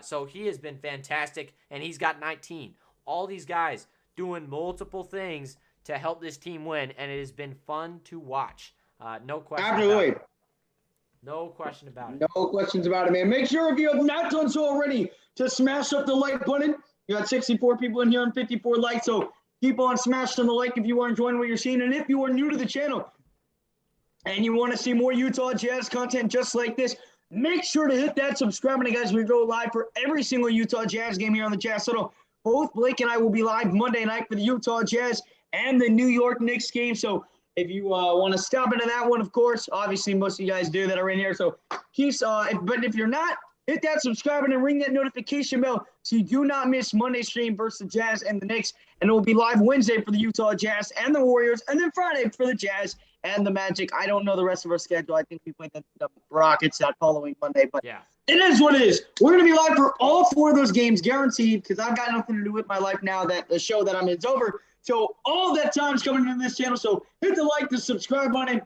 So he has been fantastic, and he's got 19. All these guys doing multiple things to help this team win, and it has been fun to watch. No question Absolutely. about it. No question about it. No questions about it, man. Make sure if you have not done so already to smash up the like button. You got 64 people in here and 54 likes, so keep on smashing the like if you are enjoying what you're seeing. And if you are new to the channel and you want to see more Utah Jazz content just like this, make sure to hit that subscribe button, guys. We go live for every single Utah Jazz game here on the Jazz Huddle. Both Blake and I will be live Monday night for the Utah Jazz and the New York Knicks game. So if you want to stop into that one, of course, obviously most of you guys do that are in here. So but if you're not, hit that subscribe button and ring that notification bell so you do not miss Monday's stream versus the Jazz and the Knicks. And it will be live Wednesday for the Utah Jazz and the Warriors, and then Friday for the Jazz and the Magic. I don't know the rest of our schedule. I think we play the Rockets that following Monday, but Yeah. it is what it is. We're going to be live for all 4 of those games, guaranteed, because I've got nothing to do with my life now that the show that I'm in is over. So all that time's coming into this channel. So hit the like, the subscribe button,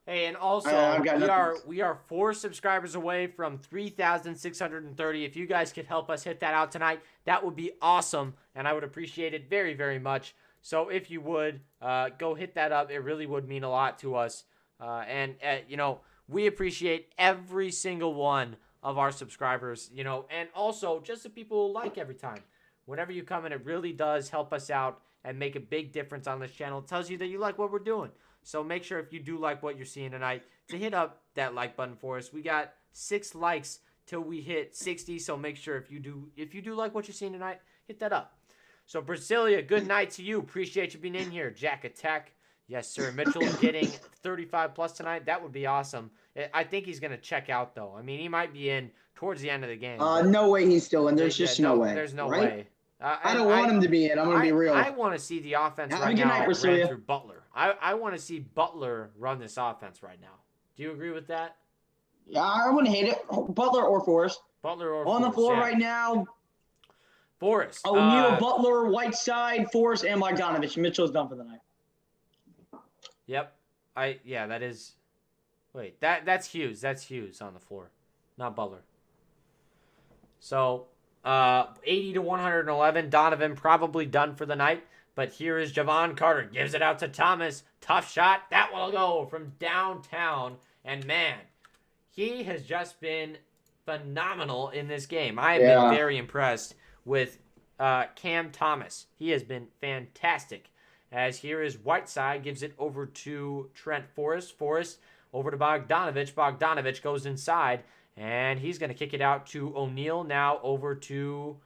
Hey, and also I've got we are 4 subscribers away from 3,630. If you guys could help us hit that out tonight, that would be awesome, and I would appreciate it very, very much. So if you would go hit that up, it really would mean a lot to us. We appreciate every single one of our subscribers, and also just the people who like every time. Whenever you come in, it really does help us out and make a big difference on this channel. It tells you that you like what we're doing. So make sure if you do like what you're seeing tonight to hit up that like button for us. We got 6 likes till we hit 60. So make sure if you do like what you're seeing tonight, hit that up. So Brasilia, good night to you. Appreciate you being in here. Jack Attack. Yes, sir. Mitchell getting 35 plus tonight. That would be awesome. I think he's going to check out, though. I mean, he might be in towards the end of the game. no way he's still in. There's just no way. There's no right? way. I don't want him to be in. I'm going to be real. I want to see the offense right now ran through Butler. I want to see Butler run this offense right now. Do you agree with that? Yeah, I wouldn't hate it. Butler or Forrest. Butler or on Forrest, the floor yeah. right now. Forrest. O'Neal, Butler, Whiteside, Forrest, and Bogdanovich. Mitchell's done for the night. Yep. That is. Wait, that's Hughes. That's Hughes on the floor, not Butler. So, 80 to 111. Donovan probably done for the night. But here is Javon Carter. Gives it out to Thomas. Tough shot. That will go from downtown. And man, he has just been phenomenal in this game. I have been very impressed with Cam Thomas. He has been fantastic. As here is Whiteside. Gives it over to Trent Forrest. Forrest over to Bogdanovich. Bogdanovich goes inside. And he's going to kick it out to O'Neal. Now over to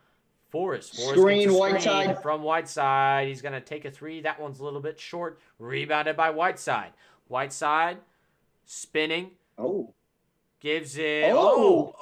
Forrest. Screen, Whiteside. From Whiteside. He's going to take a 3. That one's a little bit short. Rebounded by Whiteside. Whiteside spinning. Oh. Gives it. Oh.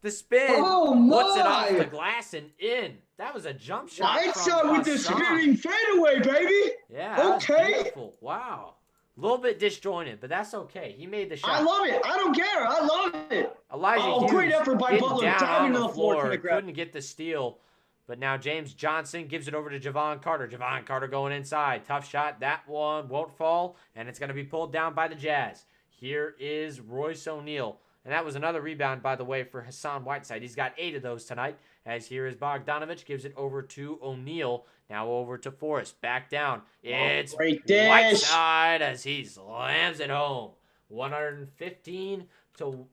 The spin. Oh, my. Puts it off the glass and in. That was a jump shot. Whiteside with the spinning fadeaway, baby. Yeah. That was okay. beautiful. Wow. A little bit disjointed, but that's okay. He made the shot. I love it. I don't care. I love it. Elijah Hughes great effort by Butler. Diving to the floor. Couldn't get the steal. But now James Johnson gives it over to Javon Carter. Javon Carter going inside. Tough shot. That one won't fall, and it's going to be pulled down by the Jazz. Here is Royce O'Neal. And that was another rebound, by the way, for Hassan Whiteside. He's got 8 of those tonight. As here is Bogdanovich, gives it over to O'Neal. Now over to Forrest. Back down. It's great dish. Whiteside as he slams it home. 115 to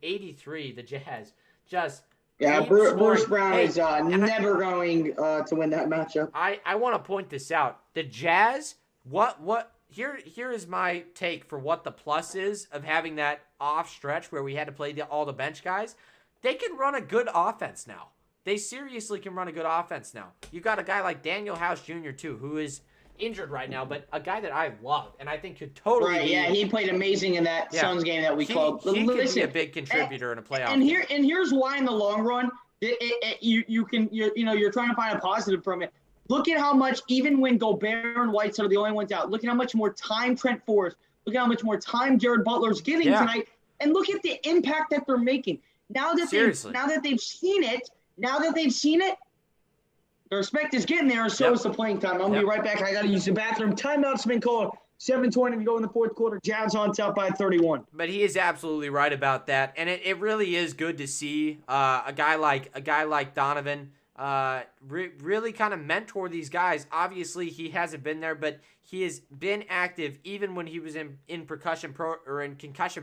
83. The Jazz just Yeah, keep Bruce scoring. Brown Hey, is never going to win that matchup. I want to point this out. The Jazz, here is my take for what the plus is of having that off stretch where we had to play all the bench guys. They can run a good offense now. They seriously can run a good offense now. You got a guy like Daniel House Jr. too, who is injured right now, but a guy that I love and I think could totally Right, be, yeah, he played amazing in that Suns game that we called. He could be a big contributor in a playoff game. And here's why in the long run, you're trying to find a positive from it. Look at how much, even when Gobert and Whiteside are the only ones out, look at how much more time Trent Forrest, look at how much more time Jared Butler's getting tonight, and look at the impact that they're making. Now that they've seen it, the respect is getting there, and so is the playing time. I'm gonna be right back. I gotta use the bathroom. Timeout's been called. 7:20 to go in the fourth quarter. Jazz on top by 31. But he is absolutely right about that, and it really is good to see a guy like Donovan really kind of mentor these guys. Obviously, he hasn't been there, but he has been active even when he was in concussion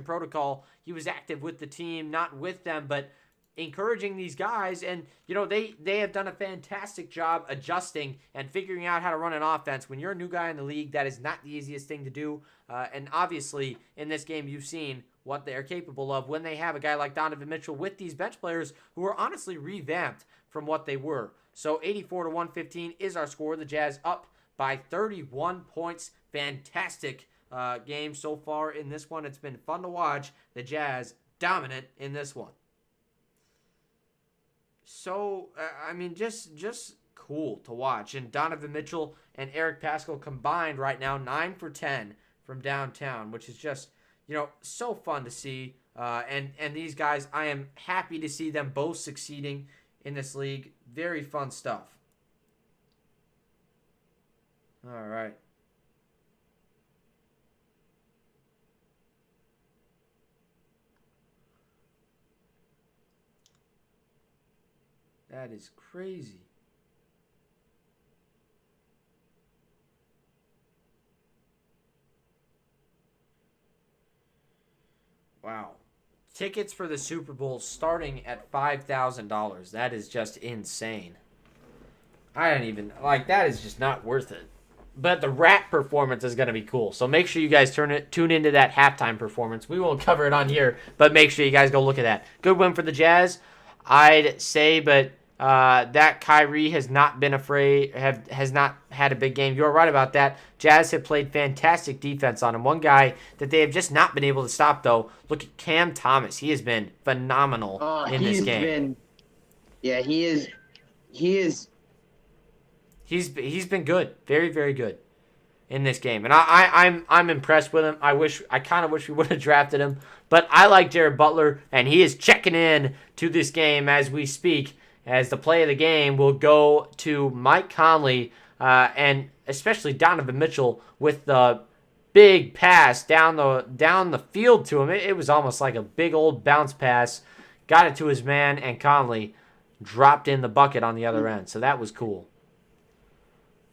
protocol. He was active with the team, not with them, but encouraging these guys. And they have done a fantastic job adjusting and figuring out how to run an offense. When you're a new guy in the league, that is not the easiest thing to do. And obviously, in this game, you've seen what they're capable of when they have a guy like Donovan Mitchell with these bench players who are honestly revamped from what they were. So 84 to 115 is our score. The Jazz up by 31 points. Fantastic game so far in this one. It's been fun to watch. The Jazz dominant in this one. So, just cool to watch. And Donovan Mitchell and Eric Paschall combined right now, 9 for 10 from downtown, which is just, so fun to see. And these guys, I am happy to see them both succeeding in this league. Very fun stuff. All right. That is crazy. Wow. Tickets for the Super Bowl starting at $5,000. That is just insane. I don't even, that is just not worth it. But the rap performance is going to be cool. So make sure you guys tune into that halftime performance. We won't cover it on here, but make sure you guys go look at that. Good win for the Jazz, I'd say, but that Kyrie has not been has not had a big game. You're right about that. Jazz have played fantastic defense on him. One guy that they have just not been able to stop, though, look at Cam Thomas. He has been phenomenal in this game. He's been good. Very, very good in this game. And I'm impressed with him. I kind of wish we would have drafted him. But I like Jared Butler, and he is checking in to this game as we speak. As the play of the game will go to Mike Conley and especially Donovan Mitchell with the big pass down the field to him. It was almost like a big old bounce pass. Got it to his man, and Conley dropped in the bucket on the other end. So that was cool.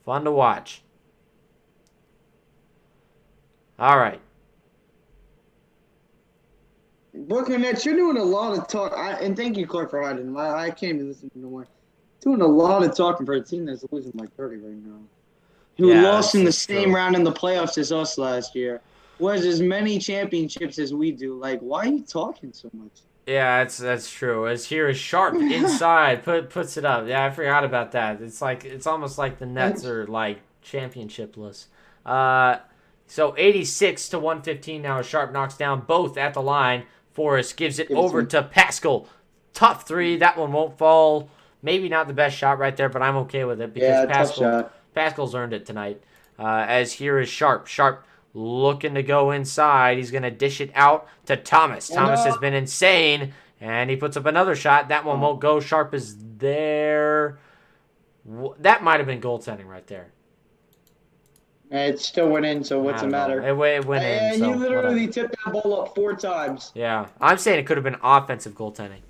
Fun to watch. All right. Brooklyn Nets, you're doing a lot of talk. And thank you, Clark, for hiding them. I can't even listen no more. Doing a lot of talking for a team that's losing by 30 right now. Who lost in the same round in the playoffs as us last year. Who has as many championships as we do. Why are you talking so much? Yeah, that's true. As here is Sharp inside puts it up. Yeah, I forgot about that. It's almost like the Nets are championshipless. So 86 to 115 now as Sharp knocks down both at the line. Forrest gives it over to Paschall. Tough three. That one won't fall. Maybe not the best shot right there, but I'm okay with it because Paschall's earned it tonight. As here is Sharp. Sharp looking to go inside. He's going to dish it out to Thomas. Thomas has been insane, and he puts up another shot. That one won't go. Sharp is there. That might have been goaltending right there. It still went in, so what's I the don't know. matter? It went in, And so you literally whatever. tipped that ball up 4 times. Yeah, I'm saying it could have been offensive goaltending.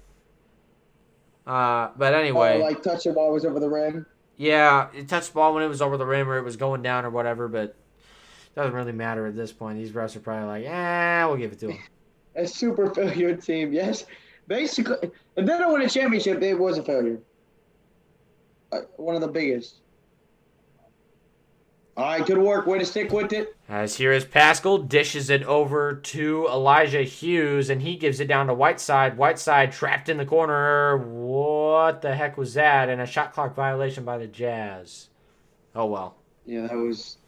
But Oh, anyway, like touch the ball was over the rim. yeah, it touched the ball when it was over the rim or it was going down or whatever, but it doesn't really matter at this point. These refs are probably like, we'll give it to him. A super failure team, yes. Basically, if they don't win a championship, it was a failure. One of the biggest. All right, good work. Way to stick with it. As here is Pascal, dishes it over to Elijah Hughes, and he gives it down to Whiteside. Whiteside trapped in the corner. What the heck was that? And a shot clock violation by the Jazz. Oh, well. Yeah, that was.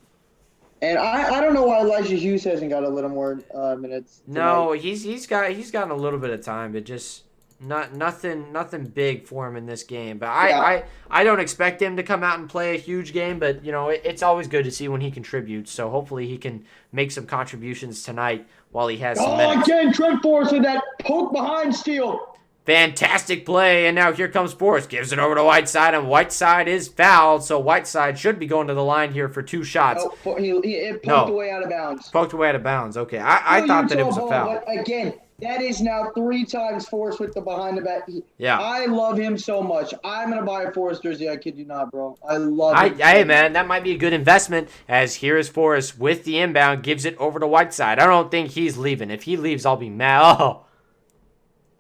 And I don't know why Elijah Hughes hasn't got a little more minutes. No, he's gotten a little bit of time, but just nothing big for him in this game. But I don't expect him to come out and play a huge game, but it's always good to see when he contributes. So hopefully he can make some contributions tonight while he has some minutes. Again, Trent Forrest with that poke behind steal. Fantastic play, and now here comes Forrest. Gives it over to Whiteside, and Whiteside is fouled, so Whiteside should be going to the line here for 2 shots. No, it poked away out of bounds. Poked away out of bounds. Okay, I thought that it was a foul. But again, that is now 3 times Forrest with the behind the back. Yeah. I love him so much. I'm going to buy a Forrest jersey. I kid you not, bro. I love it. Hey, man, that might be a good investment, as here is Forrest with the inbound, gives it over to Whiteside. I don't think he's leaving. If he leaves, I'll be mad. Oh,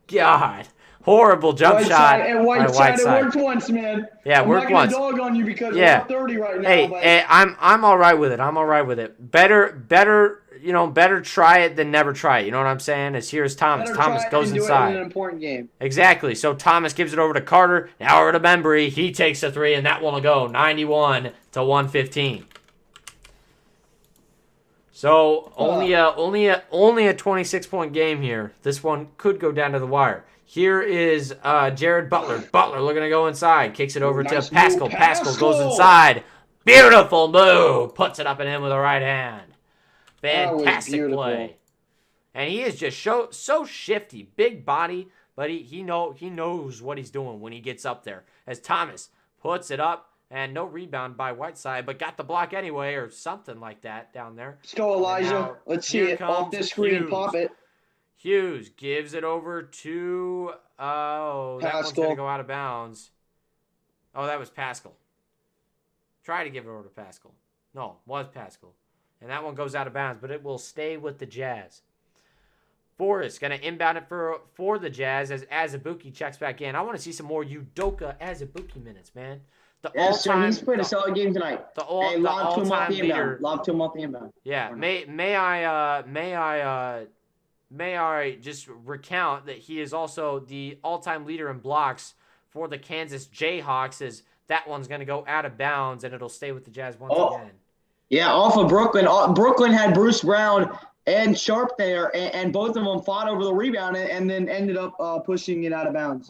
God. Horrible jump shot. And Whiteside, it worked once, man. Yeah, it worked once. I'm not gonna dog on you because we're up 30 right now. Hey, I'm all right with it. I'm all right with it. Better try it than never try it. You know what I'm saying? As here's Thomas. Thomas goes inside. In an important game. Exactly. So Thomas gives it over to Carter. Now over to Bembry. He takes a 3, and that one will go 91-115. So only a 26-point game here. This one could go down to the wire. Here is Jared Butler. Butler looking to go inside. Kicks it over to Pascal. Pascal goes inside. Beautiful move. Puts it up and in with the right hand. Fantastic play. And he is just so shifty. Big body, but he knows what he's doing when he gets up there. As Thomas puts it up, and no rebound by Whiteside, but got the block anyway or something like that down there. Let's go, Elijah. Let's see it off this screen. Hughes. Pop it. Hughes gives it over to that one's gonna go out of bounds. Oh, that was Pascal. Try to give it over to Pascal. No, was Pascal. And that one goes out of bounds, but it will stay with the Jazz. Forrest gonna inbound it for the Jazz as Azubuike checks back in. I want to see some more Udoka Azubuike minutes, man. He's played a solid game tonight. Lob to him off the inbound. Lob to him off the inbound. Yeah. May I just recount that he is also the all-time leader in blocks for the Kansas Jayhawks, as that one's going to go out of bounds, and it'll stay with the Jazz once again. Yeah, off of Brooklyn. Brooklyn had Bruce Brown and Sharp there, and both of them fought over the rebound and then ended up pushing it out of bounds.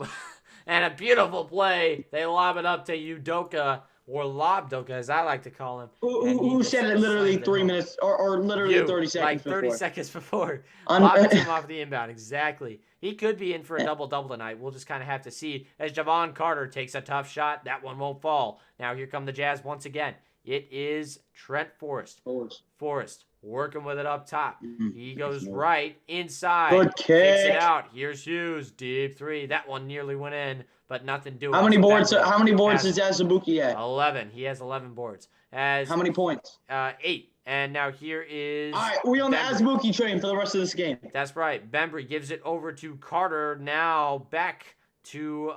And a beautiful play. They lob it up to Udoka, or Lobdoka, as I like to call him. Who said it literally 3 minutes or literally 30 seconds like 30 before. Seconds before. Lobbed him off the inbound. Exactly. He could be in for a double-double tonight. We'll just kind of have to see. As Javon Carter takes a tough shot, that one won't fall. Now here come the Jazz once again. It is Trent Forrest. Forrest working with it up top. He goes right inside. Good kick. Kicks it out. Here's Hughes. Deep 3. That one nearly went in, but nothing doing. How many boards does Azubuike have? 11. He has 11 boards. How many points? 8. And now here is... All right, we're on the Azubuike train for the rest of this game. That's right. Bembry gives it over to Carter. Now back to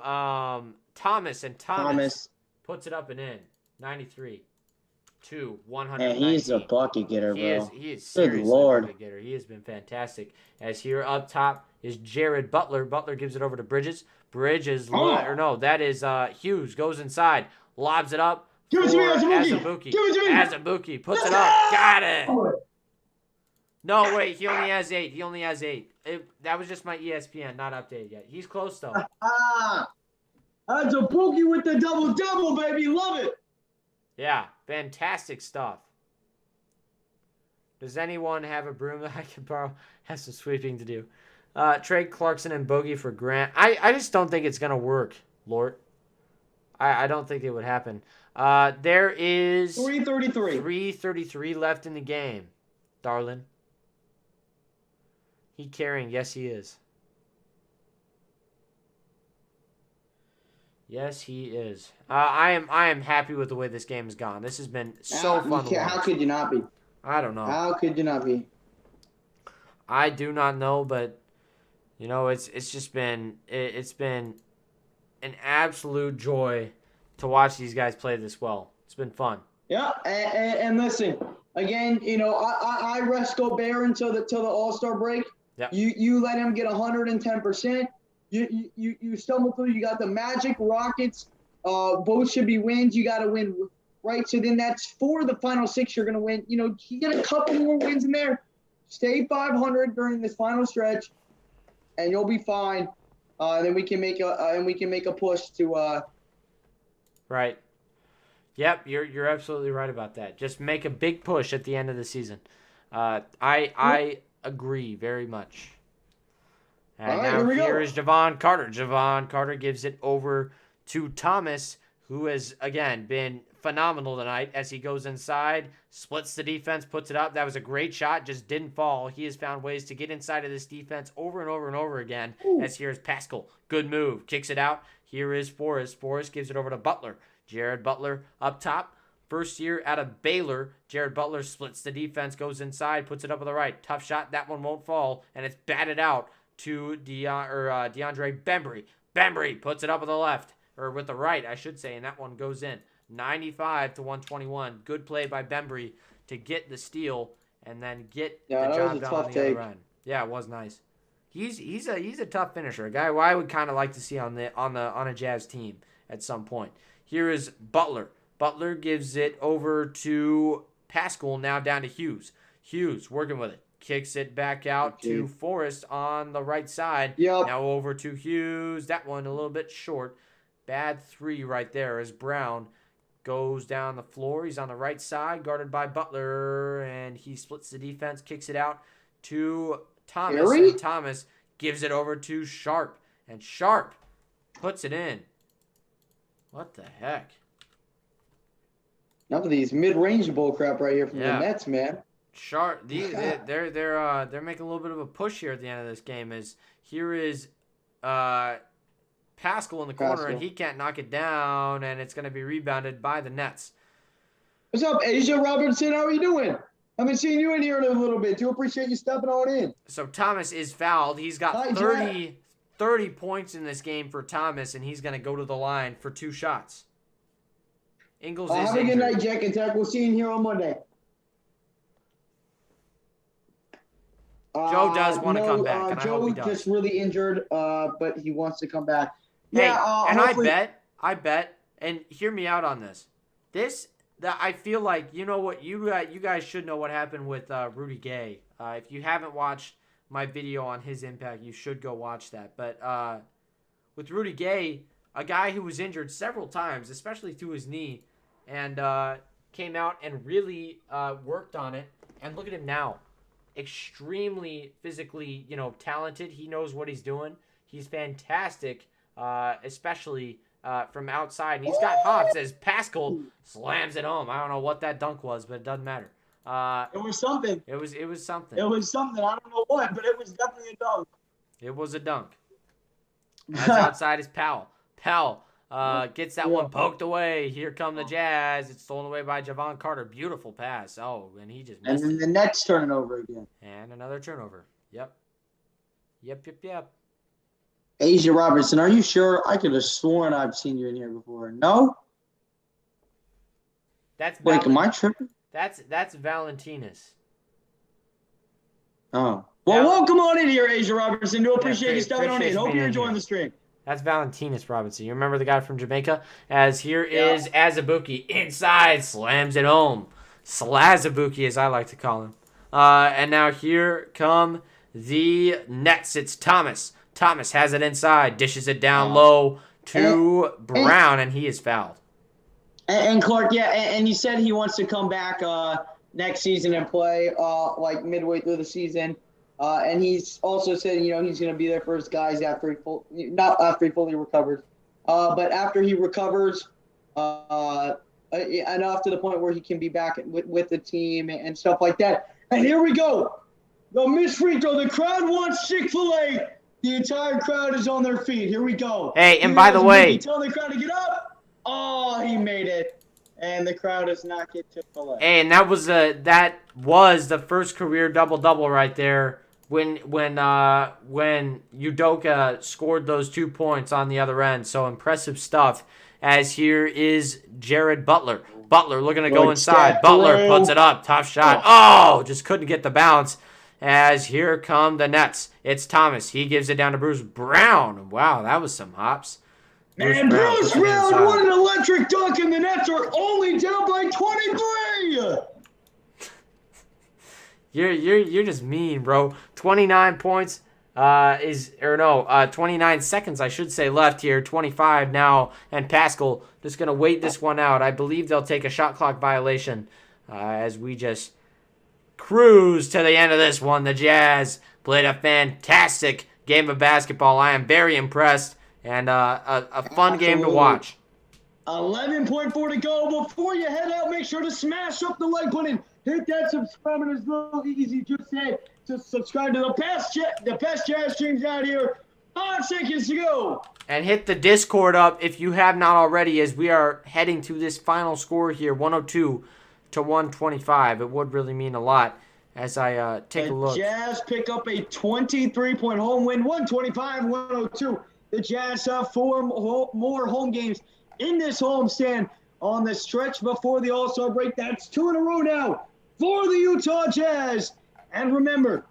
Thomas. And Thomas puts it up and in. 93. 119. Yeah, he's a bucket getter, bro. He is seriously a bucket getter. He has been fantastic. As here up top is Jared Butler. Butler gives it over to Bridges. That is Hughes. Goes inside. Lobs it up. Give it to me, Azubuike. Give it to me. Azubuike puts it up. Got it. No, wait. He only has 8. That was just my ESPN, not updated yet. He's close, though. Azubuike with the double-double, baby. Love it. Yeah, fantastic stuff. Does anyone have a broom that I can borrow? Has some sweeping to do. Trade Clarkson and Bogey for Grant. I just don't think it's going to work, Lort. I don't think it would happen. There is 3:33. 3:33 left in the game, darling. He carrying? Yes, he is. Yes, he is. I am happy with the way this game has gone. This has been so fun to watch. How could you not be? I don't know. How could you not be? I do not know, but it's just been an absolute joy to watch these guys play this well. It's been fun. Yeah, and listen, again, I rest Gobert until the All-Star break. Yep. You let him get 110%. You stumble through. You got the Magic, Rockets. Both should be wins. You got to win, right? So then that's 4 of the final 6 you're going to win. You get a couple more wins in there. Stay 500 during this final stretch, and you'll be fine. Then we can make a push to. Right. Yep, you're absolutely right about that. Just make a big push at the end of the season. I agree very much. And All right, now here is Javon Carter. Javon Carter gives it over to Thomas, who has, again, been phenomenal tonight as he goes inside, splits the defense, puts it up. That was a great shot, just didn't fall. He has found ways to get inside of this defense over and over and over again. Ooh. As here is Pascal. Good move. Kicks it out. Here is Forrest. Forrest gives it over to Butler. Jared Butler up top. First year out of Baylor. Jared Butler splits the defense, goes inside, puts it up on the right. Tough shot. That one won't fall, and it's batted out to DeAndre Bembry. Bembry puts it up on the left, or with the right, I should say, and that one goes in. 95-121. Good play by Bembry to get the steal and then get the job done on the other end. Yeah, it was nice. He's a tough finisher, a guy who I would kind of like to see on a Jazz team at some point. Here is Butler. Butler gives it over to Pascal, now down to Hughes. Hughes working with it. Kicks it back out to Forrest on the right side. Yep. Now over to Hughes. That one a little bit short. Bad 3 right there as Brown goes down the floor. He's on the right side, guarded by Butler, and he splits the defense, kicks it out to Thomas. And Thomas gives it over to Sharp, and Sharp puts it in. What the heck? Enough of these mid-range bull crap right here from the Nets, man. Sharp, they're making a little bit of a push here at the end of this game. Here is Pascal in the corner, and he can't knock it down, and it's going to be rebounded by the Nets. What's up, Asia Robertson? How are you doing? I've been seeing you in here in a little bit. Do appreciate you stepping on in. So Thomas is fouled. He's got 30 points in this game for Thomas, and he's going to go to the line for 2 shots. Ingles is have a good injured. night, Jack and Tech. We'll see you here on Monday. Joe does want to come back, and I hope he Joe does. just really injured, but he wants to come back. Hey, Yeah, and hopefully... I bet, and hear me out on this. I feel like, you know what, you guys should know what happened with Rudy Gay. If you haven't watched my video on his impact, you should go watch that. But with Rudy Gay, a guy who was injured several times, especially to his knee, and came out and really worked on it. And look at him now. Extremely physically, talented. He knows what he's doing. He's fantastic, especially from outside. And he's got hops as Pascal slams it home. I don't know what that dunk was, but it doesn't matter. It was something. It was something. It was something. I don't know what, but it was definitely a dunk. It was a dunk. That's outside is Powell. Powell gets that one poked away. Here come the Jazz. It's stolen away by Javon Carter. Beautiful pass. Oh, and he just missed And then the Nets turn it over again. And another turnover. Yep. Asia Robertson, are you sure? I could have sworn I've seen you in here before. No? That's Wait, am I tripping? That's Valentinus. Oh. Well, welcome on in here, Asia Robertson. Do appreciate you stepping on appreciate in. Hope being you're in enjoying here. the stream. That's Valentinus Robinson. You remember the guy from Jamaica? As here is Azubuike. Inside, slams it home. Slazabuki, as I like to call him. And now here come the Nets. It's Thomas. Thomas has it inside. Dishes it down low to Brown, and he is fouled. And Clark, and he said he wants to come back next season and play like midway through the season. And he's also said, he's going to be there for his guys not after he fully recovered. but after he recovers enough to the point where he can be back with the team and stuff like that. And here we go. The missed free throw. The crowd wants Chick-fil-A. The entire crowd is on their feet. Here we go. Hey, and by the way, tell the crowd to get up. Oh, he made it. And the crowd does not get Chick-fil-A. Hey, and that was the first career double-double right there when Udoka scored those 2 points on the other end. So impressive stuff. As here is Jared Butler. Butler looking to go inside. Butler puts it up. Top shot. Oh, just couldn't get the bounce. As here come the Nets. It's Thomas. He gives it down to Bruce Brown. Wow, that was some hops. And Bruce Brown, what an electric dunk, and the Nets are only down by 23. You're just mean, bro. 29 points 29 seconds, I should say, left here. 25 now, and Pascal just going to wait this one out. I believe they'll take a shot clock violation as we just cruise to the end of this one. The Jazz played a fantastic game of basketball. I am very impressed, and a fun game to watch. 11.4 to go. Before you head out, make sure to smash up the like button. Hit that subscribe button. It's real easy. Just say to subscribe to the best Jazz streams out here. 5 seconds to go. And hit the Discord up if you have not already, as we are heading to this final score here, 102 to 125. It would really mean a lot as I take a look. The Jazz pick up a 23-point home win, 125-102. The Jazz have 4 more home games in this homestand on the stretch before the All-Star break. That's 2 in a row now for the Utah Jazz. And remember,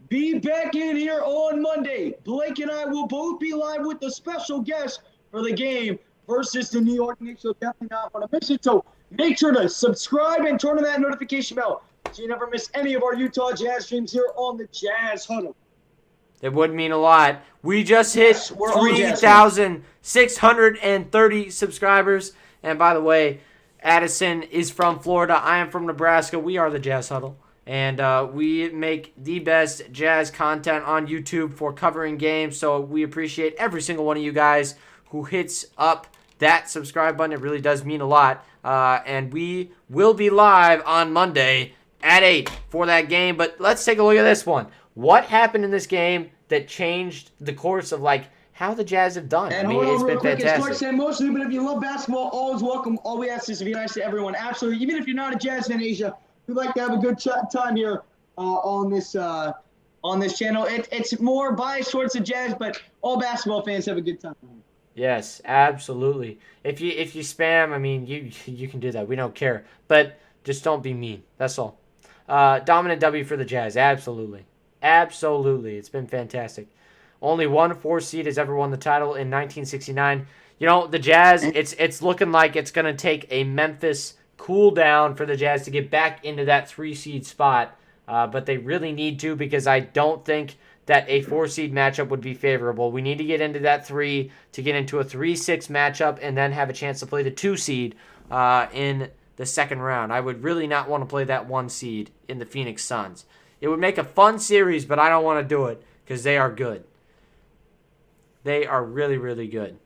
be back in here on Monday. Blake and I will both be live with the special guest for the game versus the New York Knicks. You'll definitely not want to miss it. So make sure to subscribe and turn on that notification bell so you never miss any of our Utah Jazz streams here on the Jazz Huddle. It would mean a lot. We just hit 3,630 subscribers. And by the way, Addison is from Florida. I am from Nebraska. We are the Jazz Huddle. And we make the best Jazz content on YouTube for covering games. So we appreciate every single one of you guys who hits up that subscribe button. It really does mean a lot. And we will be live on Monday at 8 for that game. But let's take a look at this one. What happened in this game that changed the course of, like, how the Jazz have done? And I mean, it's been fantastic. It's Clark saying mostly, but if you love basketball, always welcome. All we ask is to be nice to everyone. Absolutely. Even if you're not a Jazz fan, Asia, we'd like to have a good time here on this channel. It's more biased towards the Jazz, but all basketball fans have a good time. Yes, absolutely. If you spam, I mean, you can do that. We don't care. But just don't be mean. That's all. Dominant W for the Jazz. Absolutely. Absolutely. It's been fantastic. Only one 4 seed has ever won the title in 1969. You know, the Jazz, it's looking like it's going to take a Memphis cool down for the Jazz to get back into that 3 seed spot. But they really need to, because I don't think that a 4 seed matchup would be favorable. We need to get into that 3 to get into a 3-6 matchup and then have a chance to play the 2 seed in the second round. I would really not want to play that 1 seed in the Phoenix Suns. It would make a fun series, but I don't want to do it because they are good. They are really, really good.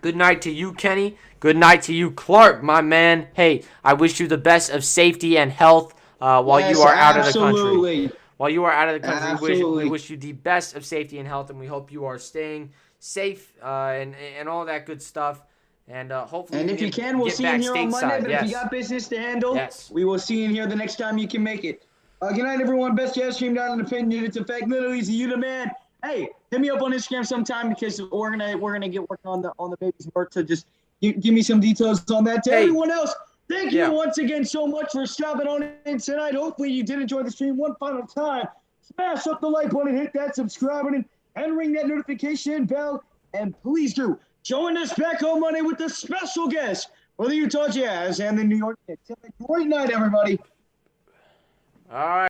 Good night to you, Kenny. Good night to you, Clark, my man. Hey, I wish you the best of safety and health while you are out of the country. While you are out of the country, we wish you the best of safety and health, and we hope you are staying safe and all that good stuff. And hopefully, and if you can, we'll see you here on Monday. But if you got business to handle, we will see you here the next time you can make it. Good night, everyone. Best Jazz stream down in opinion. It's a fact. Literally, it's you the man. Hey, hit me up on Instagram sometime because we're gonna get working on the baby's birth. So just give me some details on that. To everyone else, thank you once again so much for stopping on in tonight. Hopefully you did enjoy the stream. One final time, smash up the like button, hit that subscribe button, and ring that notification bell. And please do join us back on Monday with the special guest for the Utah Jazz and the New York Knicks. Have a great night, everybody. All right.